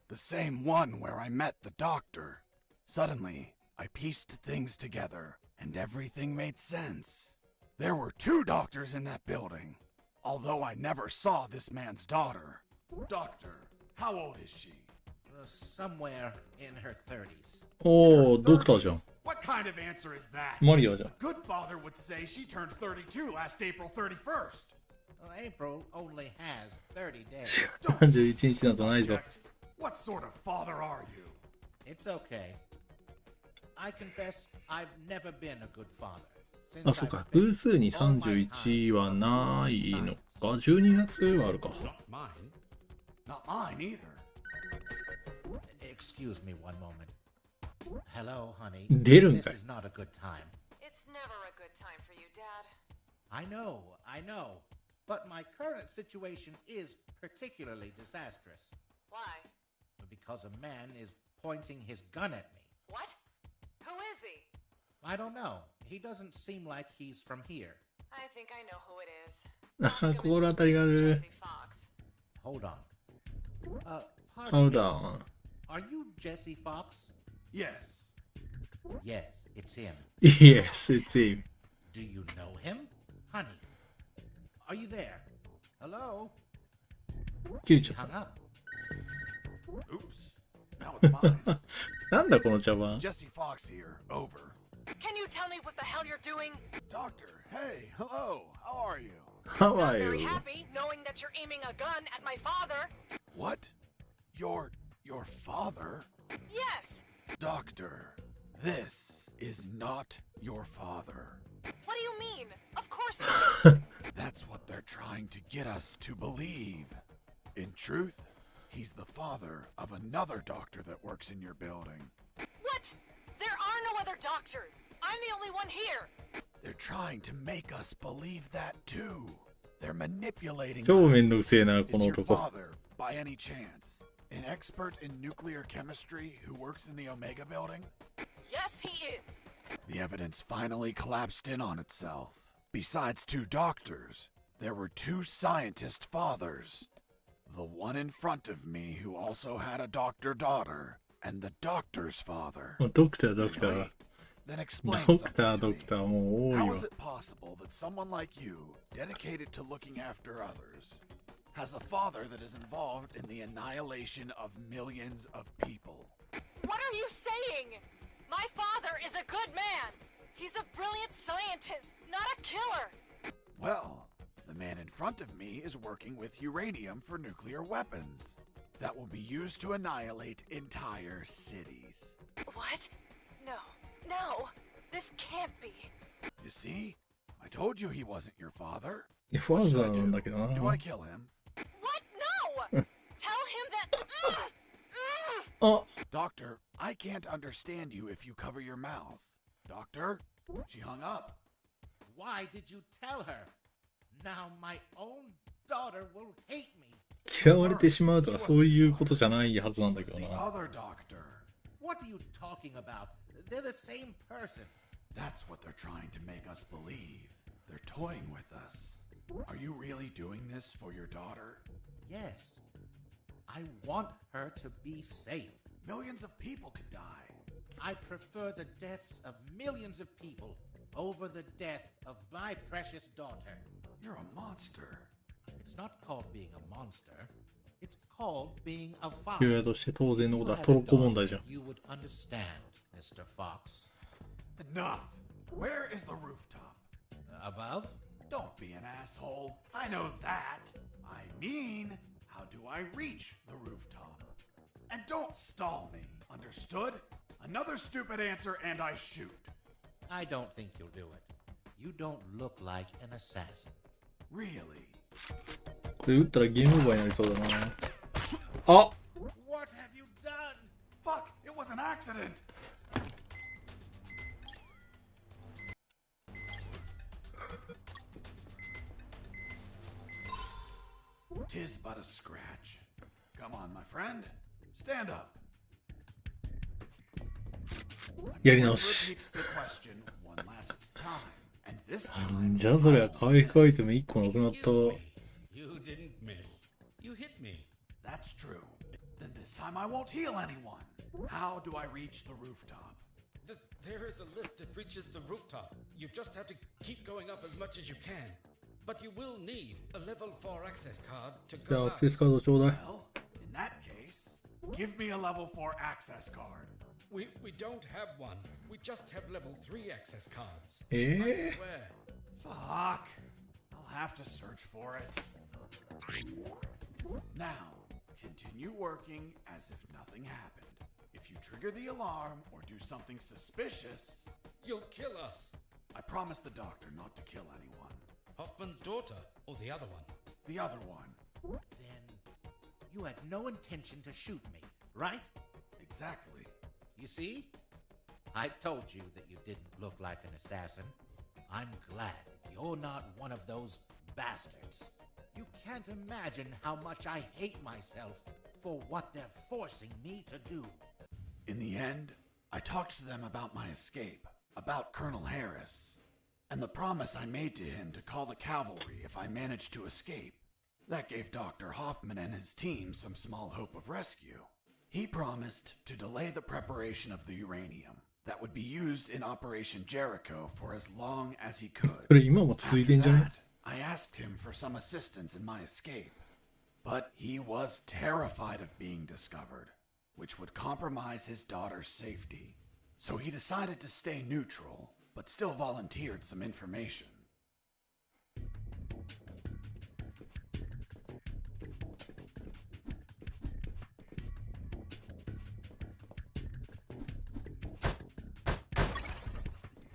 Speaker 7: The same one where I met the doctor. Suddenly, I pieced things together, and everything made sense. There were 2 doctors in that building, although I never saw this man's daughter. Doctor, how old is she?
Speaker 13: Somewhere in her 30s.
Speaker 3: おー、ドクターじゃん。
Speaker 7: What kind of answer is that?
Speaker 3: マリアじゃん。
Speaker 7: Good father would say she turned 32 last April 31st.
Speaker 13: April only has 30 days.
Speaker 3: 31日などないぞ。
Speaker 7: Subject, what sort of father are you?
Speaker 13: It's okay. I confess I've never been a good father.
Speaker 3: あ、そうか。偶数に31はないのか。12月はあるか。
Speaker 7: Not mine. Not mine either.
Speaker 13: Excuse me one moment. Hello, honey.
Speaker 3: 出るん
Speaker 13: This
Speaker 3: かい。
Speaker 13: is not a good time.
Speaker 9: It's never a good time for you, Dad.
Speaker 13: I know. But my current situation is particularly disastrous.
Speaker 9: Why?
Speaker 13: Because a man is pointing his gun at me.
Speaker 9: What? Who is he?
Speaker 13: I don't know. He doesn't seem like he's from here.
Speaker 9: I think I know who it is.
Speaker 3: あ、心当たりがある。
Speaker 9: Jesse Fox.
Speaker 13: Hold on. Pardon
Speaker 3: Hold
Speaker 13: me.
Speaker 3: on.
Speaker 13: Are you Jesse Fox?
Speaker 7: Yes.
Speaker 13: Yes, it's him.
Speaker 3: Yes, it's him.
Speaker 13: Do you know him? Honey. Are you there? Hello?
Speaker 3: 切れち
Speaker 13: He
Speaker 3: ゃっ
Speaker 13: hung up.
Speaker 7: Oops. Now it's mine.
Speaker 3: た。なんだこの茶番。
Speaker 7: Jesse Fox here. Over.
Speaker 9: Can you tell me what the hell you're doing?
Speaker 7: Doctor, hey, hello. How are you?
Speaker 3: How
Speaker 9: Not
Speaker 3: are
Speaker 9: very
Speaker 3: you?
Speaker 9: happy knowing that you're aiming a gun at my father.
Speaker 7: What? Your father?
Speaker 9: Yes.
Speaker 7: Doctor, this is not your father.
Speaker 9: What do you mean? Of course not.
Speaker 7: That's what they're trying to get us to believe. In truth, he's the father of another doctor that works in your building.
Speaker 9: What? There are no other doctors. I'm the only one here.
Speaker 7: They're trying to make us believe that too. They're manipulating
Speaker 3: 超めん
Speaker 7: us.
Speaker 3: どくせえな、こ
Speaker 7: Is
Speaker 3: の
Speaker 7: your
Speaker 3: 男。
Speaker 7: father, by any chance, an expert in nuclear chemistry who works in the Omega building?
Speaker 9: Yes, he is.
Speaker 7: The evidence finally collapsed in on itself. Besides 2 doctors, there were 2 scientist fathers. The one in front of me who also had a doctor daughter, and the doctor's father.
Speaker 3: ドクター、ドクター
Speaker 7: Really?。Then explain
Speaker 3: ドクター、
Speaker 7: something
Speaker 3: ド
Speaker 7: to
Speaker 3: ク
Speaker 7: me.
Speaker 3: ター、もう多い
Speaker 7: How
Speaker 3: わ
Speaker 7: is。it possible that someone like you, dedicated to looking after others, has a father that is involved in the annihilation of millions of people?
Speaker 9: What are you saying? My father is a good man. He's a brilliant scientist, not a killer.
Speaker 7: Well, the man in front of me is working with uranium for nuclear weapons that will be used to annihilate entire cities.
Speaker 9: What? No. This can't be.
Speaker 7: You see? I told you he wasn't your father.
Speaker 3: ファーザーなんだけど
Speaker 7: Do
Speaker 3: な
Speaker 7: I。kill him?
Speaker 9: What? No! Tell him that.
Speaker 3: Oh.
Speaker 7: Doctor, I can't understand you if you cover your mouth. Doctor? She hung up.
Speaker 13: Why did you tell her? Now my own daughter will hate me.
Speaker 3: 嫌われてしまうとかそういうことじゃないはずなんだけどな。
Speaker 4: Other doctor.
Speaker 13: What are you talking about? They're the same person.
Speaker 4: That's what they're trying to make us believe. They're toying with us. Are you really doing this for your daughter?
Speaker 13: Yes. I want her to be safe.
Speaker 4: Millions of people could die.
Speaker 13: I prefer the deaths of millions of people over the death of my precious daughter.
Speaker 4: You're a monster.
Speaker 13: It's not called being a monster. It's called being a
Speaker 3: 父
Speaker 13: father.
Speaker 3: 親として当然のことはトロッコ問題じゃん。
Speaker 13: You would understand, Mr. Fox.
Speaker 4: Enough. Where is the rooftop?
Speaker 13: Above?
Speaker 4: Don't be an asshole. I know that. I mean, how do I reach the rooftop? And don't stall me. Understood? Another stupid answer and I shoot.
Speaker 13: I don't think you'll do it. You don't look like an assassin.
Speaker 4: Really?
Speaker 3: これ撃ったらゲームオーバーになりそうだな。あ
Speaker 13: What have you done?
Speaker 4: Fuck! It was an accident! Tis but a scratch. Come on, my friend. Stand up.
Speaker 3: やり直し。
Speaker 4: Repeat the question one last time. And this time,
Speaker 3: じゃあそりゃ回復アイテム1個なくなった。
Speaker 7: You didn't miss. You hit me.
Speaker 4: that's true. Then this time I won't heal anyone. How do I reach the rooftop?
Speaker 7: There is a lift that reaches the rooftop. You just have to keep going up as much as you can. But you will need a level 4 access card to
Speaker 3: じゃ
Speaker 7: go
Speaker 3: あア
Speaker 7: up.
Speaker 3: クセスカードちょうだい。
Speaker 4: Well, in that case, give me a level 4 access card.
Speaker 7: We don't have one. We just have level 3 access cards.
Speaker 3: え
Speaker 7: I
Speaker 3: え
Speaker 7: swear.
Speaker 4: Fuck. I'll have to search for it. Now, continue working as if nothing happened. If you trigger the alarm or do something suspicious,
Speaker 7: You'll kill us.
Speaker 4: I promise the doctor not to kill anyone.
Speaker 7: Hoffman's daughter or the other one?
Speaker 4: The other one.
Speaker 13: Then you had no intention to shoot me, right?
Speaker 4: Exactly.
Speaker 13: You see? I told you that you didn't look like an assassin. I'm glad you're not one of those bastards. You can't imagine how much I hate myself for what they're forcing me to do.
Speaker 4: In the end, I talked to them about my escape, about Colonel Harris, and the promise I made to him to call the cavalry if I managed to escape. That gave Dr. Hoffman and his team some small hope of rescue. He promised to delay the preparation of the uranium that would be used in Operation Jericho for as long as he could.
Speaker 3: これ今も続いてんじゃね
Speaker 4: That, I asked him for some assistance in my escape, but he was terrified of being discovered, which would compromise his daughter's safety. So he decided to stay neutral, but still volunteered some information.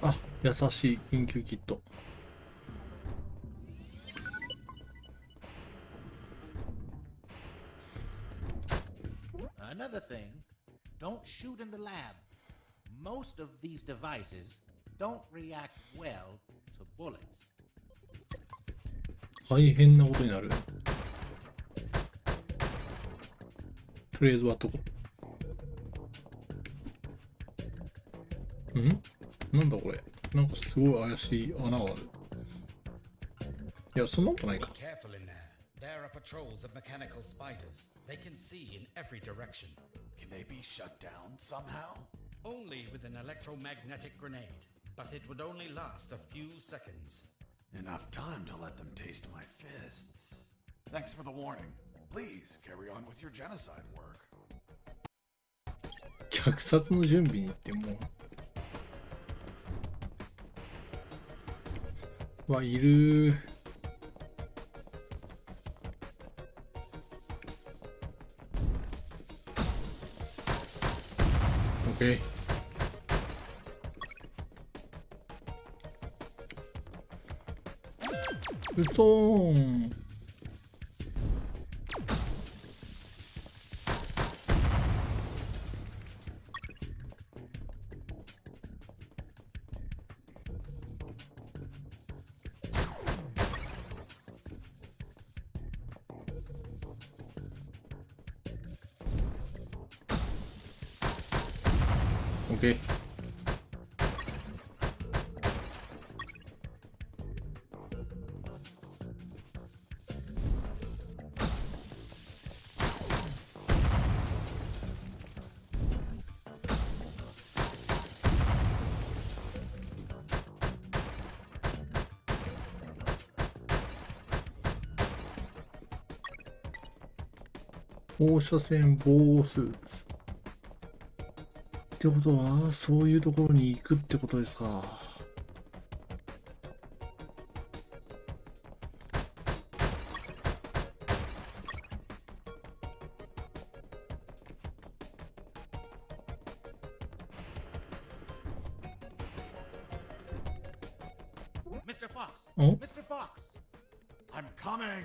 Speaker 3: Ah, 優しい緊急キット。
Speaker 13: Another thing, don't shoot in the lab. Most of these devices don't react well to bullets.
Speaker 3: 大変なことになる。とりあえず割っとこう。ん？なんだこれ。なんかすごい怪しい穴がある。いや、そんなことないか。
Speaker 7: Be careful in there. There are patrols of mechanical spiders. They can see in every direction.
Speaker 4: Can they be shut down somehow?
Speaker 7: Only with an electromagnetic grenade. But it would only last a few seconds.
Speaker 4: Enough time to let them taste my fists. Thanks for the warning. Please carry on with your genocide work.
Speaker 3: 虐殺の準備に行ってもう。わ、いるー。オッケー。うそーん。OK。放射線防護スーツってことはそういうところに行くってことですか。
Speaker 13: Mr. Fox!
Speaker 3: お
Speaker 13: Mr. Fox!
Speaker 4: I'm coming!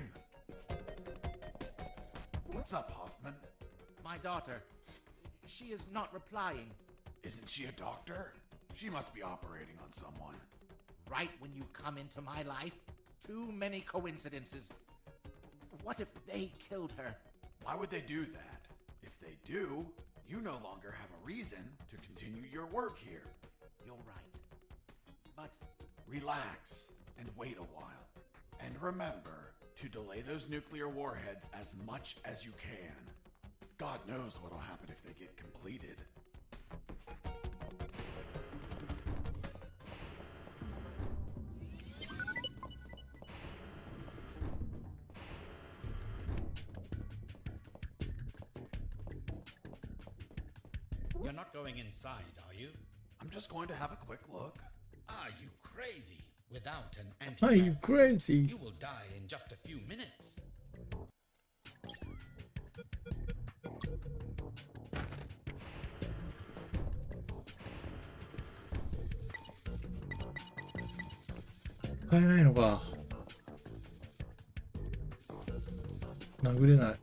Speaker 4: What's up, Hoffman?
Speaker 13: My daughter. She is not replying.
Speaker 4: Isn't she a doctor? She must be operating on someone.
Speaker 13: Right when you come into my life? Too many coincidences. What if they killed her?
Speaker 4: Why would they do that? If they do, you no longer have a reason to continue your work here.
Speaker 13: You're right. But
Speaker 4: relax and wait a while. And remember to delay those nuclear warheads as much as you can. God knows what'll happen if they get completed.
Speaker 7: You're not going inside, are you?
Speaker 4: I'm just going to have a quick look.
Speaker 7: Are you crazy? Without an antivirus,
Speaker 3: Are you crazy?
Speaker 7: You will die in just a few minutes.
Speaker 3: 使えないのか。殴れない。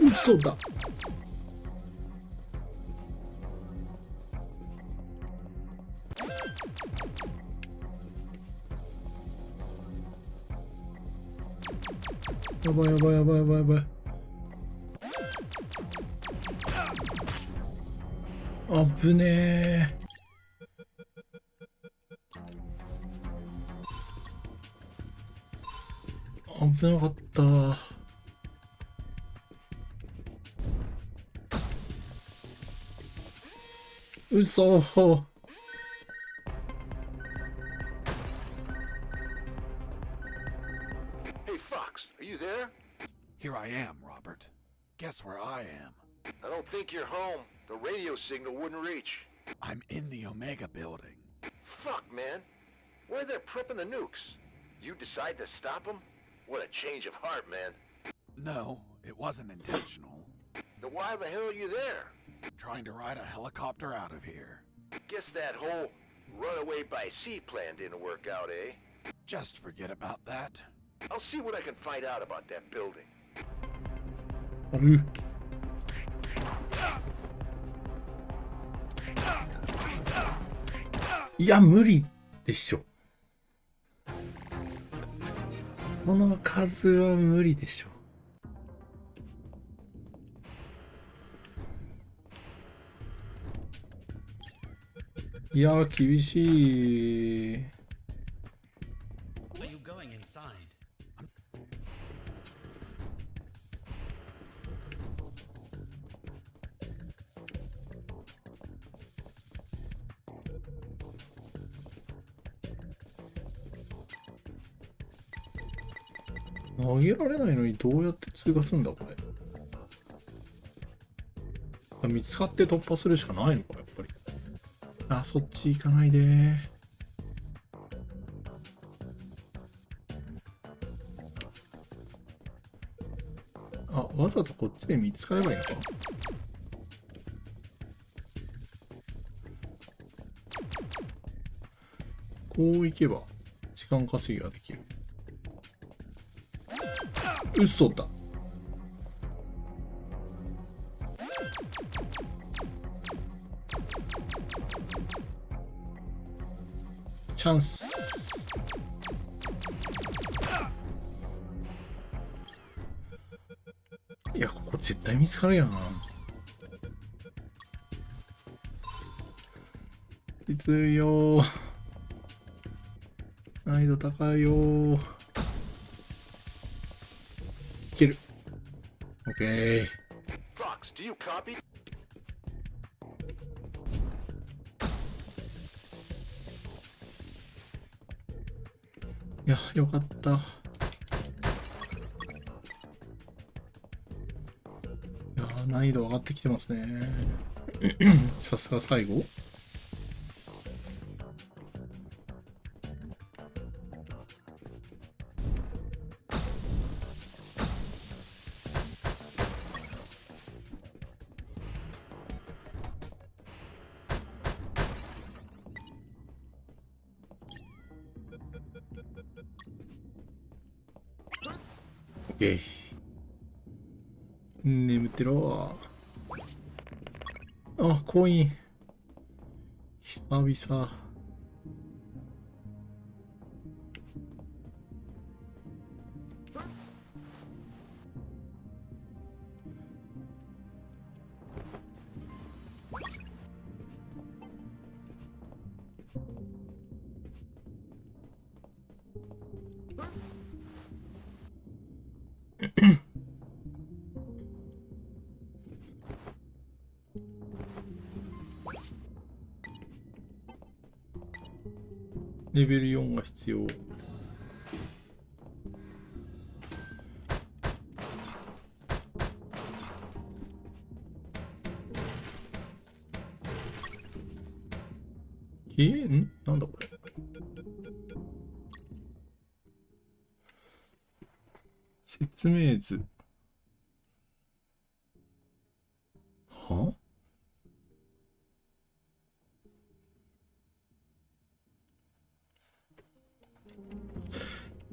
Speaker 3: 嘘だ。やばいやばいやばいやばいやばい。あぶねえ。危なかった。嘘。
Speaker 8: Hey, Fox, are you there?
Speaker 4: Here I am, Robert. Guess where I am?
Speaker 8: I don't think you're home. The radio signal wouldn't reach.
Speaker 4: I'm in the Omega building.
Speaker 8: Fuck, man. Where they're prepping the nukes? You decide to stop them? What a change of heart, man.
Speaker 4: No, it wasn't intentional.
Speaker 8: Then why the hell are you there?
Speaker 4: Trying to ride a helicopter out of here.
Speaker 8: Guess that whole runaway by sea plan didn't work out, eh?
Speaker 4: Just forget about that.
Speaker 8: I'll see what I can find out about that building.
Speaker 3: ある。いや無理でしょ。この数は無理でしょ。いや厳しい。
Speaker 7: Are you going inside?
Speaker 3: 投げられないのにどうやって通過するんだこれ。見つかって突破するしかないのかやっぱり。あ、そっち行かないで。あ、わざとこっちで見つかればいいのか。こう行けば時間稼ぎができる。嘘だ。チャンス。絶対見つかるやん。きついよ。難易度高いよ。いける。オッケー。
Speaker 8: Fox, do you copy?
Speaker 3: いや、よかった。いや、難易度上がってきてますね。さすが最後。眠ってろ。あ、コイン。久々。レベル4が必要。なんだこれ。説明図。は？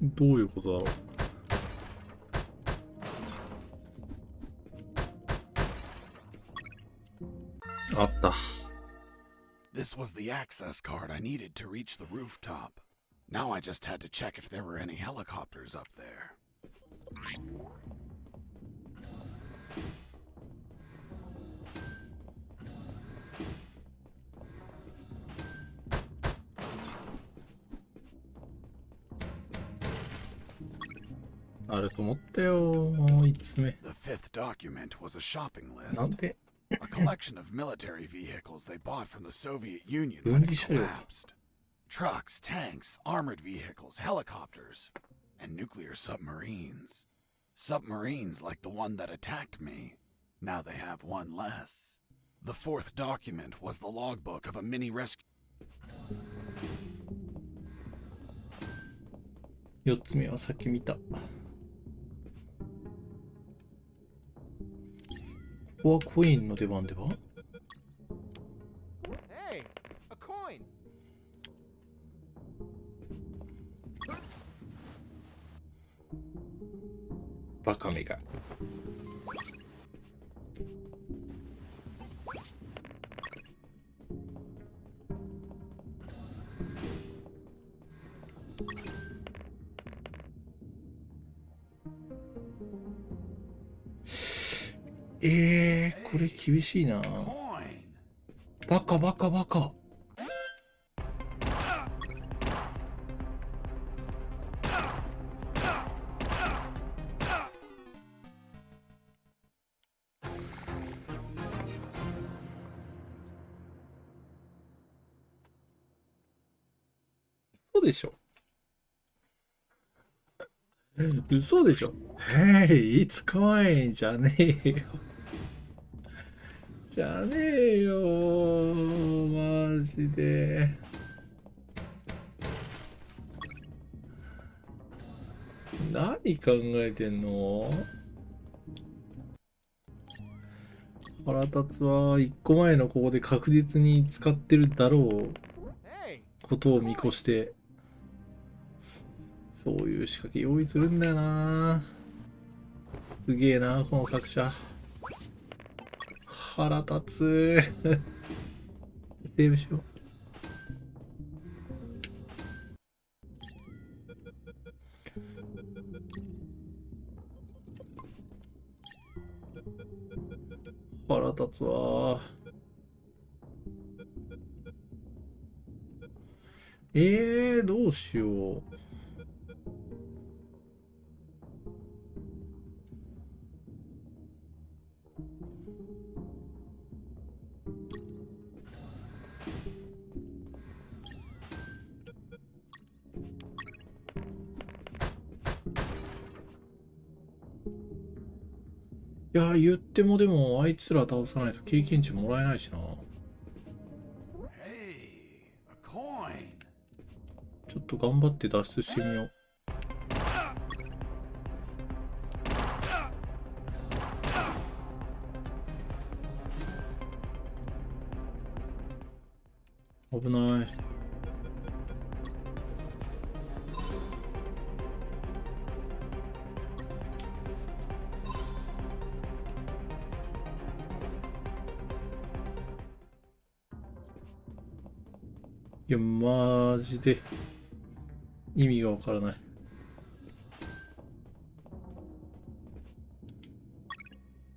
Speaker 3: どういうことだろう。あった。
Speaker 4: This was the access card I needed to reach the rooftop. Now I just had to check if there were any helicopters up there.
Speaker 3: The
Speaker 4: fifth document was a shopping list. A collection of military vehicles they bought from the Soviet Union when it collapsed. Trucks, tanks, armored vehicles, helicopters, and nuclear submarines. Submarines like the one that attacked me. Now they have one less. The fourth document was the logbook of a mini rescue.
Speaker 3: 4つ目はさっき見た。ここはコインの出番では？
Speaker 5: Hey, a coin.
Speaker 3: バカめが。これ厳しいな。バカバカバカ。嘘でしょ。嘘でしょ。Hey, it's coin じゃねえよ。じゃねえよ、マジで。何考えてんの？腹立つわ。1個前のここで確実に使ってるだろうことを見越して、そういう仕掛け用意するんだよな。すげえな、この作者。腹立つ。セーブしよう。腹立つわ。どうしよう。いや、言ってもでもあいつら倒さないと経験値もらえないしな。ちょっと頑張って脱出してみよう。危ない。いや、マジで意味がわからない。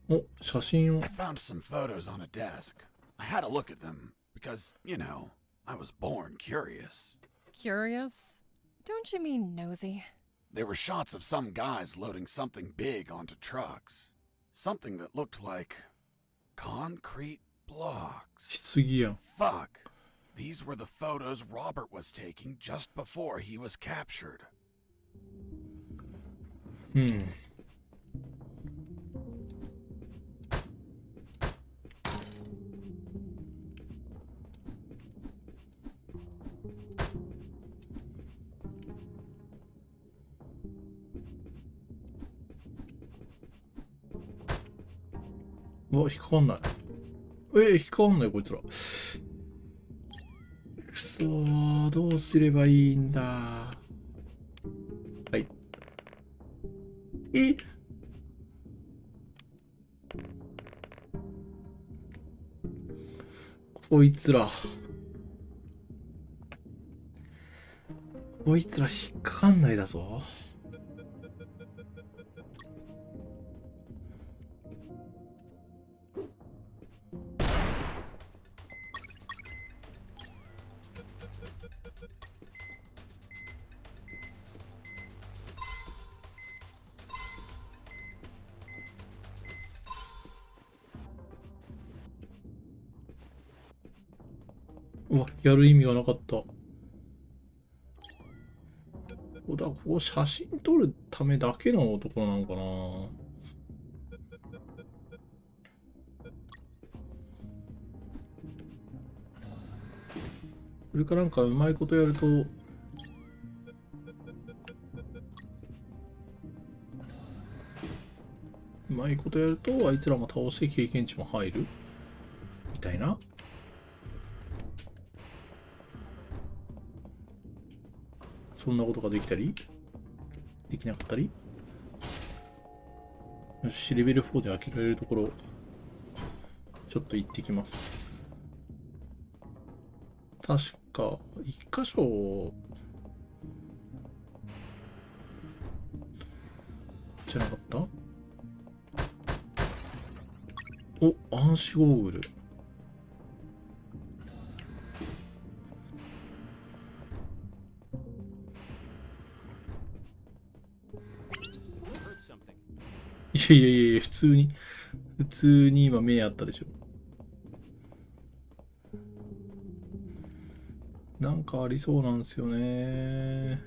Speaker 3: お、写真を。
Speaker 4: I found some photos on a desk. I had a look at them because, you know, I was born curious.
Speaker 9: Curious? Don't you mean nosy?
Speaker 4: There were shots of some guys loading something big onto trucks. Something that looked like concrete blocks.
Speaker 3: 棺やん。
Speaker 4: Fuck. These were the photos Robert was taking just before he was captured.
Speaker 3: うん。うわ、引っかかんない。引っかかんないこいつら。くそー、どうすればいいんだ。はい。こいつら引っかかんないだぞ。うわ、やる意味がなかった。ここ写真撮るためだけのところなのかな。それかなんかうまいことやると、うまいことやるとあいつらも倒して経験値も入るみたいな。そんなことができたりできなかったり。よし、レベル4で開けられるところちょっと行ってきます。確か一箇所じゃなかった？お、暗視ゴーグル。いや、普通に今目あったでしょ。なんかありそうなんですよね。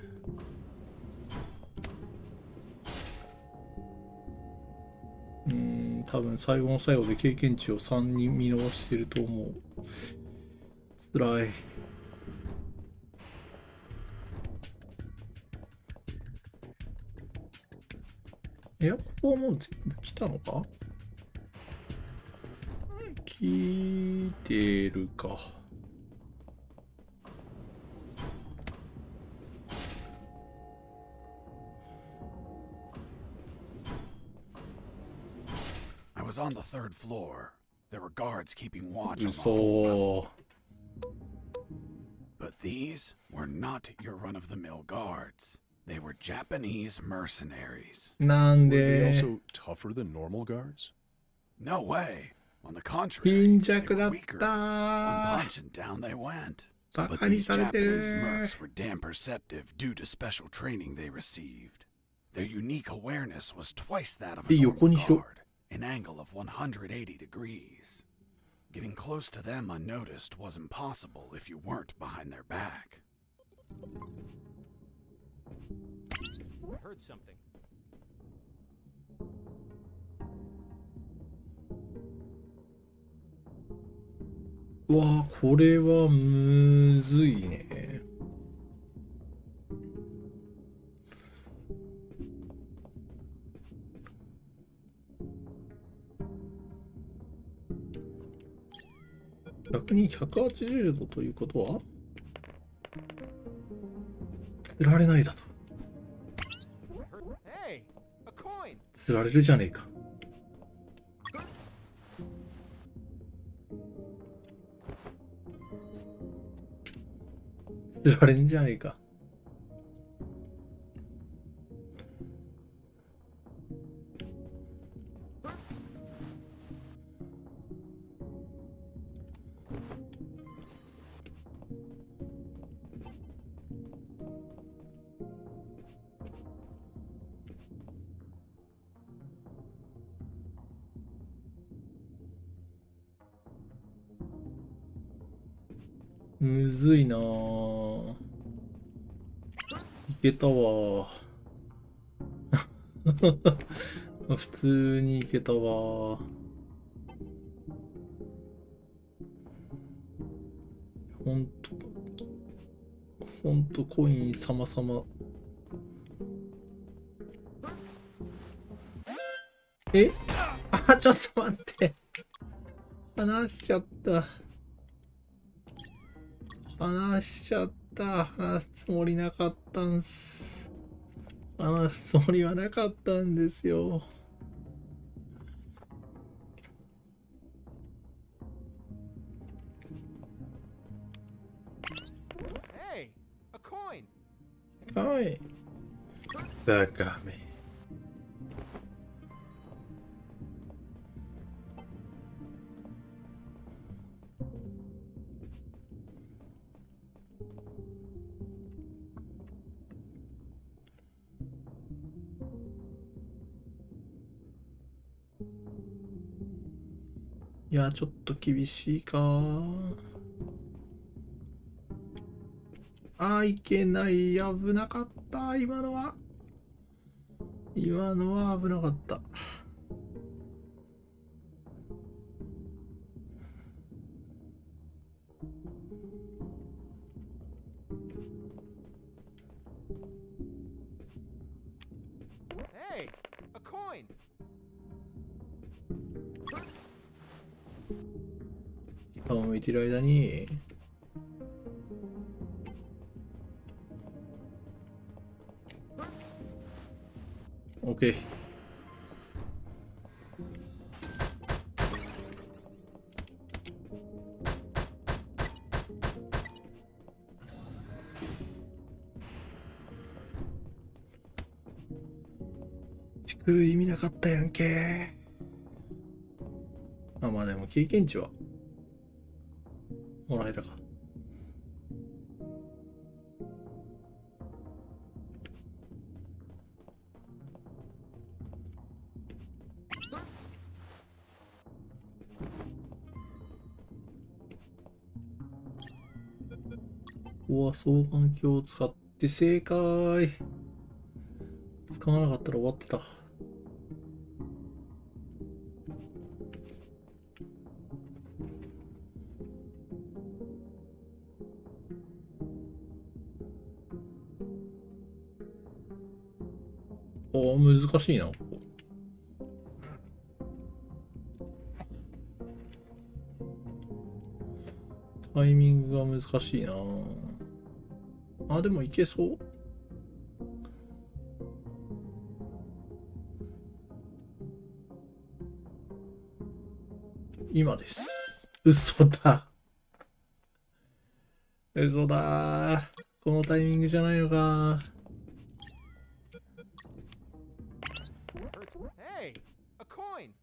Speaker 3: 多分最後の最後で経験値を3人見逃してると思う。辛い。いや、ここはもう全部来たのか？来てるか。
Speaker 4: I was on the third floor. There were guards keeping watch on the whole level. But these were not your run-of-the-mill guards. They were Japanese mercenaries.
Speaker 6: Were they also tougher than normal guards?
Speaker 4: No way. On the contrary,
Speaker 3: 貧
Speaker 4: they
Speaker 3: 弱だ
Speaker 4: were
Speaker 3: っ
Speaker 4: weaker.
Speaker 3: た
Speaker 4: One punch and down they went.
Speaker 3: バ
Speaker 4: But
Speaker 3: カに
Speaker 4: these
Speaker 3: されて
Speaker 4: Japanese
Speaker 3: る
Speaker 4: mercs were damn perceptive due to special training they received. Their unique awareness was twice that of a
Speaker 3: で横
Speaker 4: normal
Speaker 3: にしろ
Speaker 4: guard, an angle of 180 degrees. Getting close to them unnoticed was impossible if you weren't behind their back.
Speaker 5: I heard something.
Speaker 3: うわあ、これはむずいね。逆に180度ということは釣られないだと。
Speaker 5: Hey, a coin.
Speaker 3: 釣られるじゃねえか。釣られんじゃねえか。むずいなぁ。いけたわ。普通にいけたわ。ほんとコイン様々。え？あ、ちょっと待って。話しちゃった。話しちゃった。話すつもりなかったんす。話すつもりはなかったんですよ。
Speaker 5: Hey, a coin.
Speaker 3: はい。バカめ。いや、ちょっと厳しいか。いけない。危なかった。今のは危なかった。
Speaker 5: Hey, a coin.
Speaker 3: 下を向いてる間にOK。来る意味なかったやんけ。まあでも経験値はもらえたか。ここは双眼鏡を使って正解。使わなかったら終わってた。難しいな、ここ。タイミングが難しいな。でもいけそう。今です。嘘だ。嘘だ。このタイミングじゃないのか。
Speaker 5: Hey, a coin.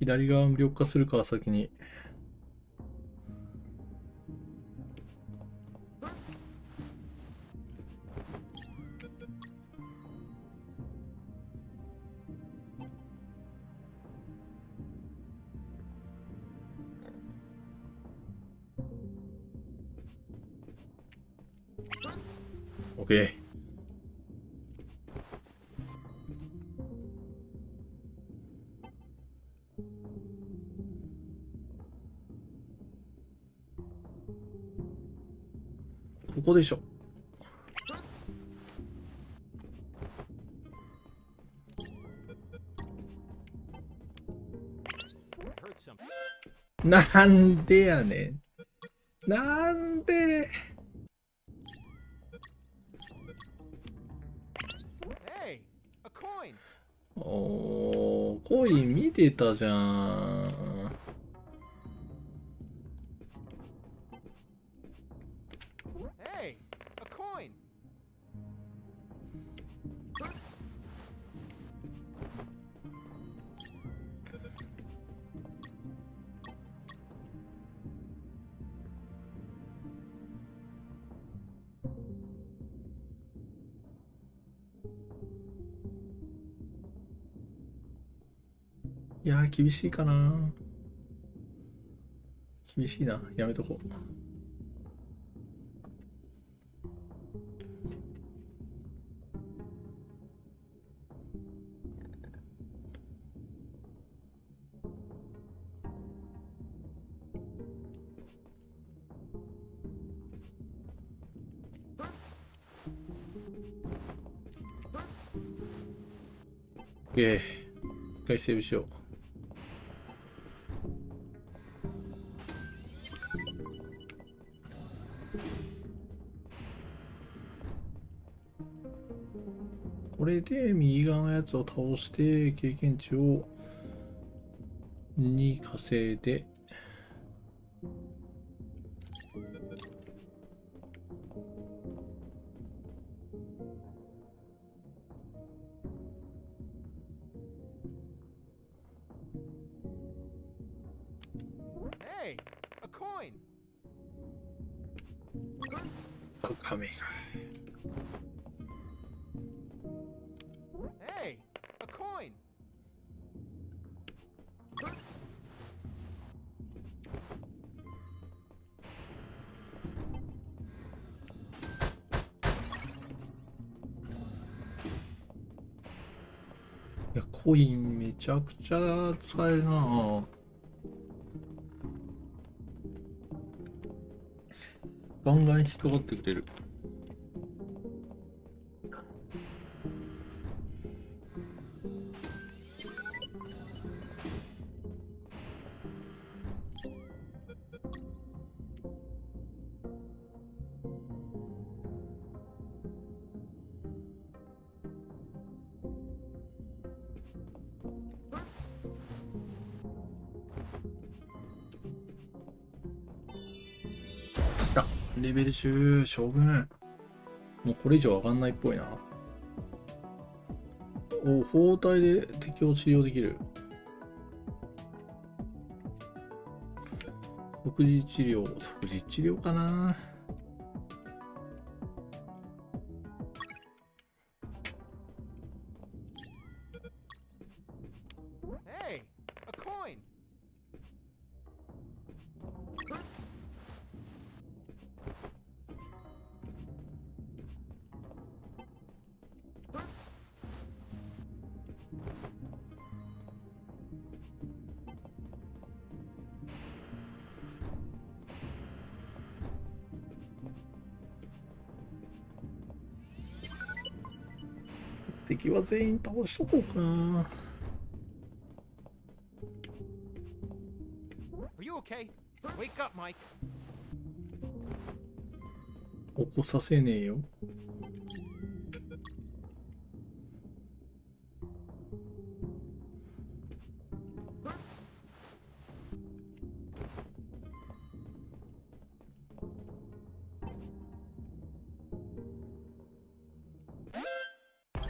Speaker 3: 左側無力化するから先に。OK。ここでしょ。なんでやねん。なんで。おー、コイン見てたじゃん。いやー、厳しいかな。厳しいな。やめとこう。一回セーブしよう。これで右側のやつを倒して経験値を2稼いで、カメが。いや、コインめちゃくちゃ使えるな。ガンガン引っかかってきてる。レベル10、将軍。もうこれ以上上がんないっぽいな。お、包帯で敵を治療できる。即時治療、即時治療かな。敵は全員倒しとこうかな。起こさせねえよ。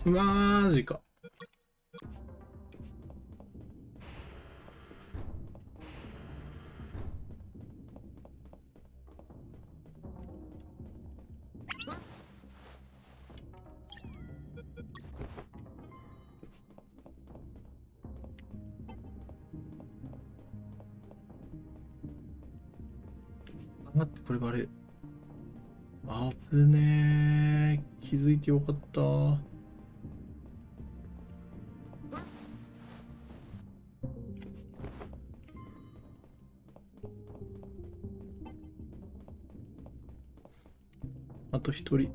Speaker 3: マジか。待って、これバレる。危ねー。気づいてよかった。あと一人。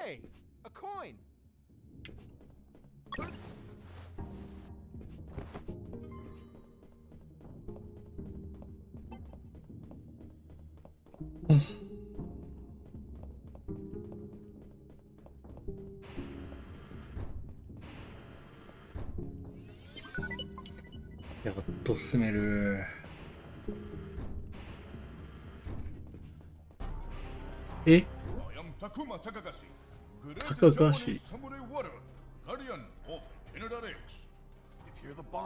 Speaker 5: Hey, a coin.
Speaker 3: やっと進める。え？高橋。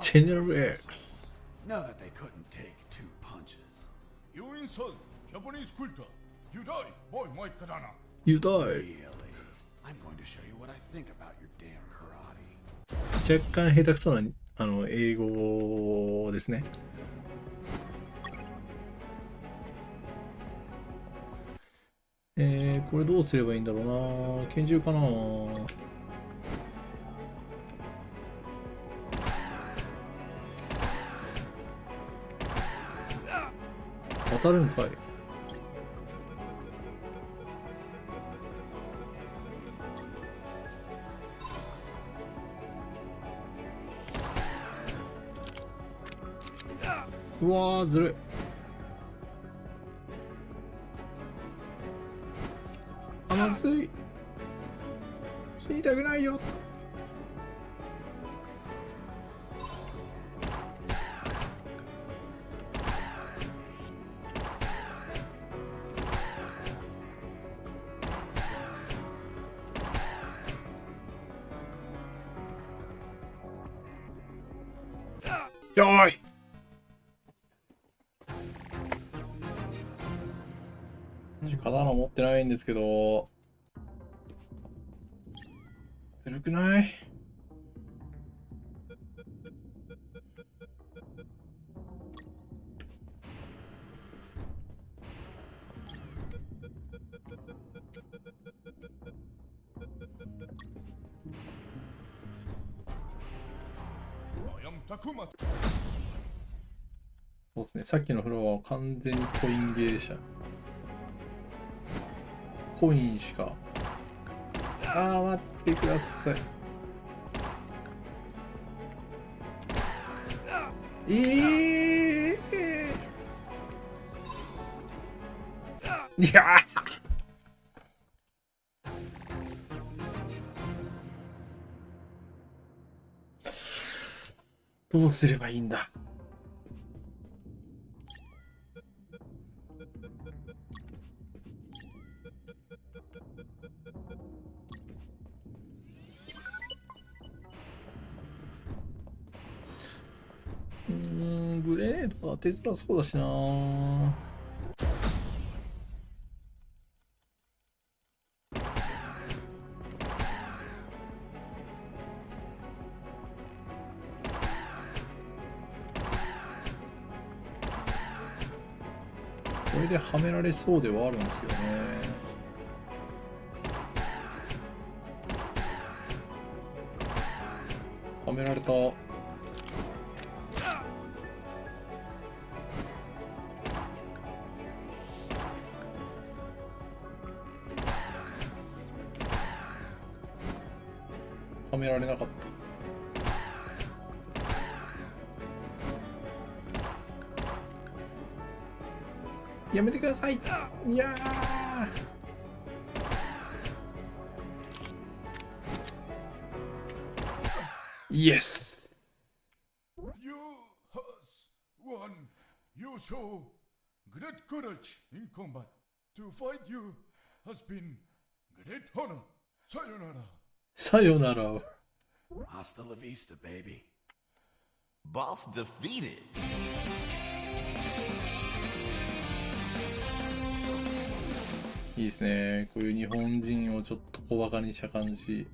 Speaker 3: ジェネラル X。Now
Speaker 4: that they couldn't take two punches.
Speaker 7: You insult Japanese culture. You die, boy, my katana.
Speaker 3: You die.
Speaker 4: Really? I'm going to show you what I think about your damn karate.
Speaker 3: 若干下手くそな英語ですね。これどうすればいいんだろうな。拳銃かな。当たるんかい。うわー、ずるい。あ、まずい。死にたくないよ。よーい。刀持ってないんですけど、ずるくない？そうですね、さっきのフロアは完全にコインゲーでした。コインしか。待ってください。いやどうすればいいんだ。グレードは当てづらそうだしな。これではめられそうではあるんですけどね。はめられた。はめられなかった。やめてください。いやー。イエス。
Speaker 7: You has won. You show great courage in combat. To fight you has been great honor. Sayonara.
Speaker 3: さよなら。
Speaker 4: Hasta la vista, baby.
Speaker 14: Boss defeated.
Speaker 3: いいですね。こういう日本人をちょっと小バカにした感じ。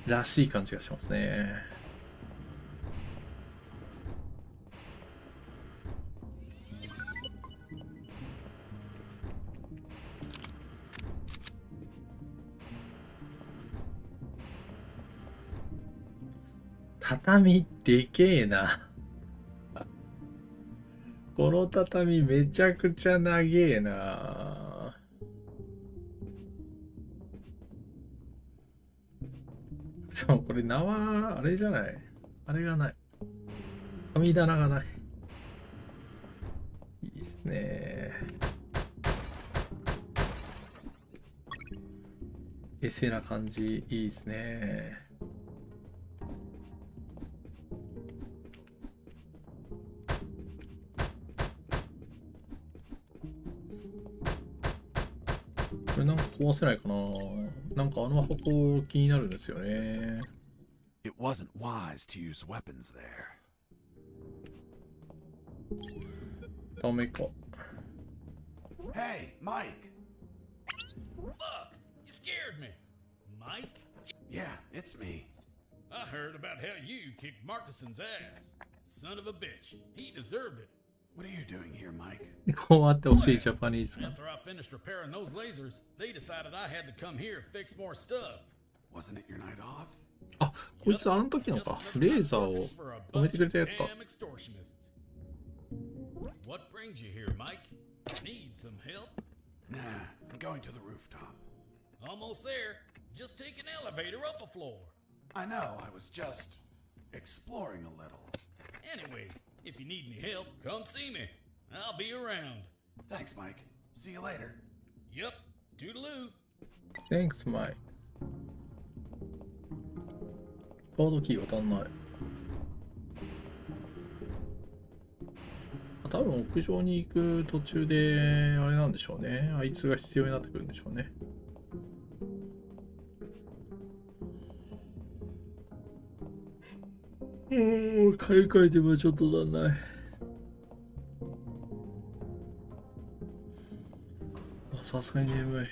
Speaker 3: らしい感じがしますね。畳でけえな。この畳めちゃくちゃ長えな。しかもこれ縄、あれじゃない。あれがない。神棚がない。いいっすね。エセな感じ、いいっすね。これなんか壊せないかな。なんかあの箱気になるんですよね。
Speaker 4: It wasn't wise to use weapons there.
Speaker 3: ダメか。
Speaker 4: Hey, Mike.
Speaker 7: Fuck! You scared me. Mike?
Speaker 4: Yeah, it's me.
Speaker 7: I heard about how you kicked Marcuson's ass. Son of a bitch. He deserved it.
Speaker 4: What are you doing here, Mike?
Speaker 3: こうあってほしいジャパニーズ。
Speaker 7: After I finished repairing those lasers, they decided I had to come here and fix more stuff.
Speaker 4: Wasn't it your night off?
Speaker 3: あ、こいつあの時のか。レーザーを止めてくれたやつか。
Speaker 7: Damn extortionists. What brings you here, Mike? Need some help?
Speaker 4: Nah, I'm going to the rooftop.
Speaker 7: Almost there. Just take an elevator up a floor.
Speaker 4: I know, I was just exploring a little.
Speaker 7: Anyway, if you need any help, come see me. I'll be around.
Speaker 4: Thanks, Mike. See you later.
Speaker 7: Yep. Toodaloo.
Speaker 3: Thanks, Mike. カードキーが足んない。多分屋上に行く途中であれなんでしょうね。あいつが必要になってくるんでしょうね。買い替えてもちょっとなんない。さすがに眠い。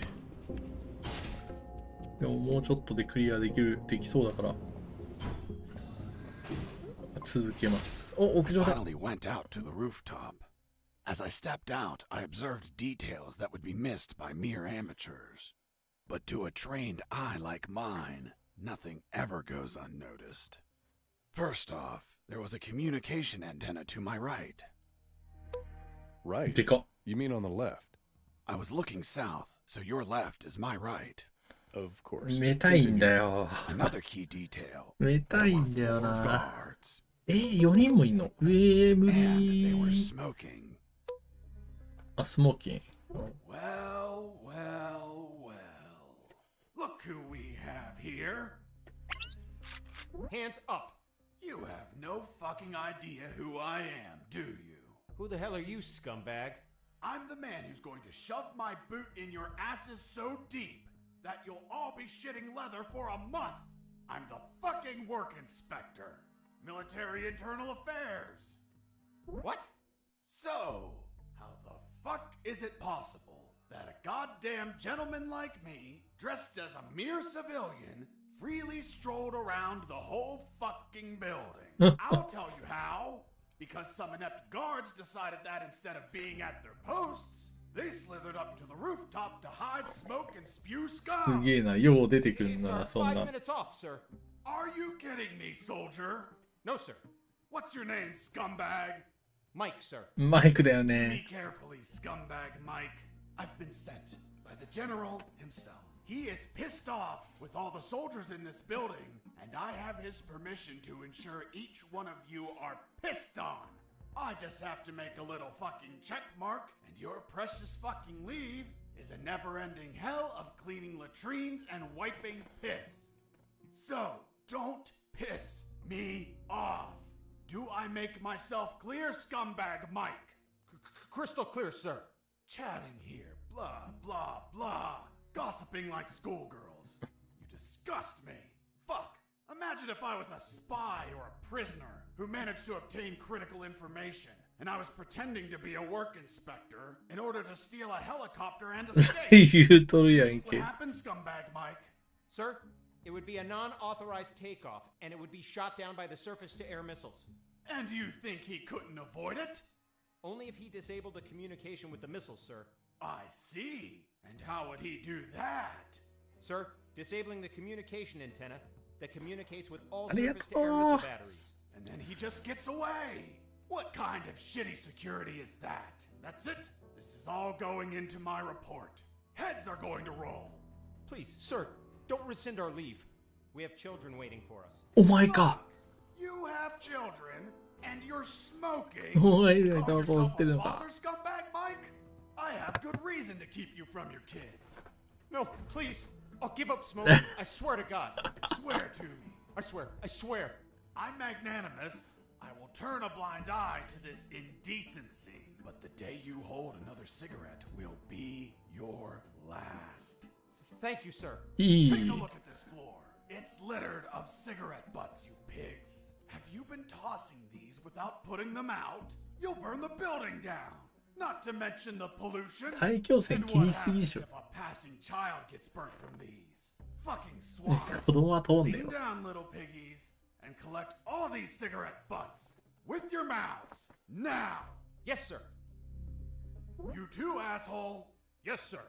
Speaker 3: でももうちょっとでクリアできそうだから続けます。お、屋上だ。
Speaker 4: Finally went out to the rooftop. As I stepped out, I observed details that would be missed by mere amateurs. But to a trained eye like mine, nothing ever goes unnoticed. First off, there was a communication antenna to my right.
Speaker 6: Right.
Speaker 3: でかっ。
Speaker 6: You mean on the left?
Speaker 4: I was looking south, so your left is my right.
Speaker 6: Of course.
Speaker 3: めたいんだよ。
Speaker 4: Another key detail.
Speaker 3: めたいんだよ
Speaker 4: Four
Speaker 3: な。
Speaker 4: guards.
Speaker 3: 4人もいんの？上無
Speaker 4: And they
Speaker 3: 理。
Speaker 4: were smoking.
Speaker 3: あ、スモーキン。
Speaker 4: Well, well, well. Look who we have here.
Speaker 5: Hands up!
Speaker 4: You have no fucking idea who I am, do you?
Speaker 5: Who the hell are you, scumbag?
Speaker 4: I'm the man who's going to shove my boot in your asses so deep that you'll all be shitting leather for a month. I'm the fucking work inspector. Military Internal Affairs.
Speaker 5: What?
Speaker 4: So, how the fuck is it possible that a goddamn gentleman like me, dressed as a mere civilian, freely strolled around the whole fucking building? I'll tell you how. Because some inept guards decided that instead of being at their posts, they slithered up to the rooftop to hide, smoke, and spew
Speaker 3: す
Speaker 4: scum.
Speaker 3: げえな。よう出てくる
Speaker 5: It's
Speaker 3: な、
Speaker 5: our
Speaker 3: そん
Speaker 5: 5
Speaker 3: な。
Speaker 5: minutes off, sir.
Speaker 4: Are you kidding me, soldier?
Speaker 5: No, sir.
Speaker 4: What's your name, scumbag?
Speaker 5: Mike, sir.
Speaker 3: マイクだよ
Speaker 4: Be
Speaker 3: ね。
Speaker 4: carefully, scumbag Mike. I've been sent by the general himself. He is pissed off with all the soldiers in this building, and I have his permission to ensure each one of you are pissed on. I just have to make a little fucking check mark, and your precious fucking leave is a never-ending hell of cleaning latrines and wiping piss. So, don't piss me off. Do I make myself clear, scumbag Mike?
Speaker 5: Crystal clear, sir.
Speaker 4: Chatting here, blah, blah, blah. Gossiping like schoolgirls. You disgust me. Fuck. Imagine if I was a spy or a prisoner who managed to obtain critical information
Speaker 7: and I was pretending to be a work inspector in order to steal a helicopter and escape.
Speaker 3: 言うとるやん
Speaker 7: What
Speaker 3: け。
Speaker 7: happened, scumbag Mike?
Speaker 5: Sir, it would be a non-authorized takeoff, and it would be shot down by the surface-to-air missiles.
Speaker 7: And you think he couldn't avoid it?
Speaker 5: Only if he disabled the communication with the missiles, sir.
Speaker 7: I see. And how would he do that?
Speaker 5: Sir, disabling the communication antenna that communicates with all
Speaker 3: ありがとう。
Speaker 5: surface-to-air missile batteries.
Speaker 7: And then he just gets away. What kind of shitty security is that? That's it. This is all going into my report. Heads are going to roll.
Speaker 5: Please, sir, don't rescind our leave. We have children waiting for us.
Speaker 3: お前か。
Speaker 7: You have children, and you're smoking.
Speaker 3: お前ら
Speaker 7: You
Speaker 3: タバ
Speaker 7: call
Speaker 3: コ吸っ
Speaker 7: yourself
Speaker 3: て
Speaker 7: a
Speaker 3: るのか。
Speaker 7: father, scumbag Mike? I have good reason to keep you from your kids.
Speaker 5: No, please. I'll give up smoking. I swear to God.
Speaker 7: Swear to me.
Speaker 5: I swear.
Speaker 7: I'm magnanimous. I will turn a blind eye to this indecency. But the day you hold another cigarette will be your last.
Speaker 5: Thank you, sir.
Speaker 3: い
Speaker 7: Take a
Speaker 3: い。
Speaker 7: look at this floor. It's littered of cigarette butts, you pigs. Have you been tossing these without putting them out? You'll burn the building down. Not to mention the pollution.
Speaker 3: 大気汚染
Speaker 7: And
Speaker 3: 気に
Speaker 7: what
Speaker 3: しすぎで
Speaker 7: happens
Speaker 3: しょ
Speaker 7: if。a passing child gets burnt from these? Fucking swine.
Speaker 3: 子供は通んね
Speaker 7: Lean
Speaker 3: よ。
Speaker 7: down, little piggies, and collect all these cigarette butts with your mouths now.
Speaker 5: Yes, sir.
Speaker 7: You too, asshole.
Speaker 5: Yes, sir.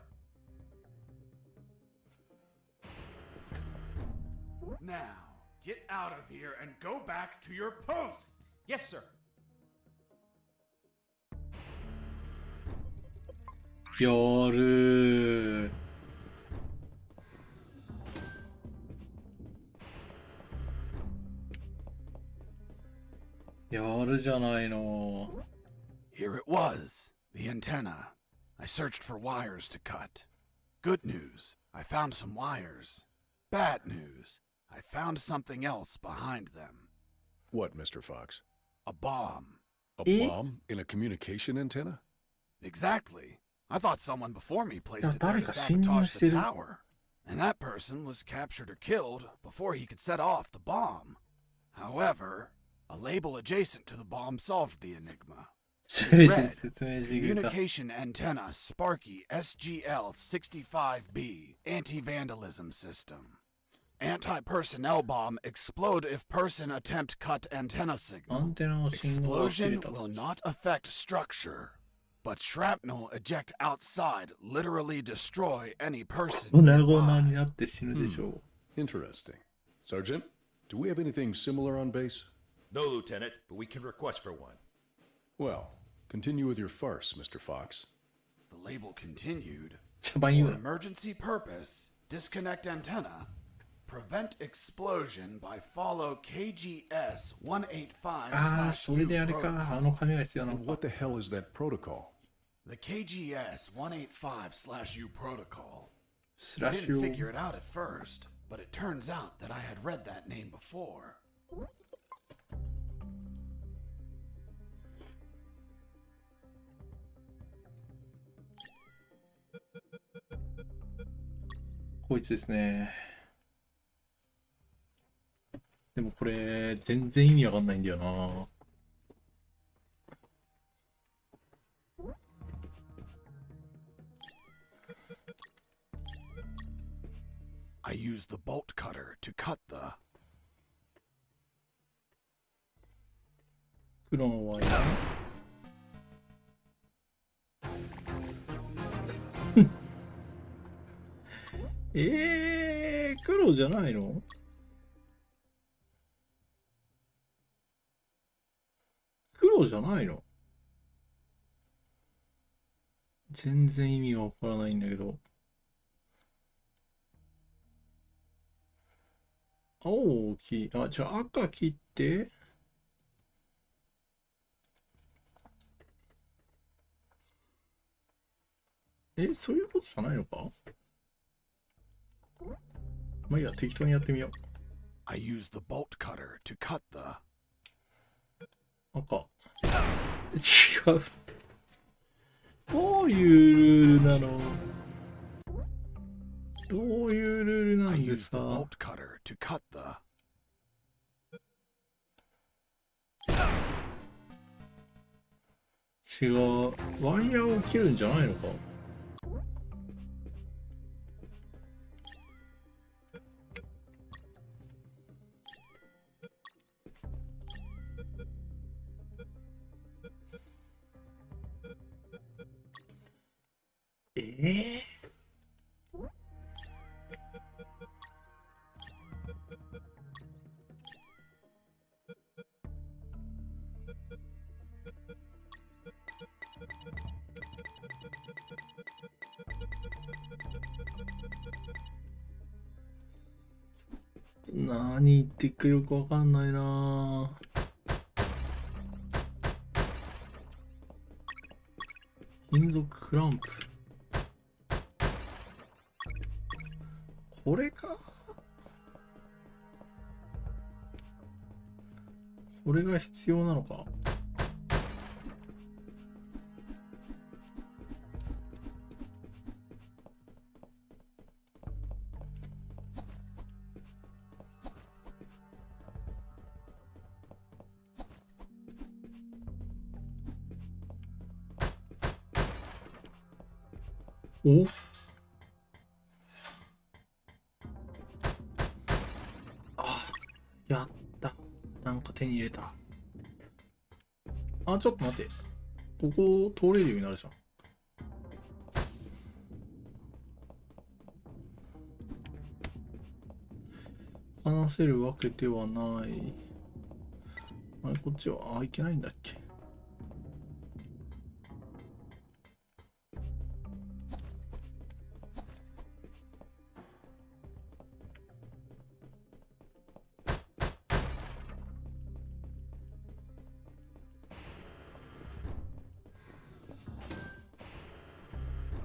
Speaker 7: Now, get out of here and go back to your posts.
Speaker 5: Yes, sir.
Speaker 3: 夜。夜じゃないの。
Speaker 7: Here it was, the antenna. I searched for wires to cut. Good news, I found some wires. Bad news, I found something else behind them.
Speaker 6: What, Mr. Fox?
Speaker 7: A bomb.
Speaker 6: A bomb in a communication antenna?
Speaker 7: Exactly. I thought someone before me placed it there
Speaker 3: 誰
Speaker 7: to
Speaker 3: か侵入
Speaker 7: sabotage
Speaker 3: して
Speaker 7: the
Speaker 3: る。
Speaker 7: tower. And that person was captured or killed before he could set off the bomb. However, a label adjacent to the bomb solved the enigma.
Speaker 3: それで
Speaker 7: Red,
Speaker 3: 説明してくれた。
Speaker 7: Communication Antenna Sparky SGL-65B Anti-Vandalism System. Anti-personnel bomb explode if person attempt cut antenna
Speaker 3: ア
Speaker 7: signal.
Speaker 3: ンテナの信号が切れ
Speaker 7: Explosion
Speaker 3: た。
Speaker 7: will not affect structure, but shrapnel eject outside literally destroy any person
Speaker 3: 粉々
Speaker 7: nearby.
Speaker 3: になって死ぬでしょ
Speaker 6: Interesting. Sergeant, do we have anything similar on base?
Speaker 15: No, Lieutenant, but we can request for one.
Speaker 6: Well, continue with your farce, Mr. Fox.
Speaker 7: The label continued.
Speaker 3: 茶番言う
Speaker 7: For
Speaker 3: な。
Speaker 7: emergency purpose, disconnect antenna. Prevent explosion by follow KGS 185/U
Speaker 3: ああ、それであれ
Speaker 7: protocol.
Speaker 3: か。あの紙が必要なの
Speaker 6: And
Speaker 3: か。
Speaker 6: what the hell is that protocol?
Speaker 7: The KGS 185/U protocol.
Speaker 3: ス
Speaker 7: I
Speaker 3: ラッシ
Speaker 7: didn't
Speaker 3: ュ
Speaker 7: figure it out at first, but it turns out that I had read that name before. こいつですね。でもこれ、全然意味わかんないんだよな。I used the bolt cutter to cut the.
Speaker 3: 黒のワイヤー。黒じゃないの？黒じゃないの？全然意味がわからないんだけど。青を切あ、じゃあ赤切って。そういうことじゃないのか？まあいいや、適当にやってみよう。
Speaker 7: I used the bolt cutter to cut the.
Speaker 3: 赤。違う。どういうルールなの？どういうルールな
Speaker 7: I
Speaker 3: んで
Speaker 7: used
Speaker 3: さ
Speaker 7: the bolt cutter to cut the.
Speaker 3: 違う。ワイヤーを切るんじゃないのか。何言ってっかよくわかんないな。金属クランプ。これか。これが必要なのか。お、あ、やった。なんか手に入れた。あ、ちょっと待って。ここ通れるようになるじゃん。話せるわけではない。あれ、こっちは、あ、いけないんだっけ。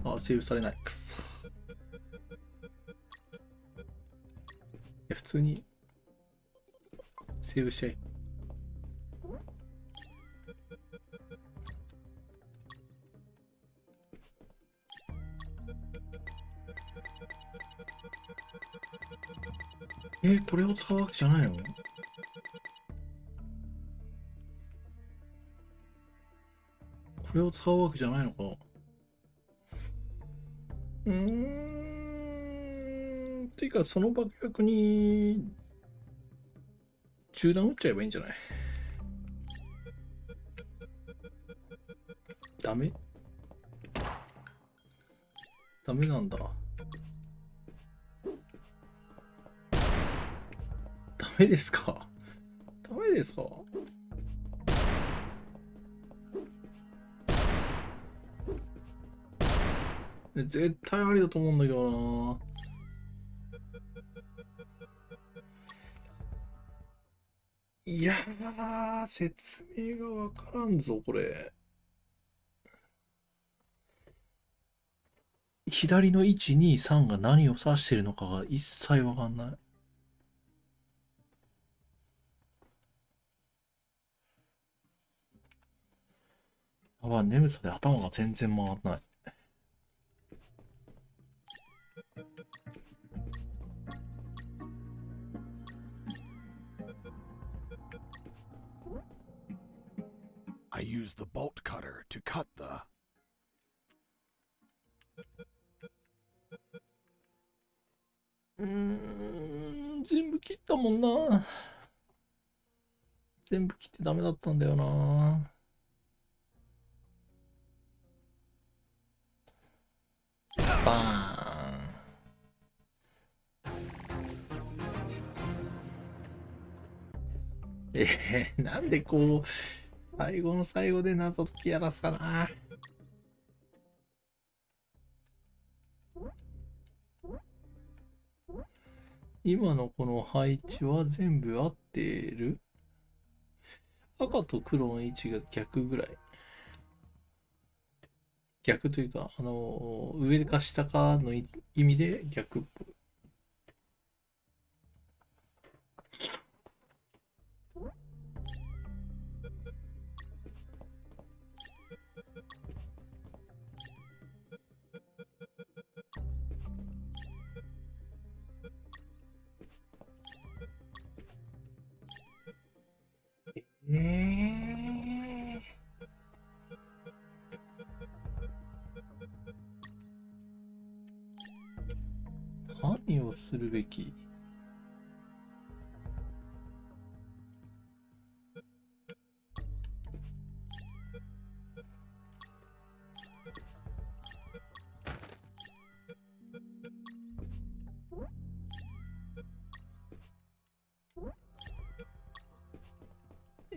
Speaker 3: あ、セーブされない。くそ。いや、普通にセーブしちゃえ。これを使うわけじゃないの？これを使うわけじゃないのか。ていうか、その爆薬に銃弾撃っちゃえばいいんじゃない？ダメ？ダメなんだ。ダメですか？ダメですか？絶対ありだと思うんだけどな。いやー、説明がわからんぞ、これ。左の1、2、3が何を指してるのかが一切わかんない。やばい、眠さで頭が全然回らない。
Speaker 4: I used the bolt cutter to cut the...
Speaker 3: 全部切ったもんな。全部切ってダメだったんだよな。バーン。なんでこう、最後の最後で謎解きやらすかな。今のこの配置は全部合ってる？赤と黒の位置が逆ぐらい。逆というか、上か下かの意味で逆っぽい。何をするべき？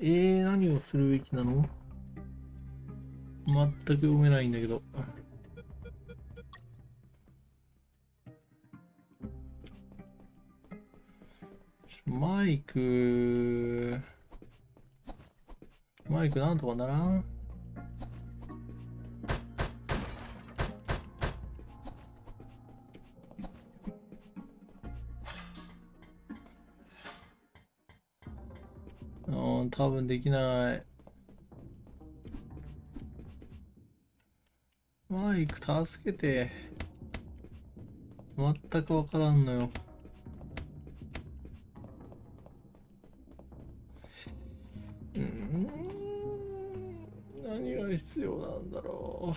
Speaker 3: 何をするべきなの？全く読めないんだけど。マイクなんとかならん？多分できない。マイク助けて。全くわからんのよ。何が必要なんだろう。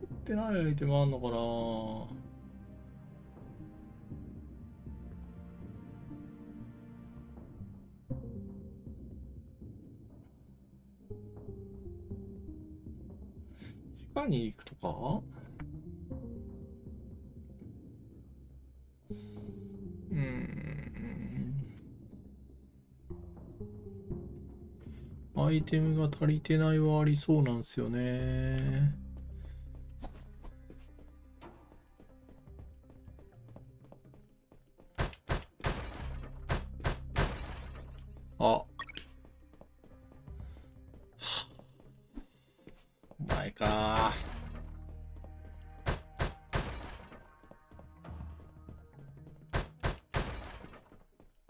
Speaker 3: 取ってないアイテムあんのかな。地下に行くとか？アイテムが足りてないはありそうなんですよね。あ。お前か。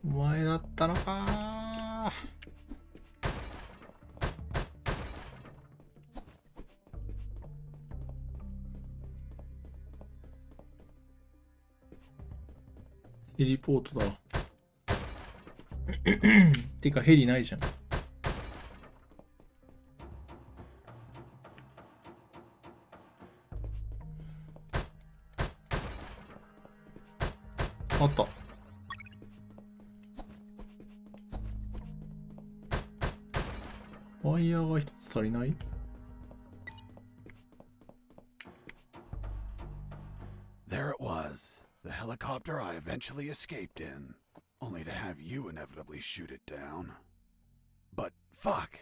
Speaker 3: お前だったのか。ヘリポートだ。てかヘリないじゃん。あった。ワイヤーが一つ足りない？
Speaker 4: There it was. The helicopter I eventually escaped in, only to have you inevitably shoot it down. But fuck,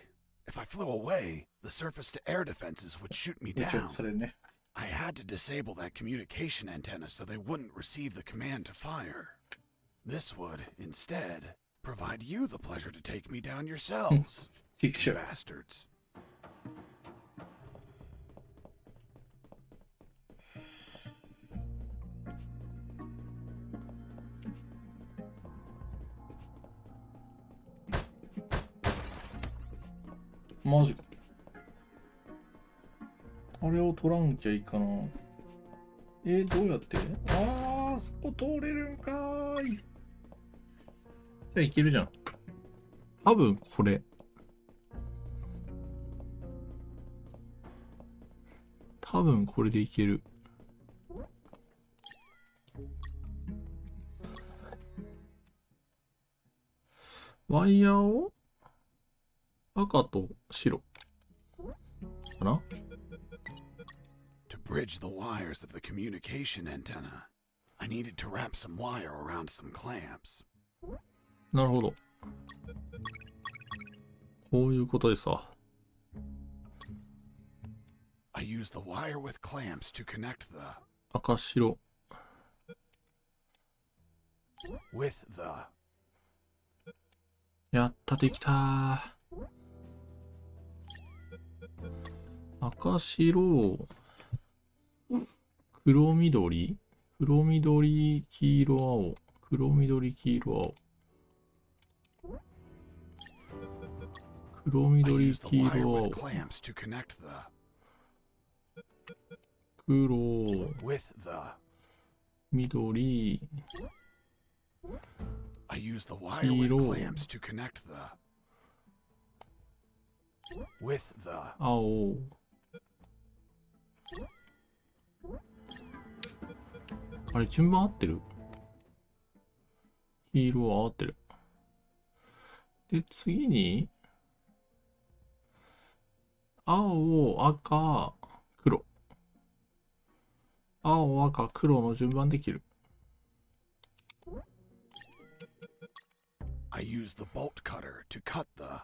Speaker 4: if I flew away, the surface-to-air defenses would shoot me down. I had to disable that communication antenna so they wouldn't receive the command to fire. This would, instead, provide you the pleasure to take me down yourselves. Bastards.
Speaker 3: マジか。あれを取らんきゃいいかな。どうやって？ああ、そこ通れるんかーい。じゃあいけるじゃん。多分これ。多分これでいける。ワイヤーを赤と白かな。
Speaker 4: To bridge the wires of the communication antenna, I needed to wrap some wire around some clamps.
Speaker 3: なるほど。こういうことでさ。
Speaker 4: I used the wire with clamps to connect the
Speaker 3: 赤白
Speaker 4: with the
Speaker 3: やったできた。赤白黒緑黒緑黄色青黒緑黄色青黒緑黄色青黒緑
Speaker 4: I used the wire with clamps to connect the with the
Speaker 3: 青あれ、順番合ってる？黄色は合ってる。で、次に、青、赤、黒。青、赤、黒の順番で切る。
Speaker 4: I use the bolt cutter to cut the.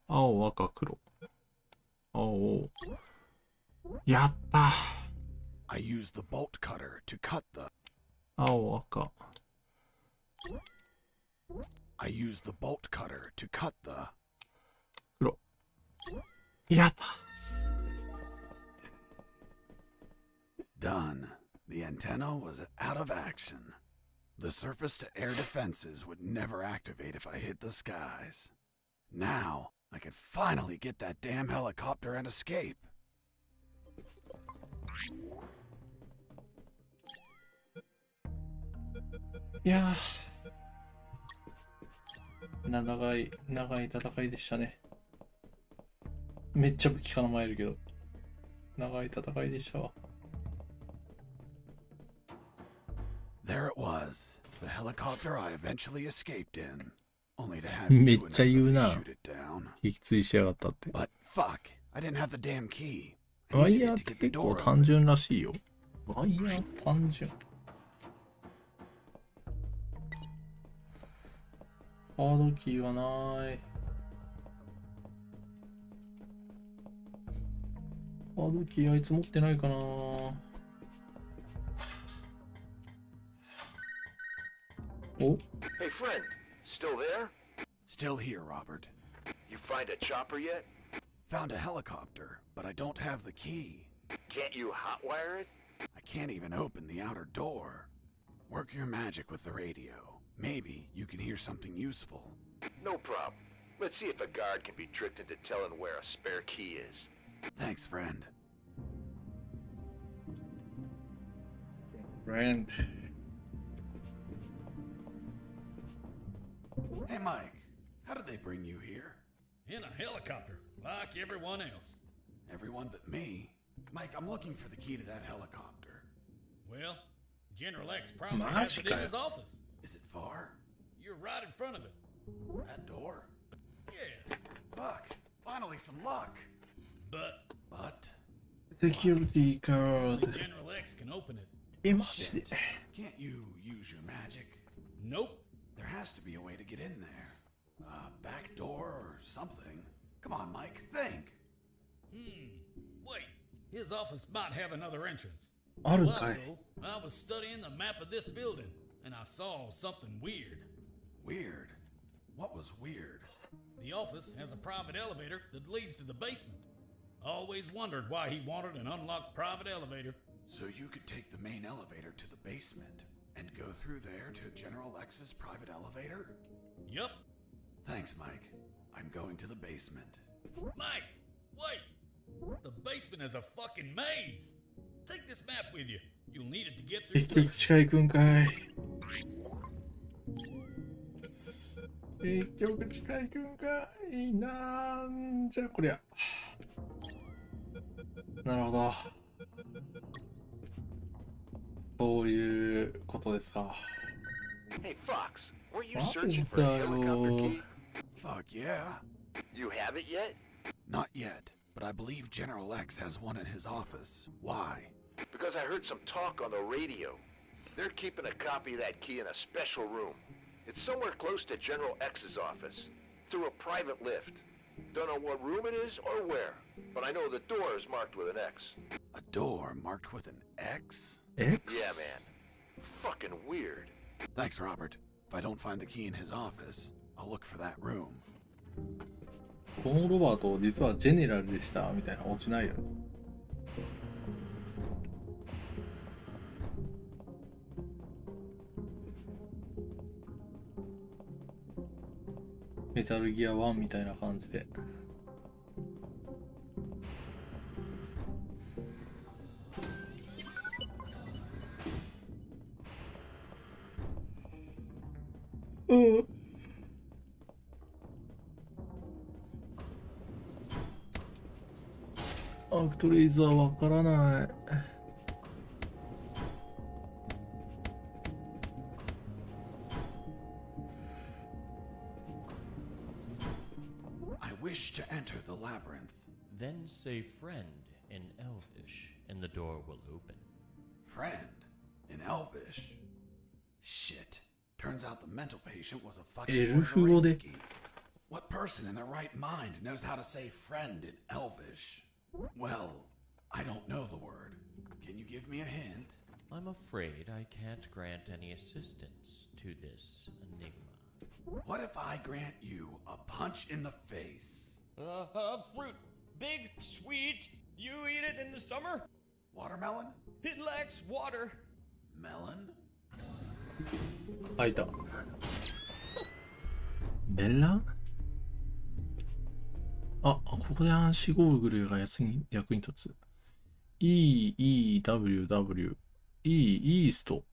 Speaker 3: 青、赤、黒。青。やった。
Speaker 4: I use the bolt cutter to cut the.
Speaker 3: 青、赤。
Speaker 4: I use the bolt cutter to cut the.
Speaker 3: 黒。やった。
Speaker 4: Done. The antenna was out of action. The surface-to-air defenses would never activate if I hit the skies. Now, I could finally get that damn helicopter and escape.
Speaker 3: いやー、長い戦いでしたね。めっちゃ武器構えるけど、長い戦いでしたわ。
Speaker 4: There it was, the helicopter I eventually escaped in, only to have you
Speaker 3: めっちゃ言うな。
Speaker 4: shoot it down.
Speaker 3: 撃墜しやがったって。
Speaker 4: But fuck, I didn't have the damn key.
Speaker 3: ワ
Speaker 4: I
Speaker 3: イ
Speaker 4: needed
Speaker 3: ヤー
Speaker 4: it
Speaker 3: っ
Speaker 4: to
Speaker 3: て
Speaker 4: get the
Speaker 3: 結構
Speaker 4: door
Speaker 3: 単
Speaker 4: open.
Speaker 3: 純らしいよ。ワイヤー単純。カードキーはない。カードキーあいつ持ってないかな。お？
Speaker 8: Hey, friend. Still there?
Speaker 4: Still here, Robert.
Speaker 8: You find a chopper yet?
Speaker 4: Found a helicopter, but I don't have the key.
Speaker 8: Can't you hotwire it?
Speaker 4: I can't even open the outer door. Work your magic with the radio. Maybe you can hear something useful.
Speaker 8: No problem. Let's see if a guard can be tricked into telling where a spare key is.
Speaker 4: Thanks, friend.
Speaker 3: Friend.
Speaker 4: Hey, Mike. How did they bring you here?
Speaker 7: In a helicopter, like everyone else.
Speaker 4: Everyone but me. Mike, I'm looking for the key to that helicopter.
Speaker 7: Well, General X probably has it in his office.
Speaker 4: Is it far?
Speaker 7: You're right in front of it.
Speaker 4: That door?
Speaker 7: Yes,
Speaker 4: Fuck. Finally some luck.
Speaker 7: but
Speaker 3: Security
Speaker 7: only
Speaker 3: card.
Speaker 7: General X can open it.
Speaker 3: え、マジで。
Speaker 4: Can't you use your magic?
Speaker 7: Nope.
Speaker 4: There has to be a way to get in there. Back door or something. Come on, Mike, think.
Speaker 7: Wait, his office might have another entrance.
Speaker 3: あ
Speaker 7: A
Speaker 3: る
Speaker 7: while
Speaker 3: かい。
Speaker 7: ago, I was studying the map of this building, and I saw something weird.
Speaker 4: Weird? What was weird?
Speaker 7: The office has a private elevator that leads to the basement. Always wondered why he wanted an unlocked private elevator.
Speaker 4: So you could take the main elevator to the basement and go through there to General X's private elevator?
Speaker 7: Yup.
Speaker 4: Thanks, Mike. I'm going to the basement.
Speaker 7: Mike, wait! The basement is a fucking maze! Take this map with you. You'll need it to get through
Speaker 3: 結局近いくんかい。結局近いくんかい。なんじゃこりゃ。なるほど。そういうことですか。
Speaker 8: Hey, Fox. Weren't you
Speaker 3: マ
Speaker 8: searching
Speaker 3: ジ
Speaker 8: for
Speaker 3: か
Speaker 8: a
Speaker 3: よ。
Speaker 8: helicopter key?
Speaker 4: Fuck yeah.
Speaker 8: You have it yet?
Speaker 4: Not yet, but I believe General X has one in his office. Why?
Speaker 8: Because I heard some talk on the radio. They're keeping a copy of that key in a special room. It's somewhere close to General X's office, through a private lift. Don't know what room it is or where, but I know the door is marked with an X.
Speaker 4: A door marked with an X?
Speaker 3: X?
Speaker 8: Yeah, man. Fucking weird.
Speaker 4: Thanks, Robert. If I don't find the key in his office, I'll look for that room.
Speaker 3: このロバート実はジェネラルでしたみたいなオチないよ。メタルギア1みたいな感じで。うん。アクトレイザーわからない。
Speaker 4: wish to enter the labyrinth.
Speaker 12: Then say friend in Elvish, and the door will open.
Speaker 4: Friend? In Elvish? Shit. Turns out the mental patient was a fucking Wolverine geek. What person in their right mind knows how to say friend in Elvish? Well, I don't know the word. Can you give me a hint?
Speaker 12: I'm afraid I can't grant any assistance to this enigma.
Speaker 4: What if I grant you a punch in the face?
Speaker 16: Fruit. Big, sweet. You eat it in the summer?
Speaker 4: Watermelon?
Speaker 16: It lacks water.
Speaker 4: Melon?
Speaker 3: 開いた。メランあ、ここで暗視ゴーグルが役に立つ。EEWW。イースト。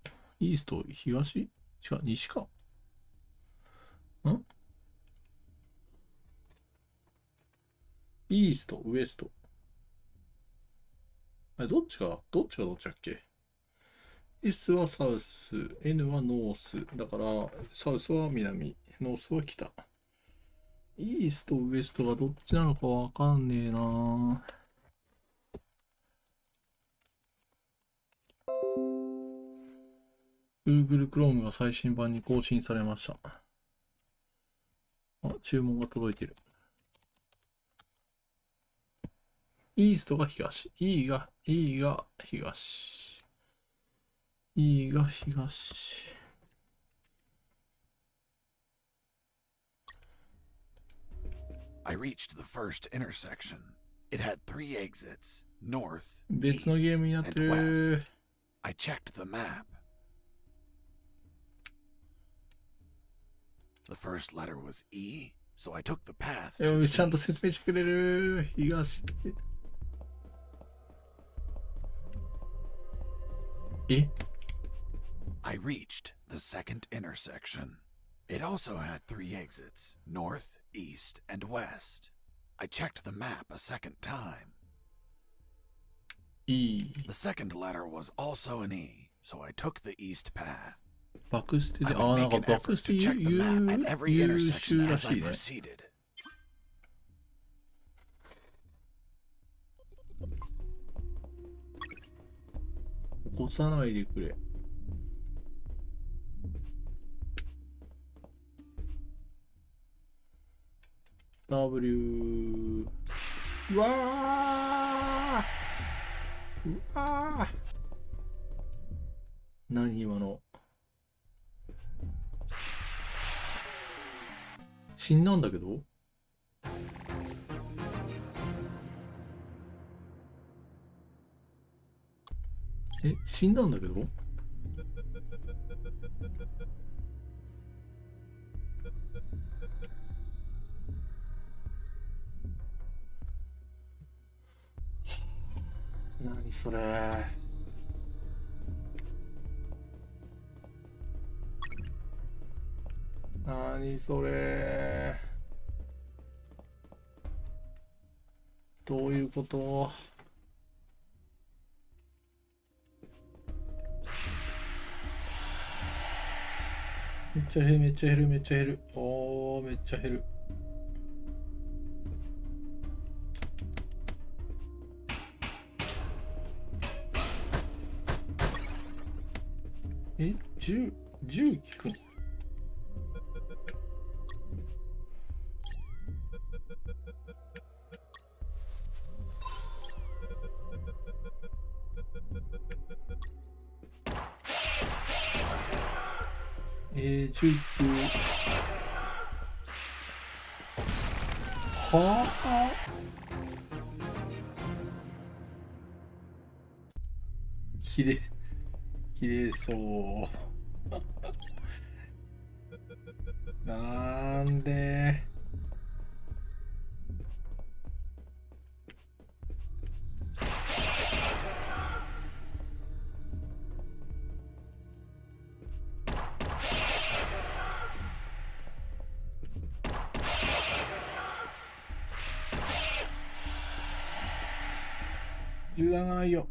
Speaker 3: イースト、東違う、西か。イースト、ウエスト。どっちだっけ？ S はサウス、N はノース。だから、サウスは南、ノースは北。イースト、ウエストがどっちなのかわかんねえな。Google Chrome が最新版に更新されました。あ、注文が届いてる。イーストが東。E が東。E が東。
Speaker 4: I reached the first intersection. It had 3 exits, north,
Speaker 3: 別の
Speaker 4: east,
Speaker 3: ゲームになって
Speaker 4: and
Speaker 3: る。
Speaker 4: west. I checked the map. The first letter was E, so I took the path to the
Speaker 3: ちゃんと
Speaker 4: east.
Speaker 3: 説明してくれる。東って。
Speaker 4: I reached the second intersection. It also had 3 exits, north, east, and west. I checked the map a second time.
Speaker 3: E。The
Speaker 4: second letter was also an E, so I took the east path.
Speaker 3: バクステで、
Speaker 4: I would
Speaker 3: なん
Speaker 4: make
Speaker 3: か
Speaker 4: an
Speaker 3: バク
Speaker 4: effort
Speaker 3: ステ
Speaker 4: to check the map at every
Speaker 3: 優
Speaker 4: intersection
Speaker 3: 秀ら
Speaker 4: as
Speaker 3: し
Speaker 4: I
Speaker 3: いね。
Speaker 4: proceeded.
Speaker 3: 起こさないでくれ。W。うわー。うわー。何今の。死んだんだけど。死んだんだけど。何それ。何それ。どういうこと？めっちゃ減る、めっちゃ減る、めっちゃ減る。おー、めっちゃ減る。銃効くの？19はあきれいそうなんで銃弾がないよ。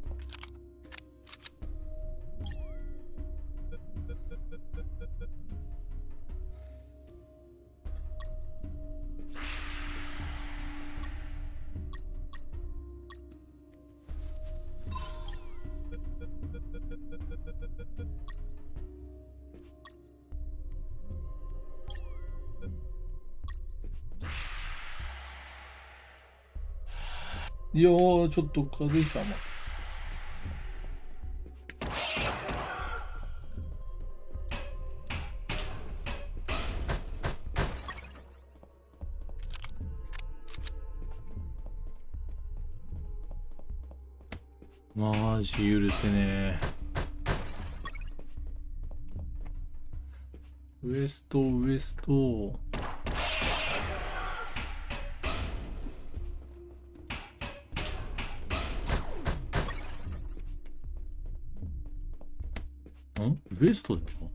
Speaker 3: いやー、ちょっと風邪ひたマジ許せねえ。ウエストウエスト。ウエストだよな。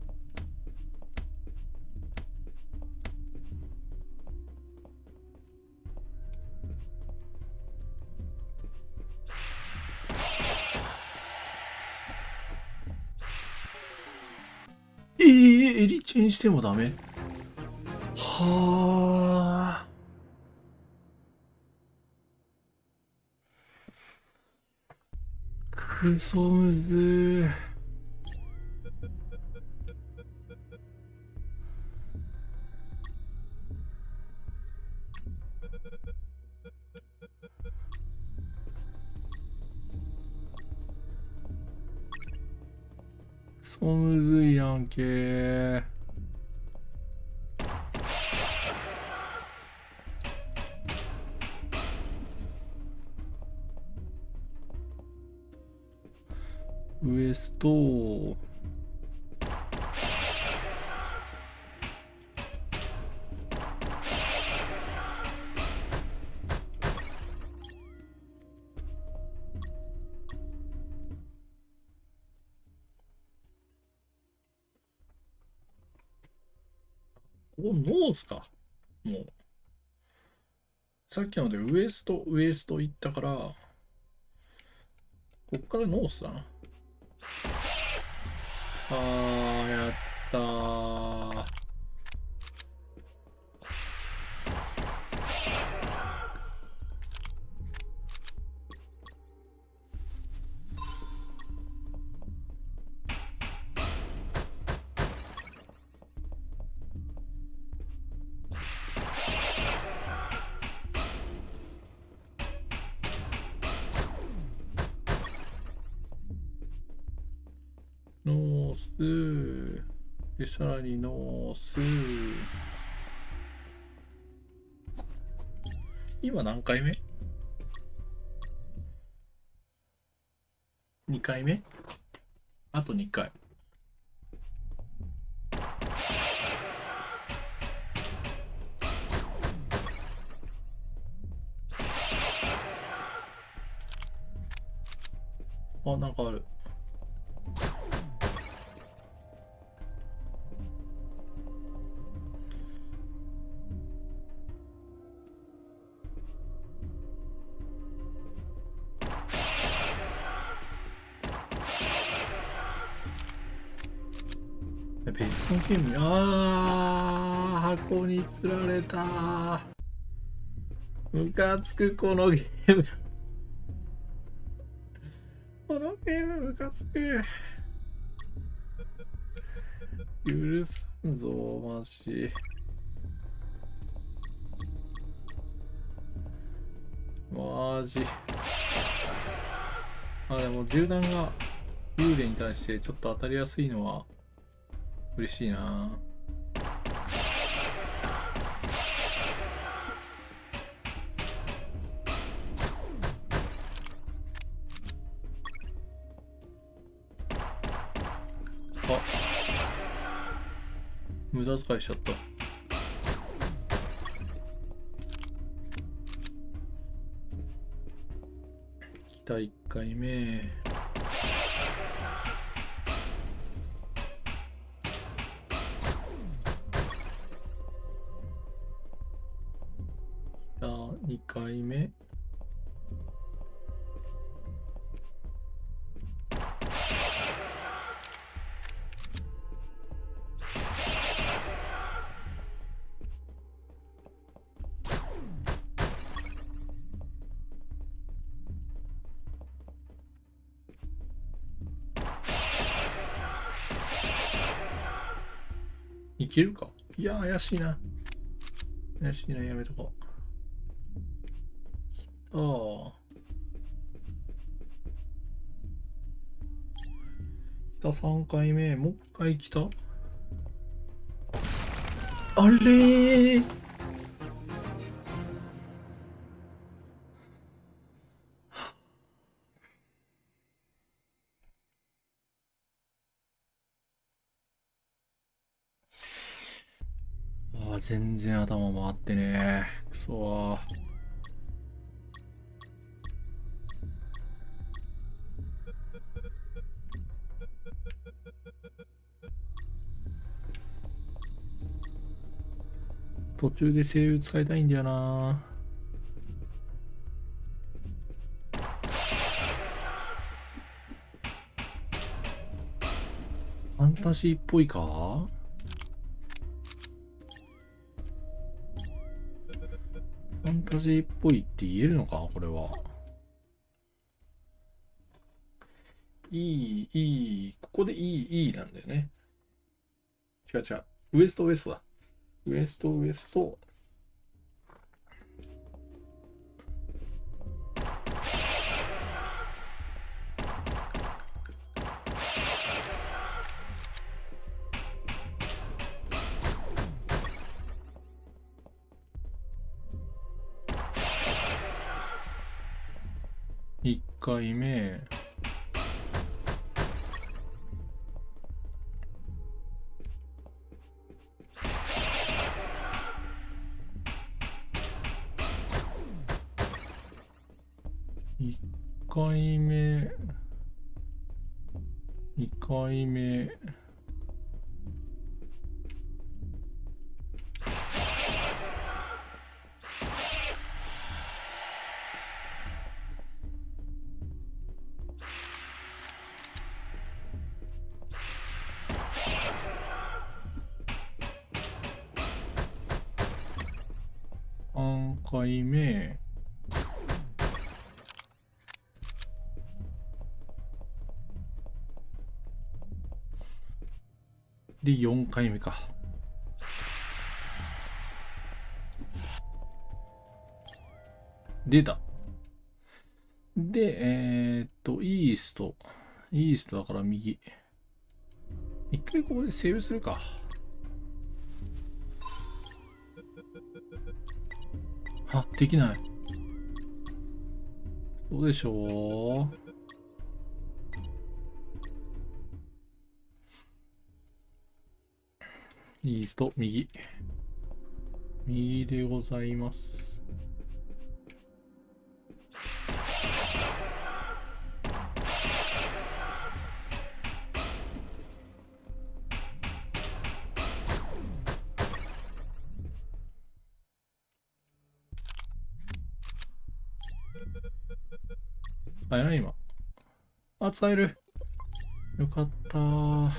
Speaker 3: エリチェンしてもダメ？はあ。クソむずー。クソむずいやんけー。ウエストノースか。もうさっきのでウエスト行ったから、こっからノースだな。やったー。ノースで、さらにノース。今何回目？ 2 回目？あと2回。あ、なんかある。別のゲーム、箱に釣られた。ムカつく、このゲーム。このゲームムカつく。許さんぞ、マジ。マジ。でも銃弾が幽霊に対してちょっと当たりやすいのは嬉しいな。無駄遣いしちゃった。来た1回目。来た2回目。いけるか？いや、怪しいな。怪しいな、やめとこう。た3回目。もう一回来た。あれー。全然頭回ってねー。くそー。途中で声優使いたいんだよな。ファンタジーっぽいか？ファンタジーっぽいって言えるのかこれは。いい、ここでいいなんだよね。違う。ウエストだ。ウエスト。1回目。1回目。2回目。3回目。で、4回目か。出た。で、イーストだから右。一回ここでセーブするか。あ、できない。そうでしょう。イースト、右でございます。使えない今。あ、使える。よかったー。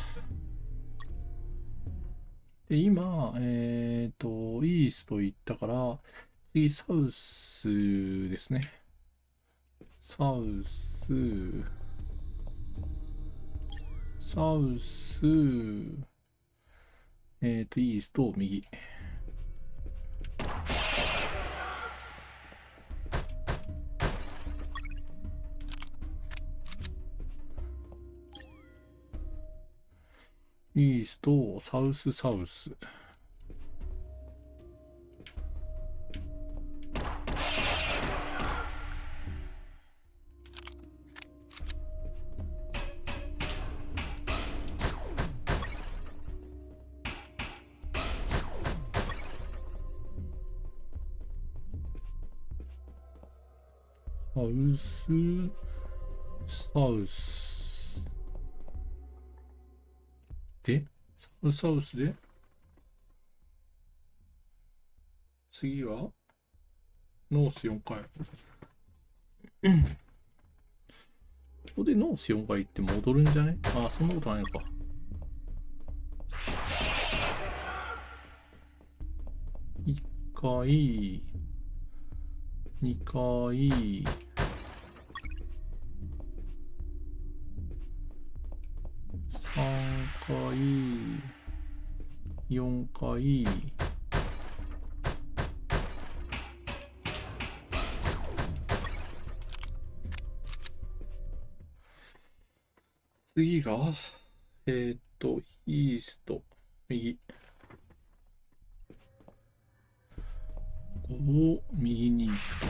Speaker 3: で、今、イースト行ったから、次、サウスですね。サウス、イースト、右。イースト、サウス。サウス。で、サウスで、次は、ノース4回。ここでノース4回行って戻るんじゃね？あ、そんなことないのか。1回、2回、3回、4回、次がイースト、右。ここを右に行くと。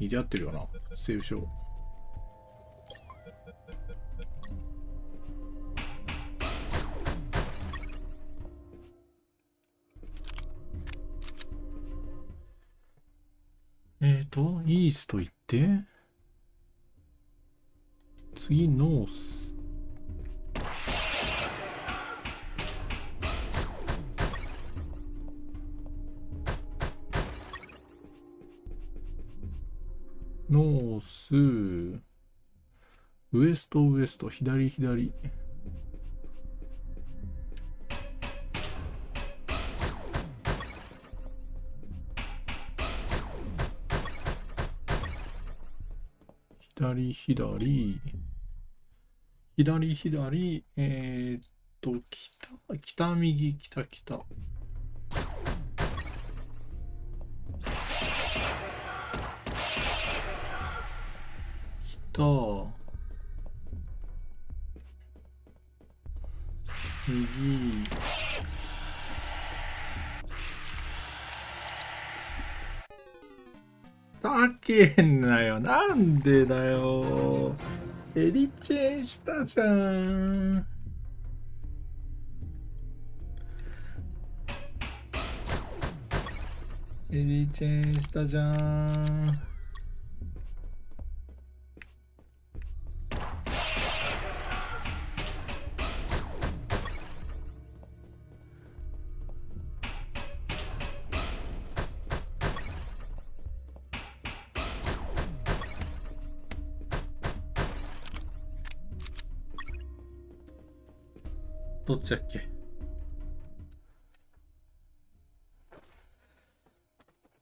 Speaker 3: 右で合ってるよな。セーブしよう。イースト行って、次、ノース。ノース、ウエスト、ウエスト、左、左。左、左。左、左。北、北、右、北、北。北。右。だけんなよ。なんでだよ。エリチェンしたじゃん。エリチェンしたじゃん。どっちだっけ？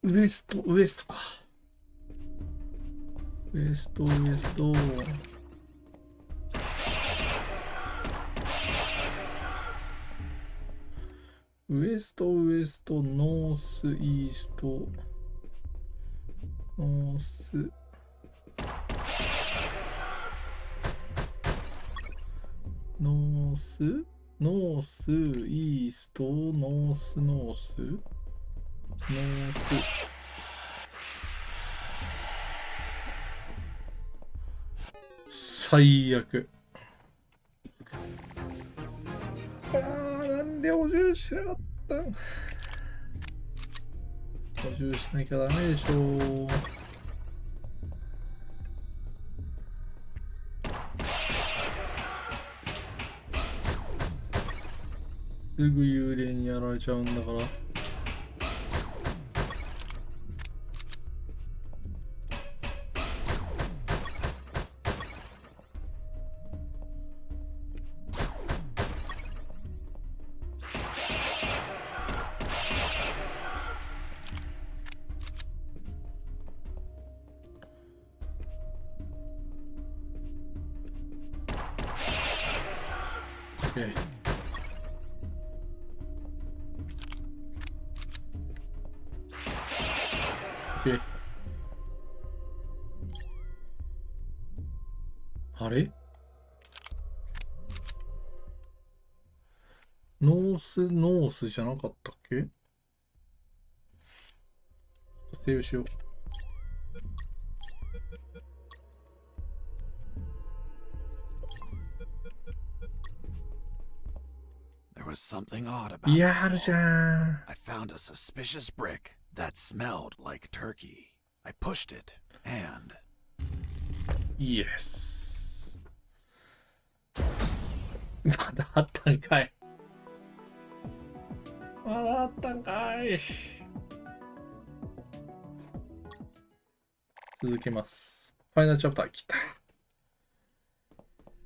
Speaker 3: ウエスト、ウエストか。ウエスト、ウエスト。ウエスト、ウエスト、ノース、イースト。ノース。ノース、ノース、イースト、ノース、ノース、ノース。最悪。なんで補充しなかったん？補充しなきゃダメでしょ。すぐ幽霊にやられちゃうんだから。あれ？ノース、ノースじゃなかったっけ？セーブしよう。
Speaker 4: There was something odd about it.
Speaker 3: いや、あるじゃん。
Speaker 4: I found a suspicious brick that smelled like turkey. I pushed it, and...
Speaker 3: Yes. まだあったんかい。まだあったんかい。続けます。ファイナルチャプター来た。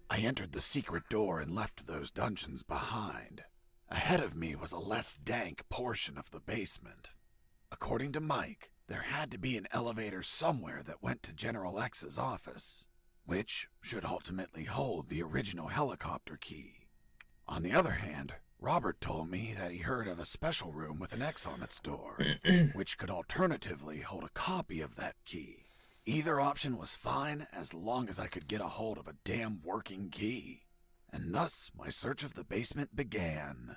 Speaker 4: I entered the secret door and left those dungeons behind. Ahead of me was a less dank portion of the basement. According to Mike, there had to be an elevator somewhere that went to General X's office, which should ultimately hold the original helicopter key. On the other hand, Robert told me that he heard of a special room with an X on its door, which could alternatively hold a copy of that key. Either option was fine as long as I could get a hold of a damn working key. And thus my search of the basement began.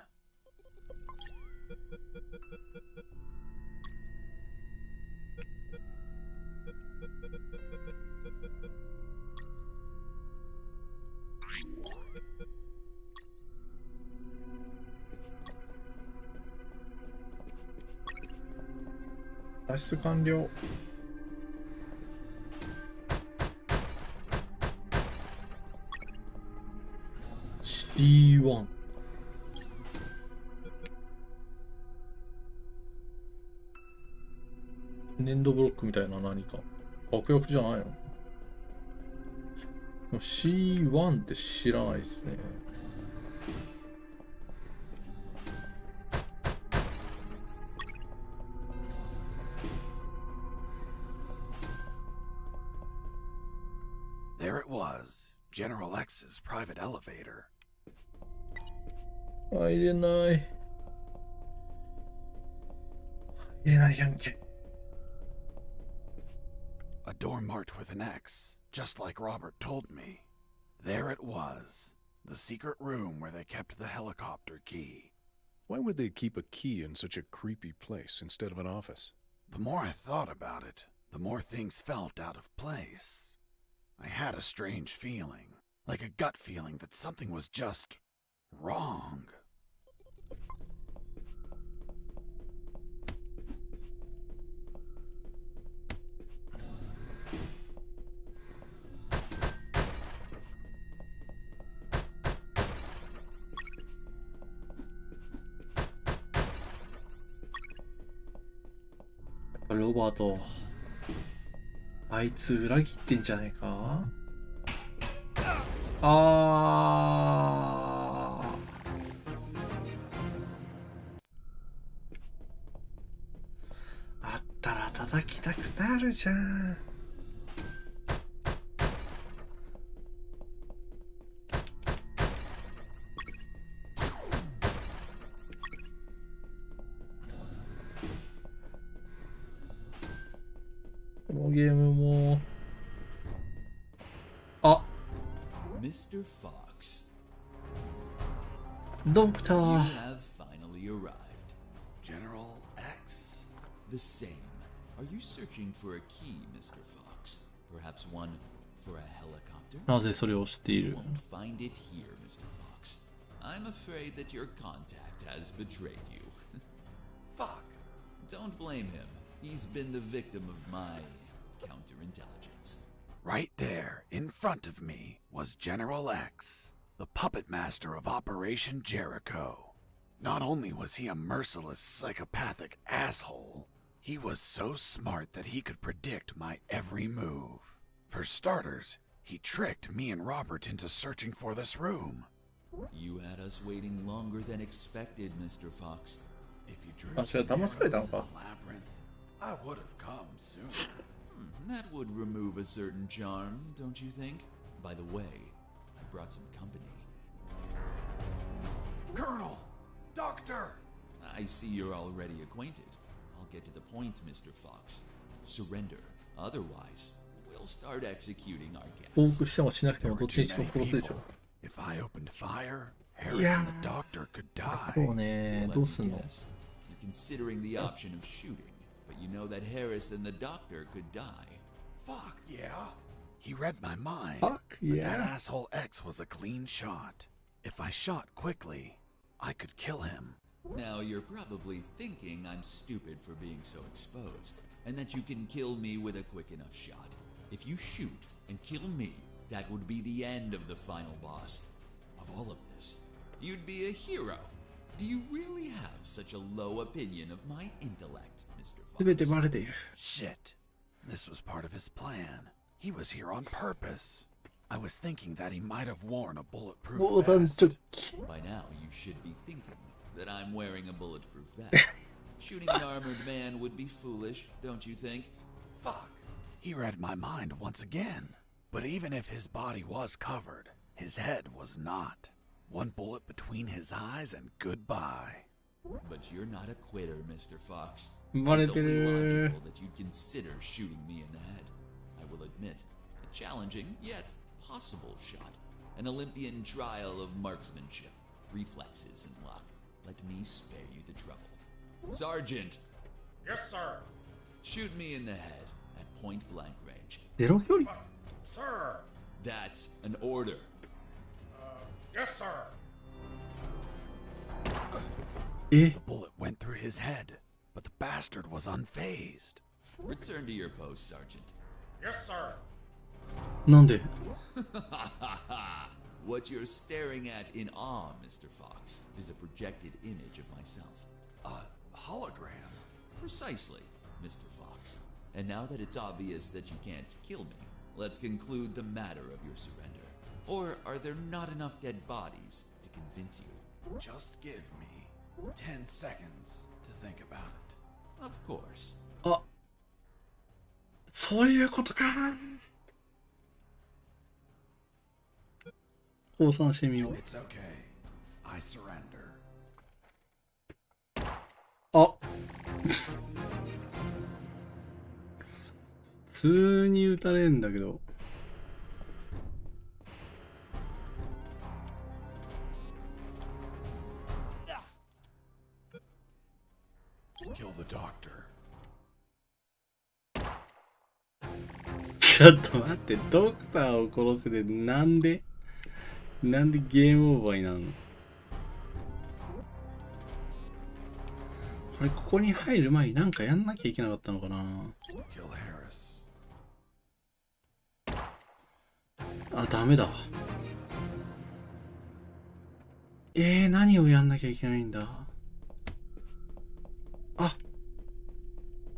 Speaker 3: 脱出完了。C1。粘土ブロックみたいな何か。爆薬じゃないの？ C1 って知らないですね。
Speaker 4: There it was, General X's private elevator.
Speaker 3: 入れない。入れないやんけ。
Speaker 4: A door marked with an X, just like Robert told me. There it was, the secret room where they kept the helicopter key.
Speaker 6: Why would they keep a key in such a creepy place instead of an office?
Speaker 4: The more I thought about it, the more things felt out of place. I had a strange feeling, like a gut feeling that something was just wrong.
Speaker 3: Robert ロバート、あいつ裏切ってんじゃねえか。あったら叩きたくなるじゃん。このゲームも
Speaker 11: Mr. Fox.
Speaker 3: ドクター。
Speaker 11: You have finally arrived.
Speaker 4: General X?
Speaker 11: The same. Are you searching for a key, Mr. Fox? Perhaps one for a helicopter?
Speaker 3: なぜそれを知っている？
Speaker 11: You won't find it here, Mr. Fox. I'm afraid that your contact has betrayed you.
Speaker 4: Fuck.
Speaker 11: Don't blame him. He's been the victim of my counterintelligence.
Speaker 4: Right there, in front of me, was General X, the puppet master of Operation Jericho. Not only was he a merciless, psychopathic asshole, he was so smart that he could predict my every move. For starters, he tricked me and Robert into searching for this room.
Speaker 11: You had us waiting longer than expected, Mr. Fox.
Speaker 4: If you drew
Speaker 3: あ、違う、騙されたの
Speaker 4: some
Speaker 3: か。
Speaker 4: labyrinth, I would have come sooner.
Speaker 11: That would remove a certain charm, don't you think? By the way, I brought some company.
Speaker 4: Colonel! Doctor!
Speaker 11: I see you're already acquainted. I'll get to the point, Mr. Fox. Surrender. Otherwise, we'll start executing our
Speaker 3: 報
Speaker 11: guests.
Speaker 3: 復してもしなくてもどっちにしろ殺すでしょ。
Speaker 4: If I opened fire, Harris and the doctor could die.
Speaker 3: そうね、
Speaker 11: Let
Speaker 3: どう
Speaker 11: me
Speaker 3: すんの？
Speaker 11: guess. You're considering the option of shooting, but you know that Harris and the doctor could die.
Speaker 4: Fuck yeah. He read my mind.
Speaker 3: Fuck
Speaker 4: But that
Speaker 3: yeah.
Speaker 4: asshole X was a clean shot. If I shot quickly, I could kill him.
Speaker 11: Now you're probably thinking I'm stupid for being so exposed, and that you can kill me with a quick enough shot. If you shoot and kill me, that would be the end of the final boss. Of all of this, you'd be a hero. Do you really have such a low opinion of my intellect, Mr.
Speaker 3: すべて
Speaker 11: Fox?
Speaker 3: バレている。
Speaker 4: Shit. This was part of his plan. He was here on purpose. I was thinking that he might have worn a bulletproof
Speaker 3: 防弾
Speaker 4: vest.
Speaker 3: チョッキ。
Speaker 11: By now, you should be thinking that I'm wearing a bulletproof vest. Shooting an armored man would be foolish, don't you think?
Speaker 4: Fuck. He read my mind once again. But even if his body was covered, his head was not. One bullet between his eyes and goodbye.
Speaker 11: But you're not a quitter, Mr. Fox.
Speaker 3: バレ
Speaker 11: It's
Speaker 3: て
Speaker 11: only
Speaker 3: る。
Speaker 11: logical that you'd consider shooting me in the head. I will admit. A challenging, yet possible shot. An Olympian trial of marksmanship, reflexes, and luck. Let me spare you the trouble. Sergeant!
Speaker 7: Yes, sir.
Speaker 11: Shoot me in the head at point blank range.
Speaker 3: ゼロ距離
Speaker 7: Sir.
Speaker 11: That's an order.
Speaker 7: Yes, sir.
Speaker 4: The bullet went through his head, but the bastard was unfazed.
Speaker 11: Return to your post, Sergeant.
Speaker 7: Yes, sir.
Speaker 3: なんで
Speaker 11: What you're staring at in awe, Mr. Fox, is a projected image of myself.
Speaker 4: A hologram?
Speaker 11: Precisely, Mr. Fox. And now that it's obvious that you can't kill me, let's conclude the matter of your surrender. Or are there not enough dead bodies to convince you?
Speaker 4: Just give me 10 seconds to think about it.
Speaker 11: Of course.
Speaker 3: あ、そういうことか。降参してみよう。
Speaker 4: It's okay. I surrender.
Speaker 3: あ普通に撃たれんだけど。
Speaker 4: Kill the doctor.
Speaker 3: ちょっと待って、ドクターを殺せてなんでゲームオーバーになるの？これここに入る前になんかやんなきゃいけなかったのかな。あ、ダメだわ。何をやんなきゃいけないんだ。あ、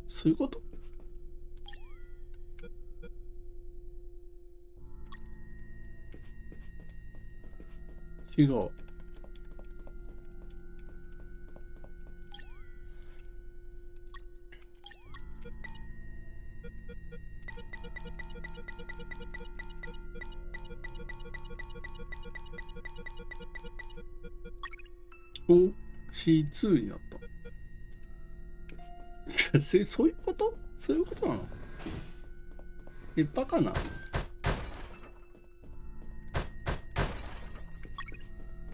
Speaker 3: そういうこと？違う。お、C2 になった。そういうこと？そういうことなの？バカな。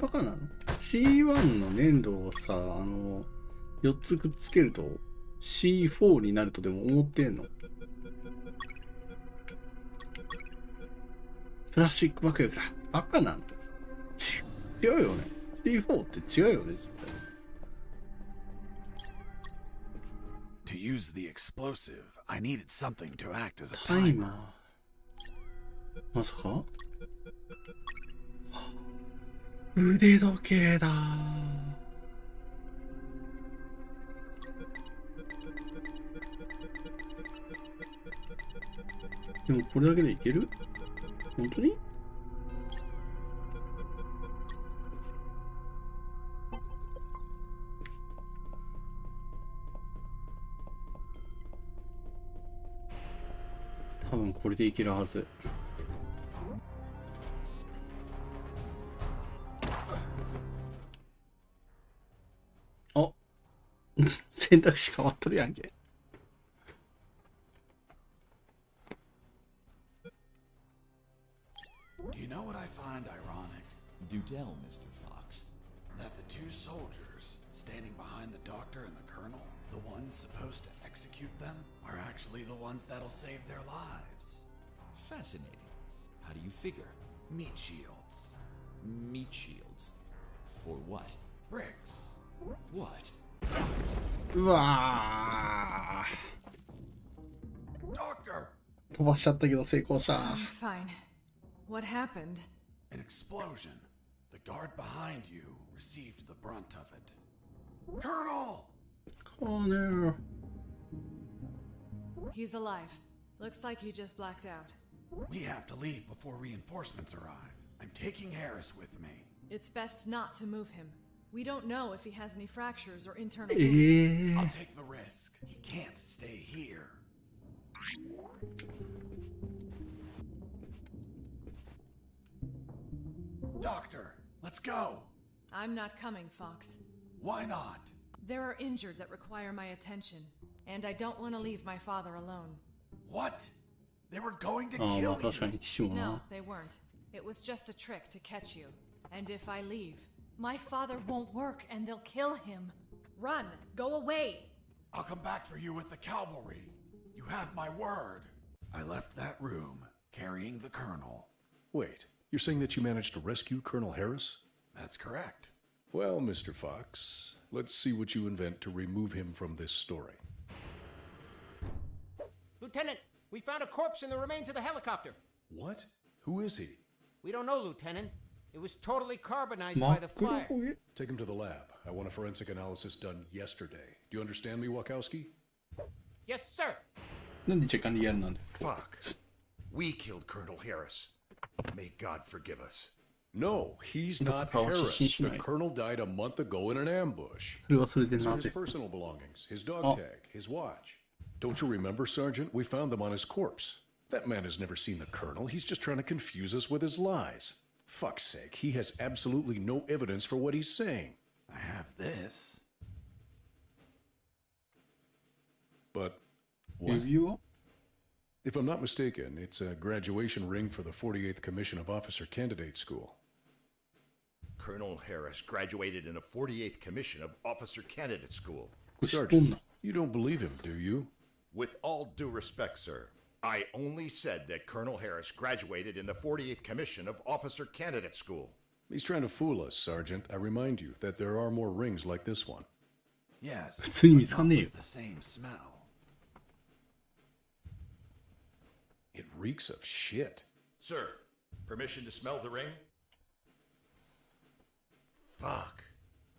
Speaker 3: バカなの？ C1 の粘土をさ、4つくっつけると C4 になるとでも思ってんの？プラスチック爆薬だ。バカなの？違うよね。C4 って違うよね、絶対。
Speaker 4: To use the explosive, I needed something to act as a
Speaker 3: タイマ
Speaker 4: timer.
Speaker 3: ー。まさか？腕時計だ。でもこれだけでいける？本当に？多分これでいけるはず。あ、選択肢変わっとるやんけ。
Speaker 4: Do you know what I find ironic?
Speaker 11: Do tell, Mr. Fox.
Speaker 4: That the two soldiers standing behind the doctor and the colonel, the ones supposed to execute them, are actually the ones that'll save their lives.
Speaker 11: Fascinating. How do you figure?
Speaker 4: Meat shields.
Speaker 11: Meat shields. For what?
Speaker 4: Bricks.
Speaker 11: What?
Speaker 3: うわー。
Speaker 4: Doctor!
Speaker 3: 飛ばしちゃったけど成功した。
Speaker 17: I'm fine. What happened?
Speaker 4: An explosion. The guard behind you received the brunt of it. Colonel!
Speaker 3: Connor.
Speaker 17: He's alive. Looks like he just blacked out.
Speaker 4: We have to leave before reinforcements arrive. I'm taking Harris with me.
Speaker 17: It's best not to move him. We don't know if he has any fractures or internal wounds.
Speaker 4: I'll take the risk. He can't stay here. Doctor, let's go.
Speaker 17: I'm not coming, Fox.
Speaker 4: Why not?
Speaker 17: There are injured that require my attention, and I don't want to leave my father alone.
Speaker 4: What? They were going to
Speaker 3: ああ、ま
Speaker 4: kill
Speaker 3: あ確か
Speaker 4: you.
Speaker 3: に父も
Speaker 17: No,
Speaker 3: な。
Speaker 17: they weren't. It was just a trick to catch you. And if I leave, my father won't work and they'll kill him. Run! Go away!
Speaker 4: I'll come back for you with the cavalry. You have my word. I left that room carrying the colonel.
Speaker 6: Wait, you're saying that you managed to rescue Colonel Harris?
Speaker 4: That's correct.
Speaker 6: Well, Mr. Fox, let's see what you invent to remove him from this story.
Speaker 5: Lieutenant, we found a corpse in the remains of the helicopter.
Speaker 6: What? Who is he?
Speaker 5: We don't know, Lieutenant. It was totally carbonized by the fire.
Speaker 6: Take him to the lab. I want a forensic analysis done yesterday. Do you understand me, Wachowski?
Speaker 5: Yes, sir.
Speaker 3: なんで時間でやるなんだ。
Speaker 15: Fuck. We killed Colonel Harris. May God forgive us.
Speaker 6: No, he's not Harris. The colonel died a month ago in an ambush.
Speaker 3: それはそれで
Speaker 6: These
Speaker 3: な
Speaker 6: are
Speaker 3: ぜ
Speaker 6: his personal belongings, his dog tag, his watch. Don't you remember, Sergeant? We found them on his corpse. That man has never seen the colonel. He's just trying to confuse us with his lies. Fuck's sake, he has absolutely no evidence for what he's saying.
Speaker 4: I have this.
Speaker 6: But what?
Speaker 3: 指輪
Speaker 6: If I'm not mistaken, it's a graduation ring for the 48th Commission of Officer Candidate School.
Speaker 15: Colonel Harris graduated in the 48th Commission of Officer Candidate School.
Speaker 6: Sergeant, you don't believe him, do you?
Speaker 15: With all due respect, sir, I only said that Colonel Harris graduated in the 48th Commission of Officer Candidate School.
Speaker 6: He's trying to fool us, Sergeant. I remind you that there are more rings like this one.
Speaker 4: Yes.
Speaker 3: 普通に見つかんねえよ。
Speaker 4: The same smell.
Speaker 6: It reeks of shit.
Speaker 15: Sir, permission to smell the ring? Fuck.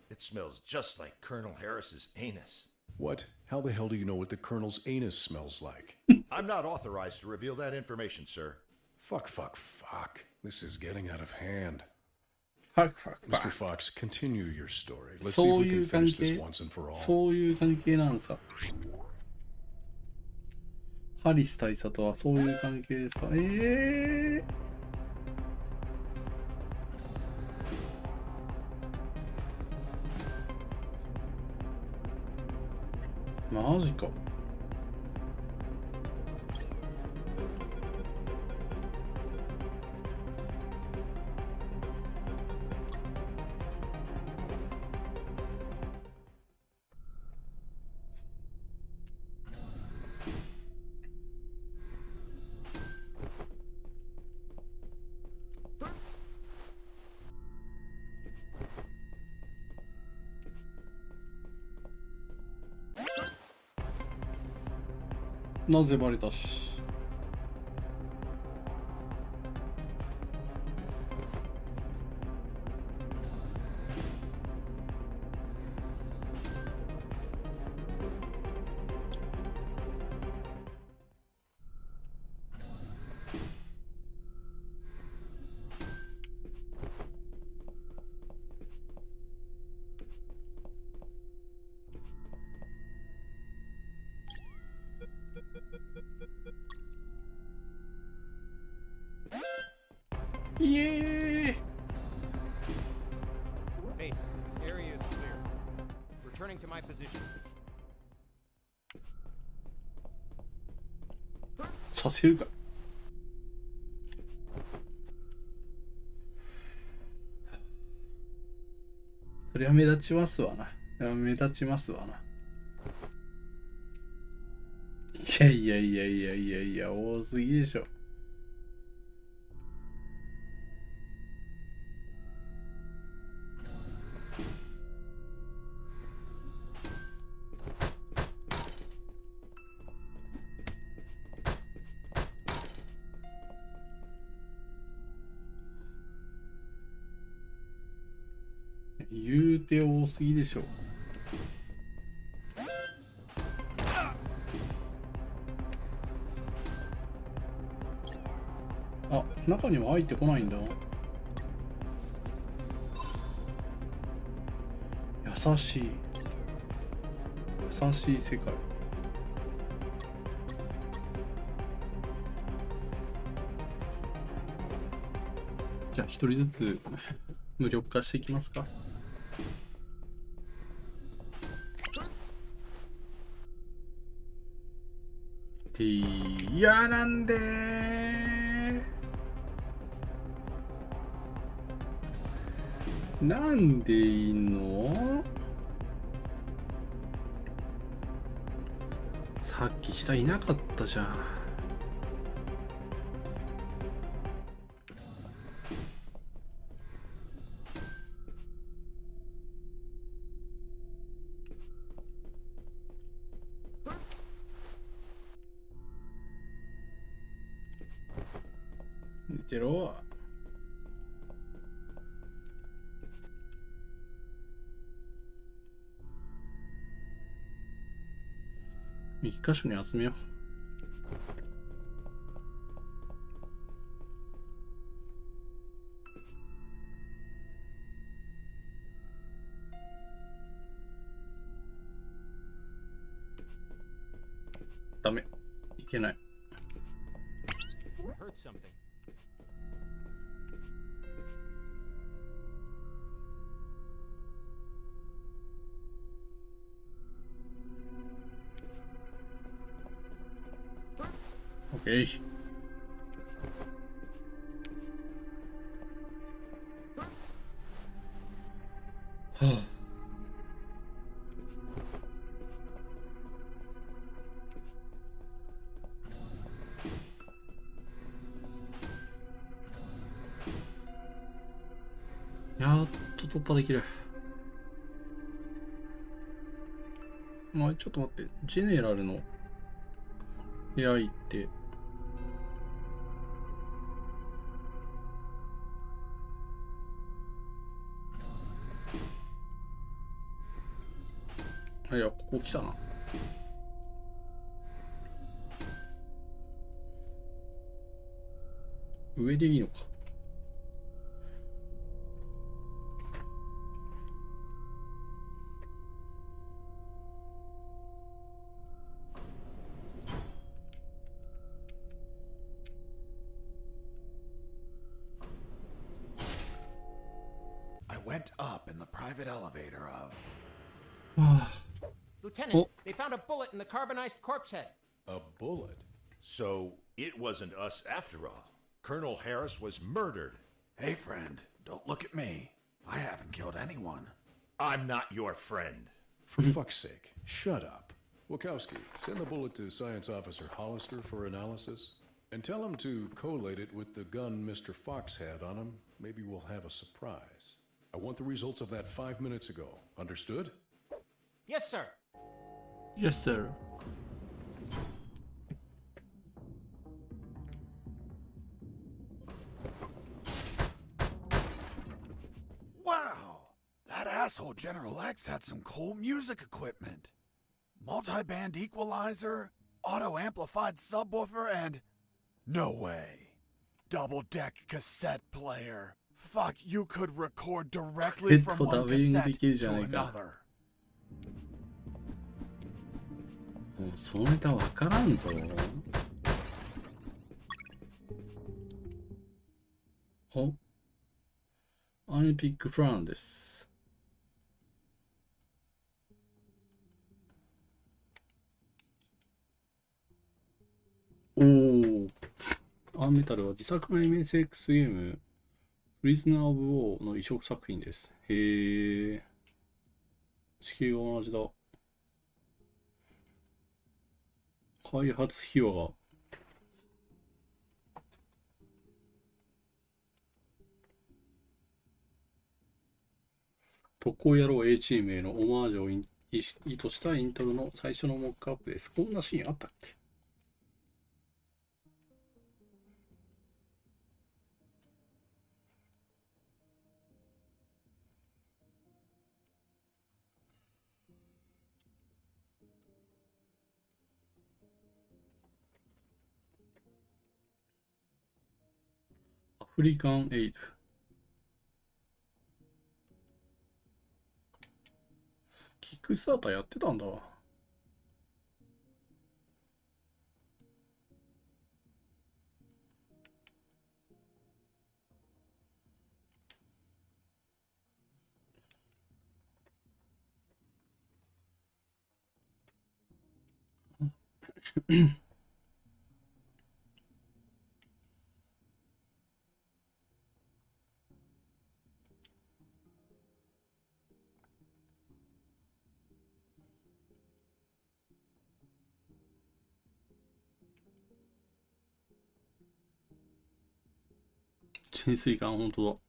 Speaker 15: It smells just like Colonel Harris's anus.
Speaker 6: What? How the hell do you know what the colonel's anus smells like?
Speaker 15: I'm not authorized to reveal that information, sir.
Speaker 6: Fuck. This is getting out of hand.
Speaker 3: Fuck.
Speaker 6: Mr. Fox, continue your story. Let's see if we can finish this once and for all.
Speaker 3: そういう関係なんですか。ハリス大佐とはそういう関係ですか。マジか。なぜバレたし。イエーイ
Speaker 5: Base, area is clear. Returning to my position.
Speaker 3: させるか。そりゃ目立ちますわな。目立ちますわな。いや、多すぎでしょ。言うて多すぎでしょ。あ、中には入ってこないんだ。優しい世界。じゃあ一人ずつ無力化していきますか。いや、なんでー、なんでいいの？さっき下いなかったじゃん。寝てろ。一箇所に集めよう。ダメ。いけない。
Speaker 5: Heard something.
Speaker 3: OK。はあ。やっと突破できる。まあ、ちょっと待って。ジェネラルの部屋行って。いや、ここ来たな。上でいいのか。
Speaker 4: I went up in the private elevator of...
Speaker 5: Lieutenant, they found a bullet in the carbonized corpse head.
Speaker 15: A bullet? So it wasn't us after all. Colonel Harris was murdered.
Speaker 4: Hey, friend, don't look at me. I haven't killed anyone.
Speaker 15: I'm not your friend.
Speaker 6: For fuck's sake, shut up. Wachowski, send the bullet to Science Officer Hollister for analysis. And tell him to collate it with the gun Mr. Fox had on him. Maybe we'll have a surprise. I want the results of that 5 minutes ago. Understood?
Speaker 5: Yes, sir.
Speaker 3: Yes, sir.
Speaker 4: Wow! That asshole General X had some cool music equipment. Multi-band equalizer, auto-amplified subwoofer, and... No way. Double-deck cassette player. Fuck, you could record directly from one cassette to another.
Speaker 3: もうそのネタわからんぞ。お、アニピックフランです。おお。アンメタルは自作の MSX ゲームプリズナー・オブ・ウォーの移植作品です。へえ。地球が同じだ。開発費用が。特攻野郎 A チームへのオマージュを意図したイントロの最初のモックアップです。こんなシーンあったっけ？アフリカンエイド。キックスターターやってたんだ。潜水艦、ほんとだ。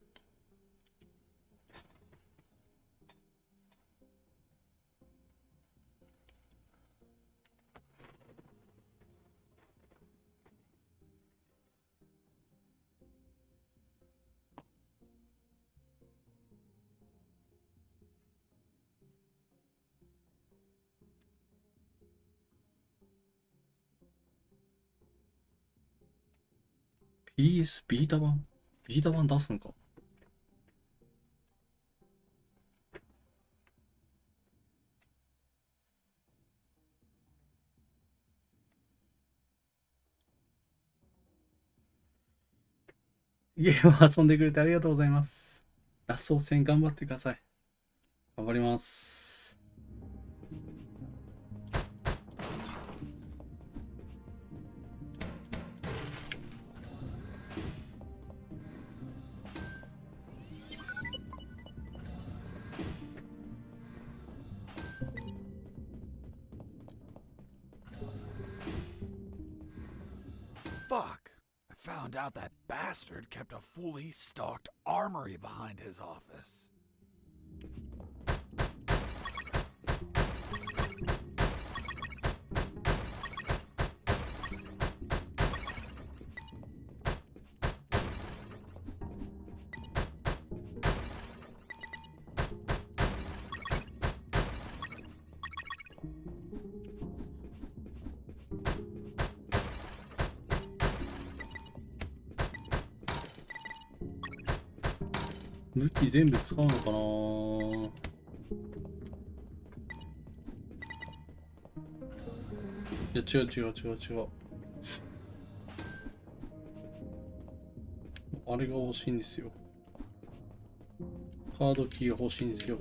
Speaker 3: PS ビータ版出すんか。ゲームを遊んでくれてありがとうございます。ラスト戦頑張ってください。頑張ります。
Speaker 4: Fuck! I found out that bastard kept a fully stocked armory behind his office.
Speaker 3: 武器全部使うのかな。いや、違う。あれが欲しいんですよ。カードキーが欲しいんですよ。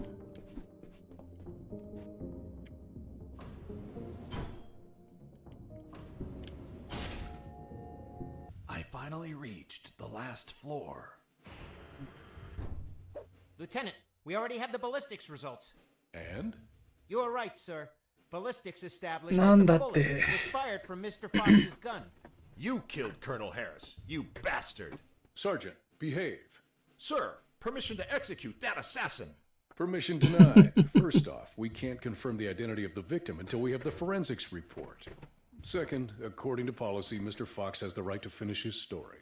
Speaker 4: I finally reached the last floor.
Speaker 5: Lieutenant, we already have the ballistics results.
Speaker 6: And?
Speaker 5: You are right, sir. Ballistics established
Speaker 3: Nan
Speaker 5: that the
Speaker 3: datte.
Speaker 5: bullet was fired from Mr. Fox's gun.
Speaker 15: You killed Colonel Harris, you bastard.
Speaker 6: Sergeant, behave.
Speaker 15: Sir, permission to execute that assassin.
Speaker 6: Permission denied. First off, we can't confirm the identity of the victim until we have the forensics report. Second, according to policy, Mr. Fox has the right to finish his story.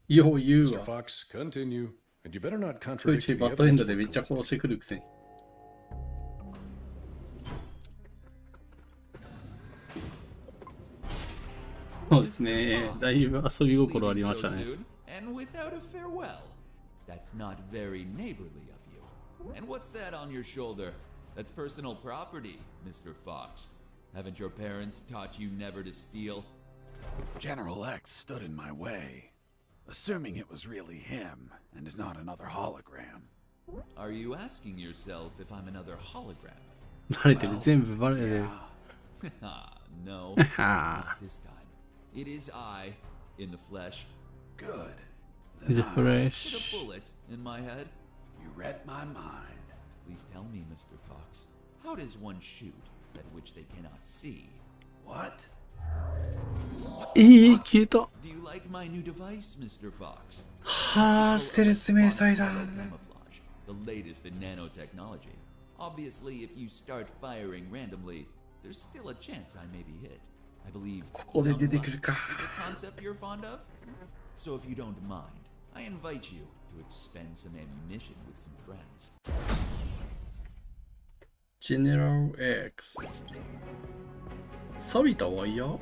Speaker 6: Mr. Fox, continue. And you better not
Speaker 3: こい
Speaker 6: contradict
Speaker 3: つ
Speaker 6: the
Speaker 3: バッドエンド
Speaker 6: evidence
Speaker 3: で
Speaker 6: we're
Speaker 3: めっちゃ
Speaker 6: collecting.
Speaker 3: 殺してくるくせに。そうですね。だいぶ遊び心ありましたね。
Speaker 11: And without a farewell. That's not very neighborly of you. And what's that on your shoulder? That's personal property, Mr. Fox. Haven't your parents taught you never to steal?
Speaker 4: General X stood in my way, assuming it was really him and not another hologram.
Speaker 11: Are you asking yourself if I'm another hologram?
Speaker 3: バレてる。全部バレてる。
Speaker 11: No, not this time. It is I, in the flesh.
Speaker 4: Good.
Speaker 3: The
Speaker 11: With
Speaker 3: flesh.
Speaker 11: a bullet in my head.
Speaker 4: You read my mind.
Speaker 11: Please tell me, Mr. Fox, how does one shoot at which they cannot see?
Speaker 4: What?
Speaker 3: 消えた。
Speaker 11: Do you like my new device, Mr. Fox?
Speaker 3: はあ、ステルス迷彩だ。
Speaker 11: The latest in nanotechnology. Obviously, if you start firing randomly, there's still a chance I may be hit. I believe
Speaker 3: ここで出てくるか。
Speaker 11: is a concept you're fond of. So if you don't mind, I invite you to expend some ammunition with some friends.
Speaker 3: General X。錆びたワイヤー？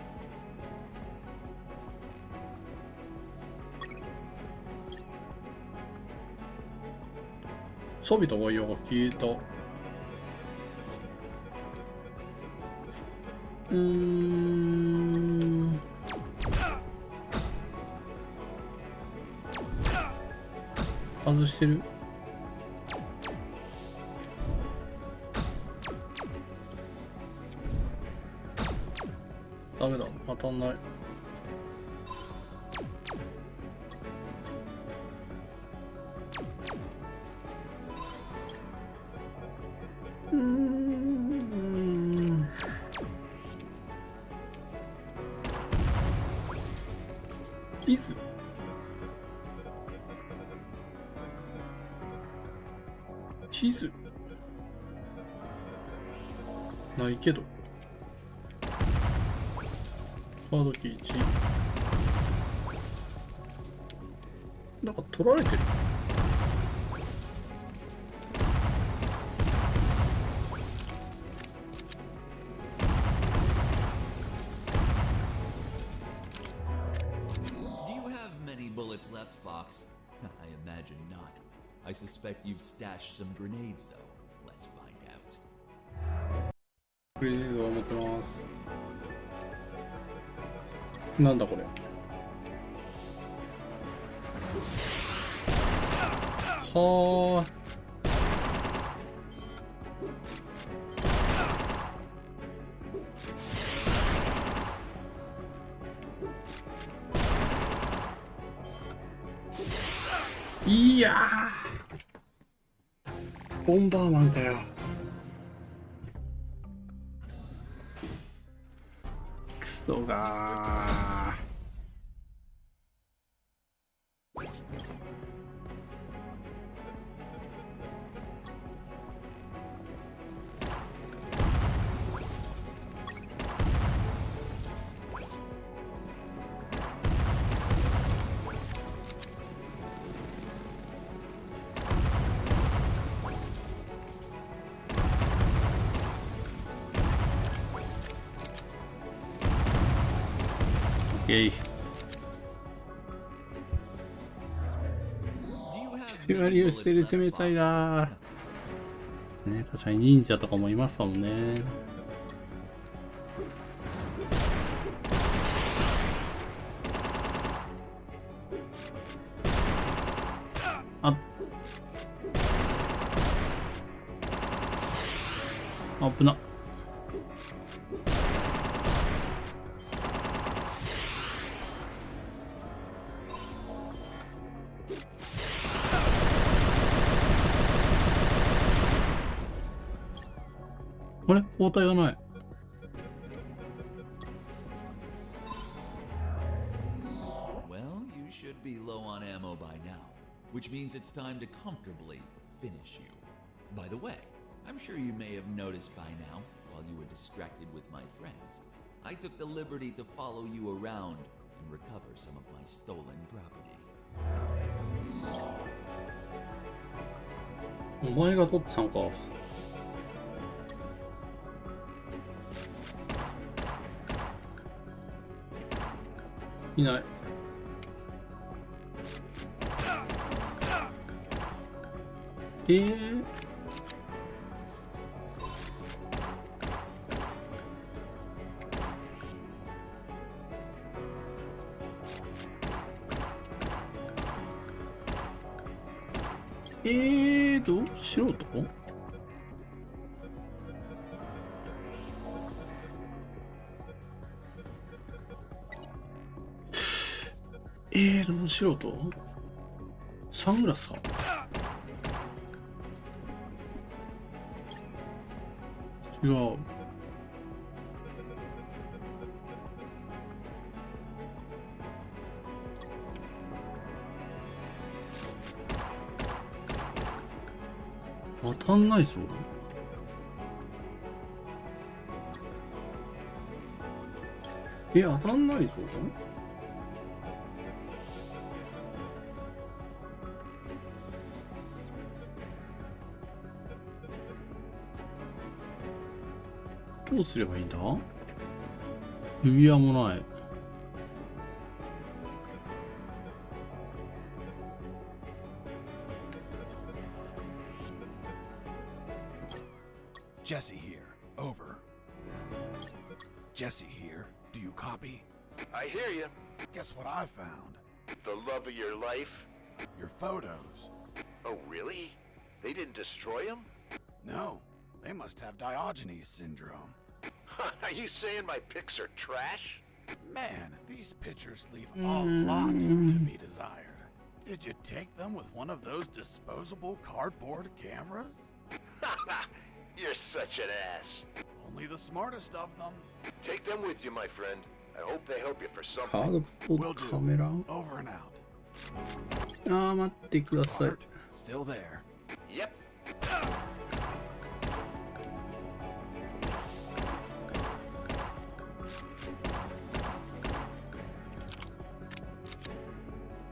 Speaker 3: 錆びたワイヤーが消えた。外してる。ダメだ、当たんない。イズ地図ないけど。カードキー1。なんか取られてる。
Speaker 11: Left, Fox? I imagine not. I suspect you've stashed some grenades, though. Let's find out.
Speaker 3: グレネードを持ってます。なんだこれ。はあ。いやー、ボンバーマンかよ。クソがー。光を捨てる冷たいなー。ね、確かに忍者とかもいますもんね。あっ。危なっ。あれ？包帯がない。
Speaker 11: Well, you should be low on ammo by now, which means it's time to comfortably finish you. By the way, I'm sure you may have noticed by now, while you were distracted with my friends, I took the liberty to follow you around and recover some of my stolen property.
Speaker 3: お前が取ってたのか。いない。どうしろと？どうしろと？サングラスか？違う。当たんないぞ。当たんないぞ。どうすればいいんだ？指輪もない。
Speaker 4: Jesse here. Over. Jesse here. Do you copy?
Speaker 8: I hear you.
Speaker 4: Guess what I found?
Speaker 8: The love of your life?
Speaker 4: Your photos.
Speaker 8: Oh, really? They didn't destroy them?
Speaker 4: No. They must have Diogenes syndrome.
Speaker 8: Are you saying my pics are trash?
Speaker 4: Man, these pictures leave a lot to be desired. Did you take them with one of those disposable cardboard cameras?
Speaker 8: You're such an ass.
Speaker 4: Only the smartest of them.
Speaker 8: Take them with you, my friend. I hope they help you for something.
Speaker 3: カードボードカメラ。
Speaker 4: Over and out.
Speaker 3: 待ってください。
Speaker 4: Still there.
Speaker 8: Yep.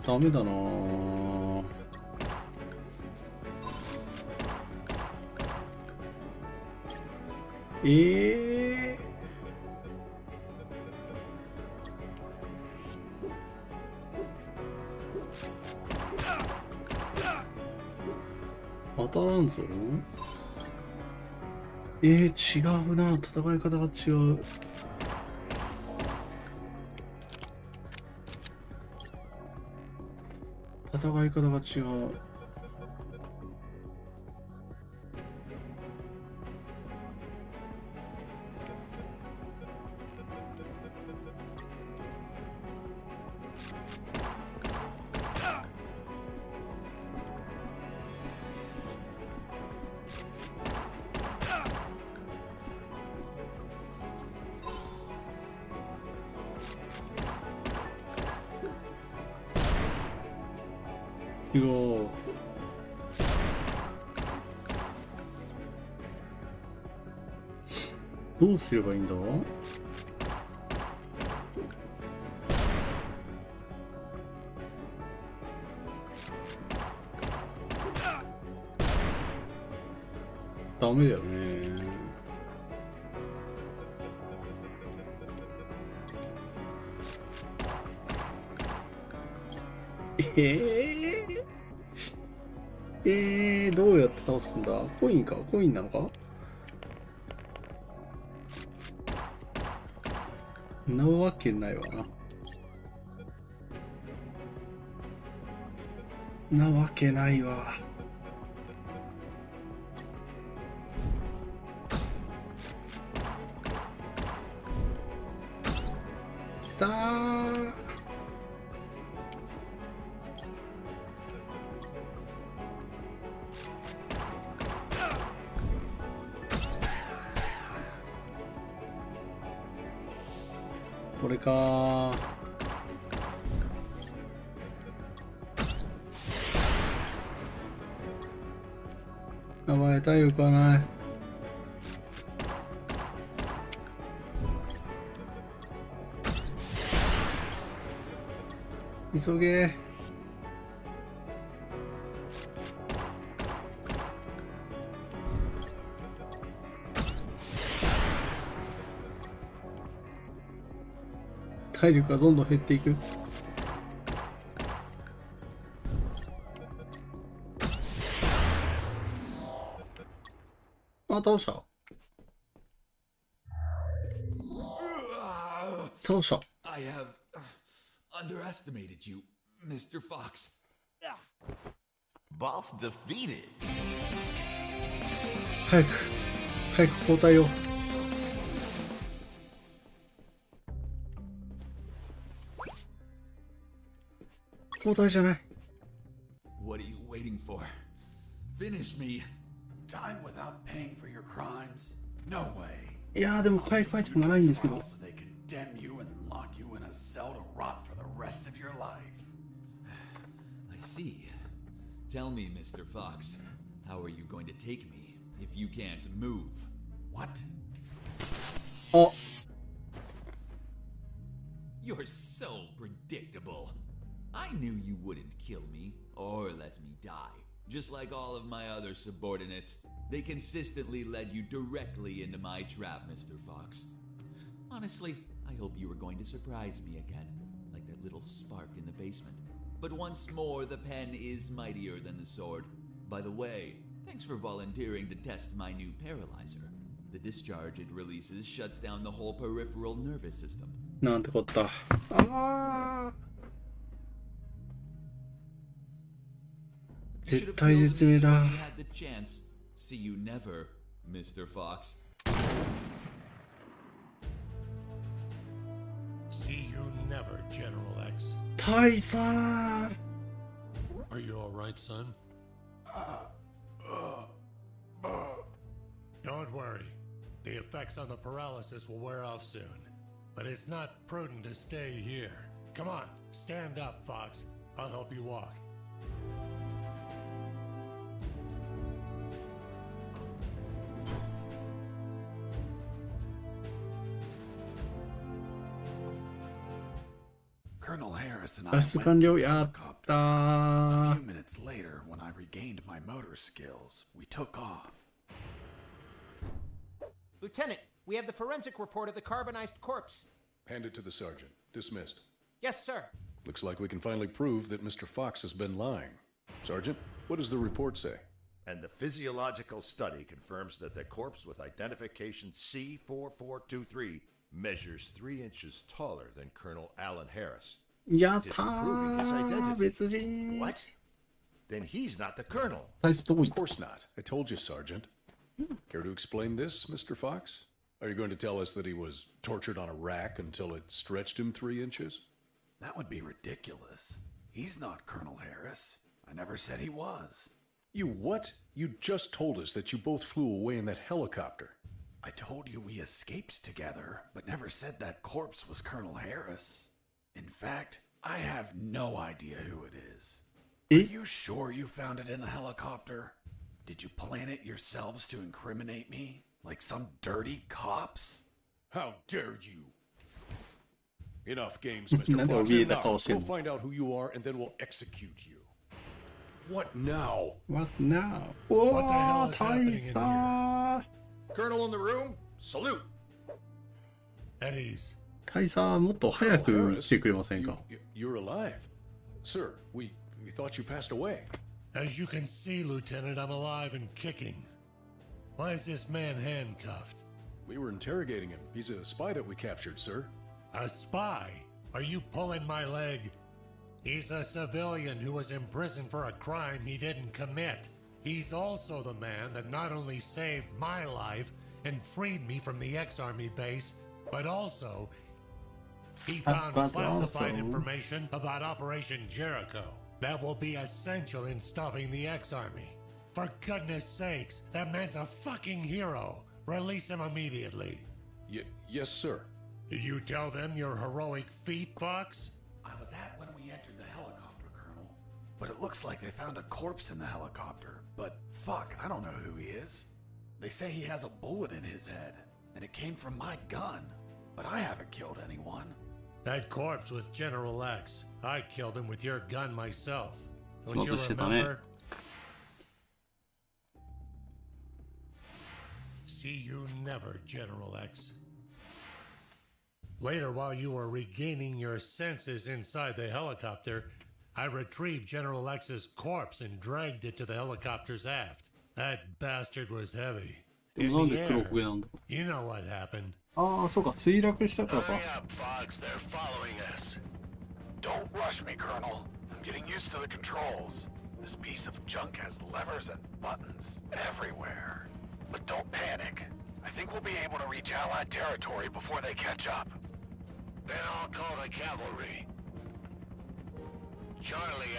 Speaker 3: ダメだなぁ。当たらんぞ。違うな、戦い方が違う。戦い方が違う。違う。どうすればいいんだ？ダメだよね。どうやって倒すんだ？コインか？コインなのか？なわけないわな。なわけないわ。きたー。これかー。やばい、体力はない。急げ。体力がどんどん減っていく。あ、倒した。倒した。
Speaker 4: I have underestimated you, Mr. Fox.
Speaker 14: Boss defeated.
Speaker 3: 早く交代を。交代じゃない。
Speaker 4: What are you waiting for? Finish me. Time without paying for your crimes? No way.
Speaker 3: いやーでも早く帰ってもないんですけど。
Speaker 4: So they condemn you and lock you in a cell to rot for the rest of your life. I see. Tell me, Mr. Fox, how are you going to take me if you can't move? What?
Speaker 3: Oh.
Speaker 4: You're so predictable. I knew you wouldn't kill me or let me die. Just like all of my other subordinates, they consistently led you directly into my trap, Mr. Fox. Honestly, I hope you were going to surprise me again, like that little spark in the basement. But once more, the pen is mightier than the sword. By the way, thanks for volunteering to test my new paralyzer. The discharge it releases shuts down the whole peripheral nervous system.
Speaker 3: なんてこった。ああ。絶対絶命だ。
Speaker 4: See you never, Mr. Fox.
Speaker 10: See you never, General X.
Speaker 3: 大佐。
Speaker 10: Are you all right, son? Don't worry. The effects on the paralysis will wear off soon. But it's not prudent to stay here. Come on, stand up, Fox. I'll help you walk.
Speaker 4: Colonel Harris and I
Speaker 3: 脱
Speaker 4: went
Speaker 3: 出完
Speaker 4: to
Speaker 3: 了。
Speaker 4: the
Speaker 3: やっ
Speaker 4: helicopter.
Speaker 3: た
Speaker 4: A
Speaker 3: ー
Speaker 4: few minutes later, when I regained my motor skills, we took off.
Speaker 5: Lieutenant, we have the forensic report of the carbonized corpse.
Speaker 6: Hand it to the sergeant. Dismissed.
Speaker 5: Yes, sir.
Speaker 6: Looks like we can finally prove that Mr. Fox has been lying. Sergeant, what does the report say?
Speaker 15: And the physiological study confirms that the corpse with identification C4423 measures 3 inches taller than Colonel Alan Harris.
Speaker 3: やった
Speaker 15: Disproving his
Speaker 3: ー
Speaker 15: identity.
Speaker 3: 別人
Speaker 15: What? Then he's not the colonel.
Speaker 3: 大使どこ行
Speaker 6: Of
Speaker 3: った
Speaker 6: course not. I told you, Sergeant. Care to explain this, Mr. Fox? Are you going to tell us that he was tortured on a rack until it stretched him 3 inches?
Speaker 4: That would be ridiculous. He's not Colonel Harris. I never said he was.
Speaker 6: You what? You just told us that you both flew away in that helicopter.
Speaker 4: I told you we escaped together, but never said that corpse was Colonel Harris. In fact, I have no idea who it is. Are you sure you found it in the helicopter? Did you plan it yourselves to incriminate me? Like some dirty cops?
Speaker 6: How dared you? Enough games, Mr.
Speaker 3: なんで
Speaker 6: Fox.
Speaker 3: 怯えた
Speaker 6: Enough.
Speaker 3: 顔してん
Speaker 6: We'll
Speaker 3: の
Speaker 6: find out who you are, and then we'll execute you. What now?
Speaker 3: What now? お
Speaker 15: What the hell
Speaker 3: ー
Speaker 15: is
Speaker 3: 大
Speaker 15: happening in
Speaker 3: 佐
Speaker 15: Colonel in the room? Salute.
Speaker 14: At ease.
Speaker 3: 大佐もっと早く来てくれませんか
Speaker 6: You're alive. Sir, we thought you passed away.
Speaker 14: As you can see, Lieutenant, I'm alive and kicking. Why is this man handcuffed?
Speaker 6: We were interrogating him. He's a spy that we captured, sir.
Speaker 14: A spy? Are you pulling my leg? He's a civilian who was imprisoned for a crime he didn't commit. He's also the man that not only saved my life and freed me from the ex-army base, but also he found classified information about Operation Jericho that will be essential in stopping the ex-army. For goodness sakes, that man's a fucking hero. Release him immediately.
Speaker 6: Yes, sir.
Speaker 14: Did you tell them your heroic feat, Fox?
Speaker 4: I was at when we entered the helicopter, Colonel. But it looks like they found a corpse in the helicopter. But fuck, I don't know who he is. They say he has a bullet in his head, and it came from my gun. But I haven't killed anyone.
Speaker 14: That corpse was General X. I killed him with your gun myself. Don't you
Speaker 3: そうしてたね
Speaker 14: remember? See you never, General X. Later, while you were regaining your senses inside the helicopter, I retrieved General X's corpse and dragged it to the helicopter's aft. That bastard was heavy.
Speaker 3: で
Speaker 14: In
Speaker 3: もなん
Speaker 14: the
Speaker 3: で黒
Speaker 14: air,
Speaker 3: 焦げなんだ
Speaker 14: you know what happened.
Speaker 3: ああそうか墜落したからか
Speaker 10: Hurry up, Fox. They're following us.
Speaker 4: Don't rush me, Colonel. I'm getting used to the controls. This piece of junk has levers and buttons everywhere. But don't panic. I think we'll be able to reach Allied territory before they catch up.
Speaker 10: Then I'll call the cavalry. Charlie,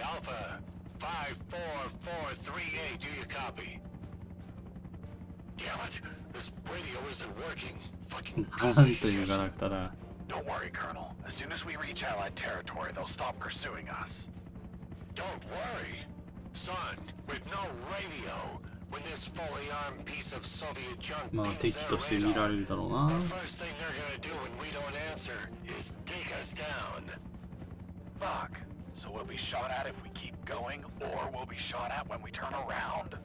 Speaker 10: Alpha. 54438, do you copy? Damn it, this radio isn't working. Fucking
Speaker 3: なんというガラクタだ
Speaker 4: Don't worry, Colonel. As soon as we reach Allied territory, they'll stop pursuing us.
Speaker 10: Don't worry. Son, with no radio, when this fully armed piece of Soviet junk
Speaker 3: まあ
Speaker 10: beams
Speaker 3: 敵
Speaker 10: their
Speaker 3: として見ら
Speaker 10: radar,
Speaker 3: れるだろうな
Speaker 10: the first thing they're gonna do when we don't answer is take us down.
Speaker 4: Fuck. So we'll be shot at if we keep going, or we'll be shot at when we turn around?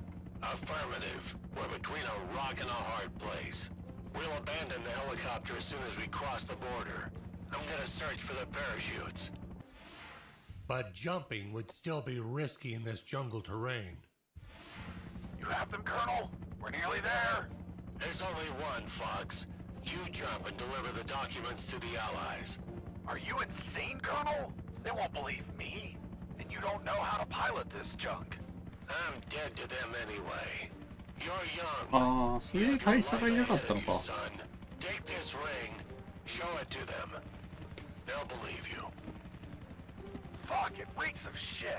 Speaker 10: Affirmative. We're between a rock and a hard place. We'll abandon the helicopter as soon as we cross the border. I'm gonna search for the parachutes.
Speaker 14: But jumping would still be risky in this jungle terrain.
Speaker 4: You have them, Colonel? We're nearly there.
Speaker 10: There's only one, Fox. You jump and deliver the documents to the Allies.
Speaker 4: Are you insane, Colonel? They won't believe me. And you don't know how to pilot this junk.
Speaker 10: I'm dead to them anyway. You're young.
Speaker 3: ああそういう大佐がいなかったのか
Speaker 10: Son, take this ring. Show it to them. They'll believe you.
Speaker 4: Fuck, it reeks of shit.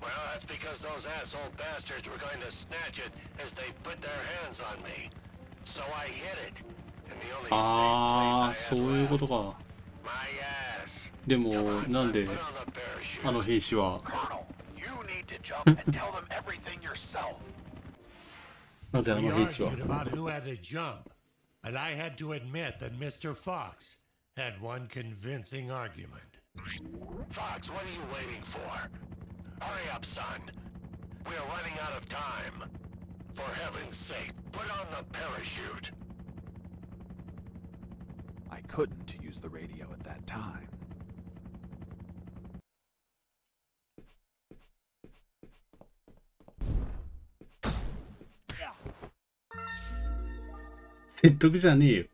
Speaker 10: Well, that's because those asshole bastards were going to snatch it as they put their hands on me. So I hid it. In the only
Speaker 3: ああ
Speaker 10: safe
Speaker 3: そう
Speaker 10: place
Speaker 3: いう
Speaker 10: I
Speaker 3: こ
Speaker 10: had
Speaker 3: とか
Speaker 10: left. My ass.
Speaker 3: でもなんで
Speaker 10: Put on the parachute.
Speaker 3: あの兵士は
Speaker 4: Colonel, you need to jump and tell them everything yourself.
Speaker 3: なぜあ
Speaker 14: We
Speaker 3: の兵士は
Speaker 14: argued about who had to jump, and I had to admit that Mr. Fox had one convincing argument.
Speaker 10: Fox, what are you waiting for? Hurry up, son. We are running out of time. For heaven's sake, put on the parachute.
Speaker 4: I couldn't use the radio at that time.
Speaker 14: The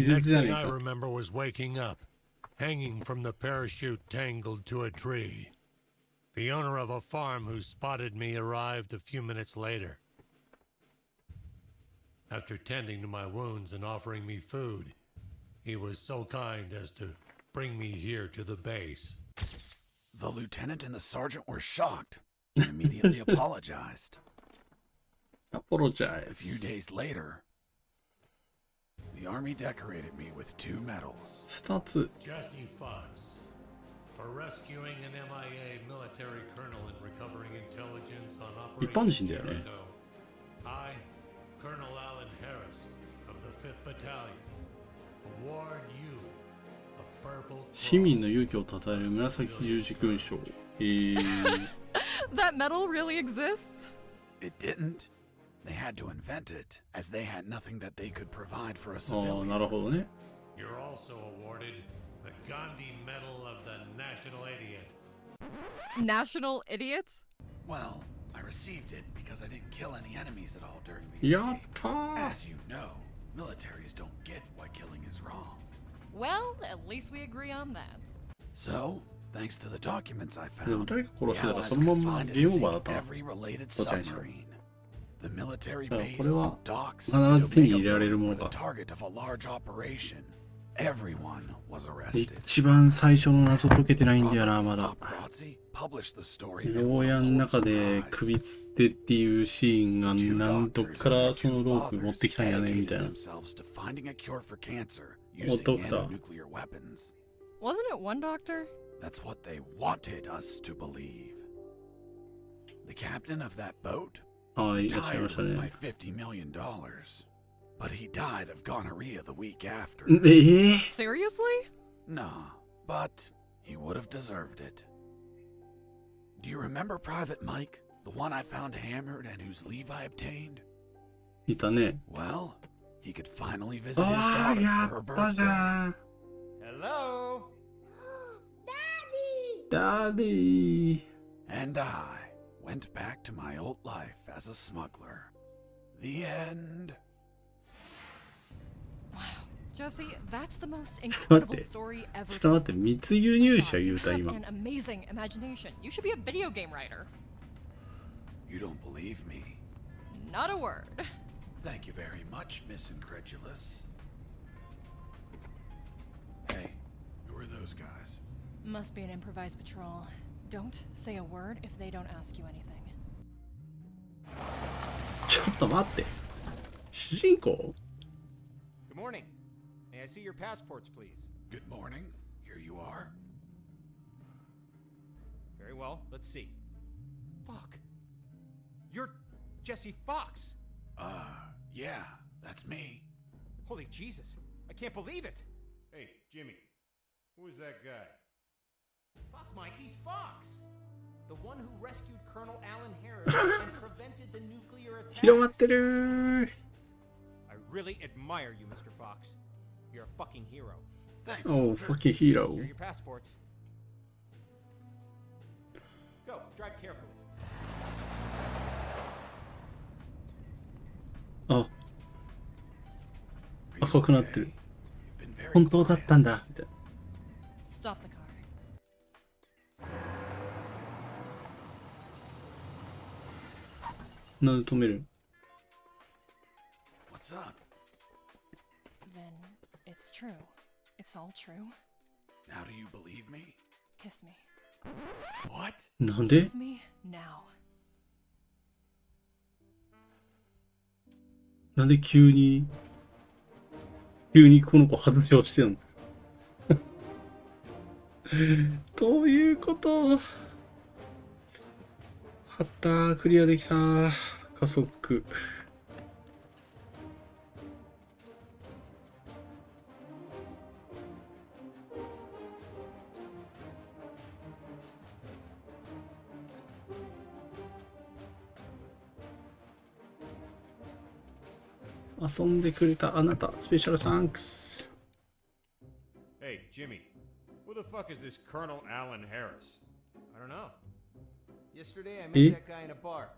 Speaker 14: next thing I remember was waking up, hanging from the parachute tangled to a tree. The owner of a farm who spotted me arrived a few minutes later. After tending to my wounds and offering me food, he was so kind as to bring me here to the base.
Speaker 4: The lieutenant and the sergeant were shocked and immediately apologized.
Speaker 3: Apologize.
Speaker 4: A few days later, the army decorated me with 2 medals.
Speaker 14: Jesse Fox, for rescuing an MIA military colonel and recovering intelligence on Operation Jericho. I, Colonel Alan Harris of the 5th Battalion, award you a purple
Speaker 3: 市民の勇気を称える紫十字勲章。
Speaker 9: That medal really exists?
Speaker 4: It didn't. They had to invent it, as they had nothing that they could provide for a civilian.
Speaker 3: なるほどね。
Speaker 14: You're also awarded the Gandhi Medal of the National Idiot.
Speaker 9: National Idiot?
Speaker 4: Well, I received it because I didn't kill any enemies at all during the escape. As you know, militaries don't get why killing is wrong.
Speaker 9: Well, at least we agree on that.
Speaker 4: So, thanks to the documents I found, the
Speaker 3: 殺してたら
Speaker 4: Allies
Speaker 3: その
Speaker 4: could
Speaker 3: まんま
Speaker 4: find
Speaker 3: ゲー
Speaker 4: and
Speaker 3: ムオーバーだった
Speaker 4: sink
Speaker 3: な。
Speaker 4: every related
Speaker 3: どっちにしろ。
Speaker 4: submarine. The military
Speaker 3: こ
Speaker 4: base,
Speaker 3: れは
Speaker 4: docks,
Speaker 3: 必ず手に
Speaker 4: the
Speaker 3: 入れられる
Speaker 4: Omega
Speaker 3: も
Speaker 4: were
Speaker 3: の
Speaker 4: the
Speaker 3: だ。
Speaker 4: target of a large operation. Everyone was arrested.
Speaker 3: 一番最初の謎解けてないんだよな、まだ。
Speaker 4: Paparazzi published the story.
Speaker 3: 牢屋の中で首つってっていうシーンが何どっからそのロープ持ってきたんやねみたいな。
Speaker 4: themselves to finding a cure for cancer
Speaker 3: What
Speaker 4: using
Speaker 3: doctor?
Speaker 4: nuclear weapons.
Speaker 9: Wasn't it one doctor?
Speaker 4: That's what they wanted us to believe. The captain of that boat
Speaker 3: ああ、いらっしゃいま
Speaker 4: retired
Speaker 3: した
Speaker 4: with my
Speaker 3: ね。
Speaker 4: $50 million. But he died of gonorrhea the week after.
Speaker 9: Seriously?
Speaker 4: Nah, but he would have deserved it. Do you remember Private Mike? The one I found hammered and whose leave I obtained?
Speaker 3: いたね。
Speaker 4: Well, he could finally visit his
Speaker 3: ああ、
Speaker 4: daughter
Speaker 3: や
Speaker 4: for her
Speaker 3: ったじ
Speaker 4: birthday.
Speaker 3: ゃん。
Speaker 5: Hello?
Speaker 3: ダディ。
Speaker 4: And I went back to my old life as a smuggler. The end.
Speaker 9: Jesse, that's the most
Speaker 3: ちょっと待
Speaker 9: incredible
Speaker 3: って。
Speaker 9: story
Speaker 3: ちょ
Speaker 9: ever.
Speaker 3: っと待って、密輸入者言うた
Speaker 9: You
Speaker 3: 今
Speaker 9: have。an amazing imagination. You should be a video game writer.
Speaker 4: You don't believe me?
Speaker 9: Not a word.
Speaker 4: Thank you very much, Miss Incredulous. Hey, who are those guys?
Speaker 9: Must be an improvised patrol. Don't say a word if they don't ask you anything.
Speaker 3: ちょっと待って。主人公
Speaker 5: Good morning. May I see your passports, please?
Speaker 4: Good morning. Here you are.
Speaker 5: Very well. Let's see. Fuck. You're Jesse Fox.
Speaker 4: Yeah, that's me.
Speaker 5: Holy Jesus. I can't believe it. Hey, Jimmy. Who is that guy? Fuck, Mike. He's Fox. The one who rescued Colonel Alan Harris and prevented the nuclear attack.
Speaker 3: 広がってる。
Speaker 5: I really admire you, Mr. Fox. You're a fucking hero.
Speaker 4: Thanks.
Speaker 3: Oh,
Speaker 4: soldier.
Speaker 3: fucking hero.
Speaker 5: Here are your passports. Go, drive carefully.
Speaker 3: あ、赤くなってる。本当だったんだ。みたいな。
Speaker 9: Stop the car.
Speaker 3: なんで止める
Speaker 4: What's up?
Speaker 9: Then it's true. It's all true.
Speaker 4: Now do you believe me?
Speaker 9: Kiss me.
Speaker 4: What?
Speaker 3: なんで
Speaker 9: Kiss me now.
Speaker 3: なんで急にこの子外しをしてんのどういうことはったー、クリアできたー。加速。遊んでくれたあなた、スペシャルサンクス。
Speaker 5: Hey, Jimmy, who the fuck is this Colonel Alan Harris? I don't know. Yesterday I met that guy in a bar.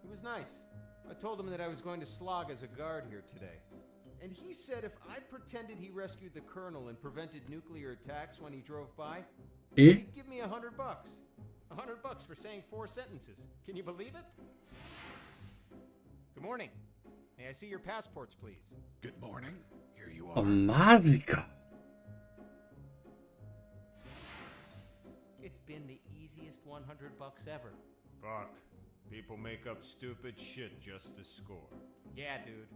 Speaker 5: He was nice. I told him that I was going to slog as a guard here today. And he said if I pretended he rescued the Colonel and prevented nuclear attacks when he drove by, he'd give me $100. $100 for saying 4 sentences. Can you believe it? Good morning. May I see your passports, please?
Speaker 4: Good morning. Here you
Speaker 3: あ、
Speaker 4: are.
Speaker 3: マジか。
Speaker 5: It's been the easiest $100 ever. Fuck. People make up stupid shit just to score. Yeah, dude.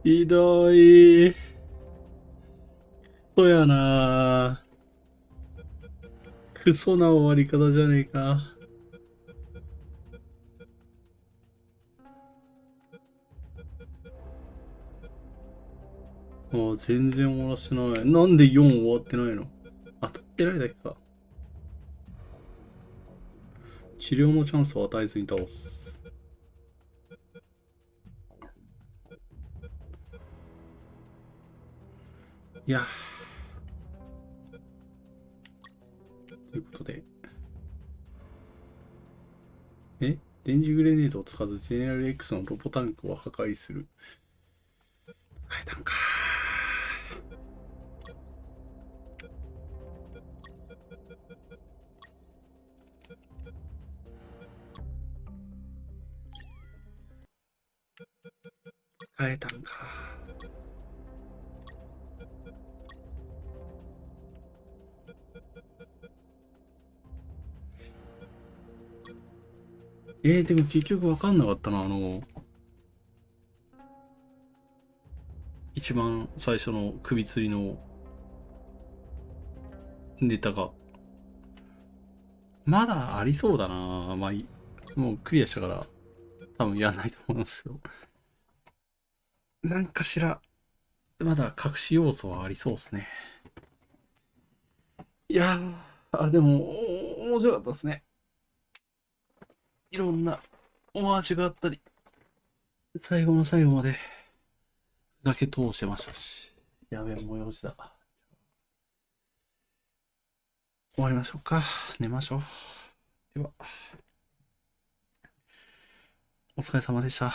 Speaker 3: ひどい。そうやな。クソな終わり方じゃねえか。ああ、全然終わらしてない。なんで4終わってないの？当たってないだけか。治療のチャンスを与えずに倒す。いや。ということで。電磁グレネードを使わずジェネラル X のロボタンクを破壊する。使えたんか。使えたんか。でも結局分かんなかったな、一番最初の首吊りのネタが。まだありそうだな。まあ、もうクリアしたから、多分やらないと思いますけど。なんかしら、まだ隠し要素はありそうですね。いやー、でも、面白かったですね。いろんなオマージュがあったり、最後の最後まで、ふざけ通してましたし。やべえ、もう4時だ。終わりましょうか。寝ましょう。では、お疲れ様でした。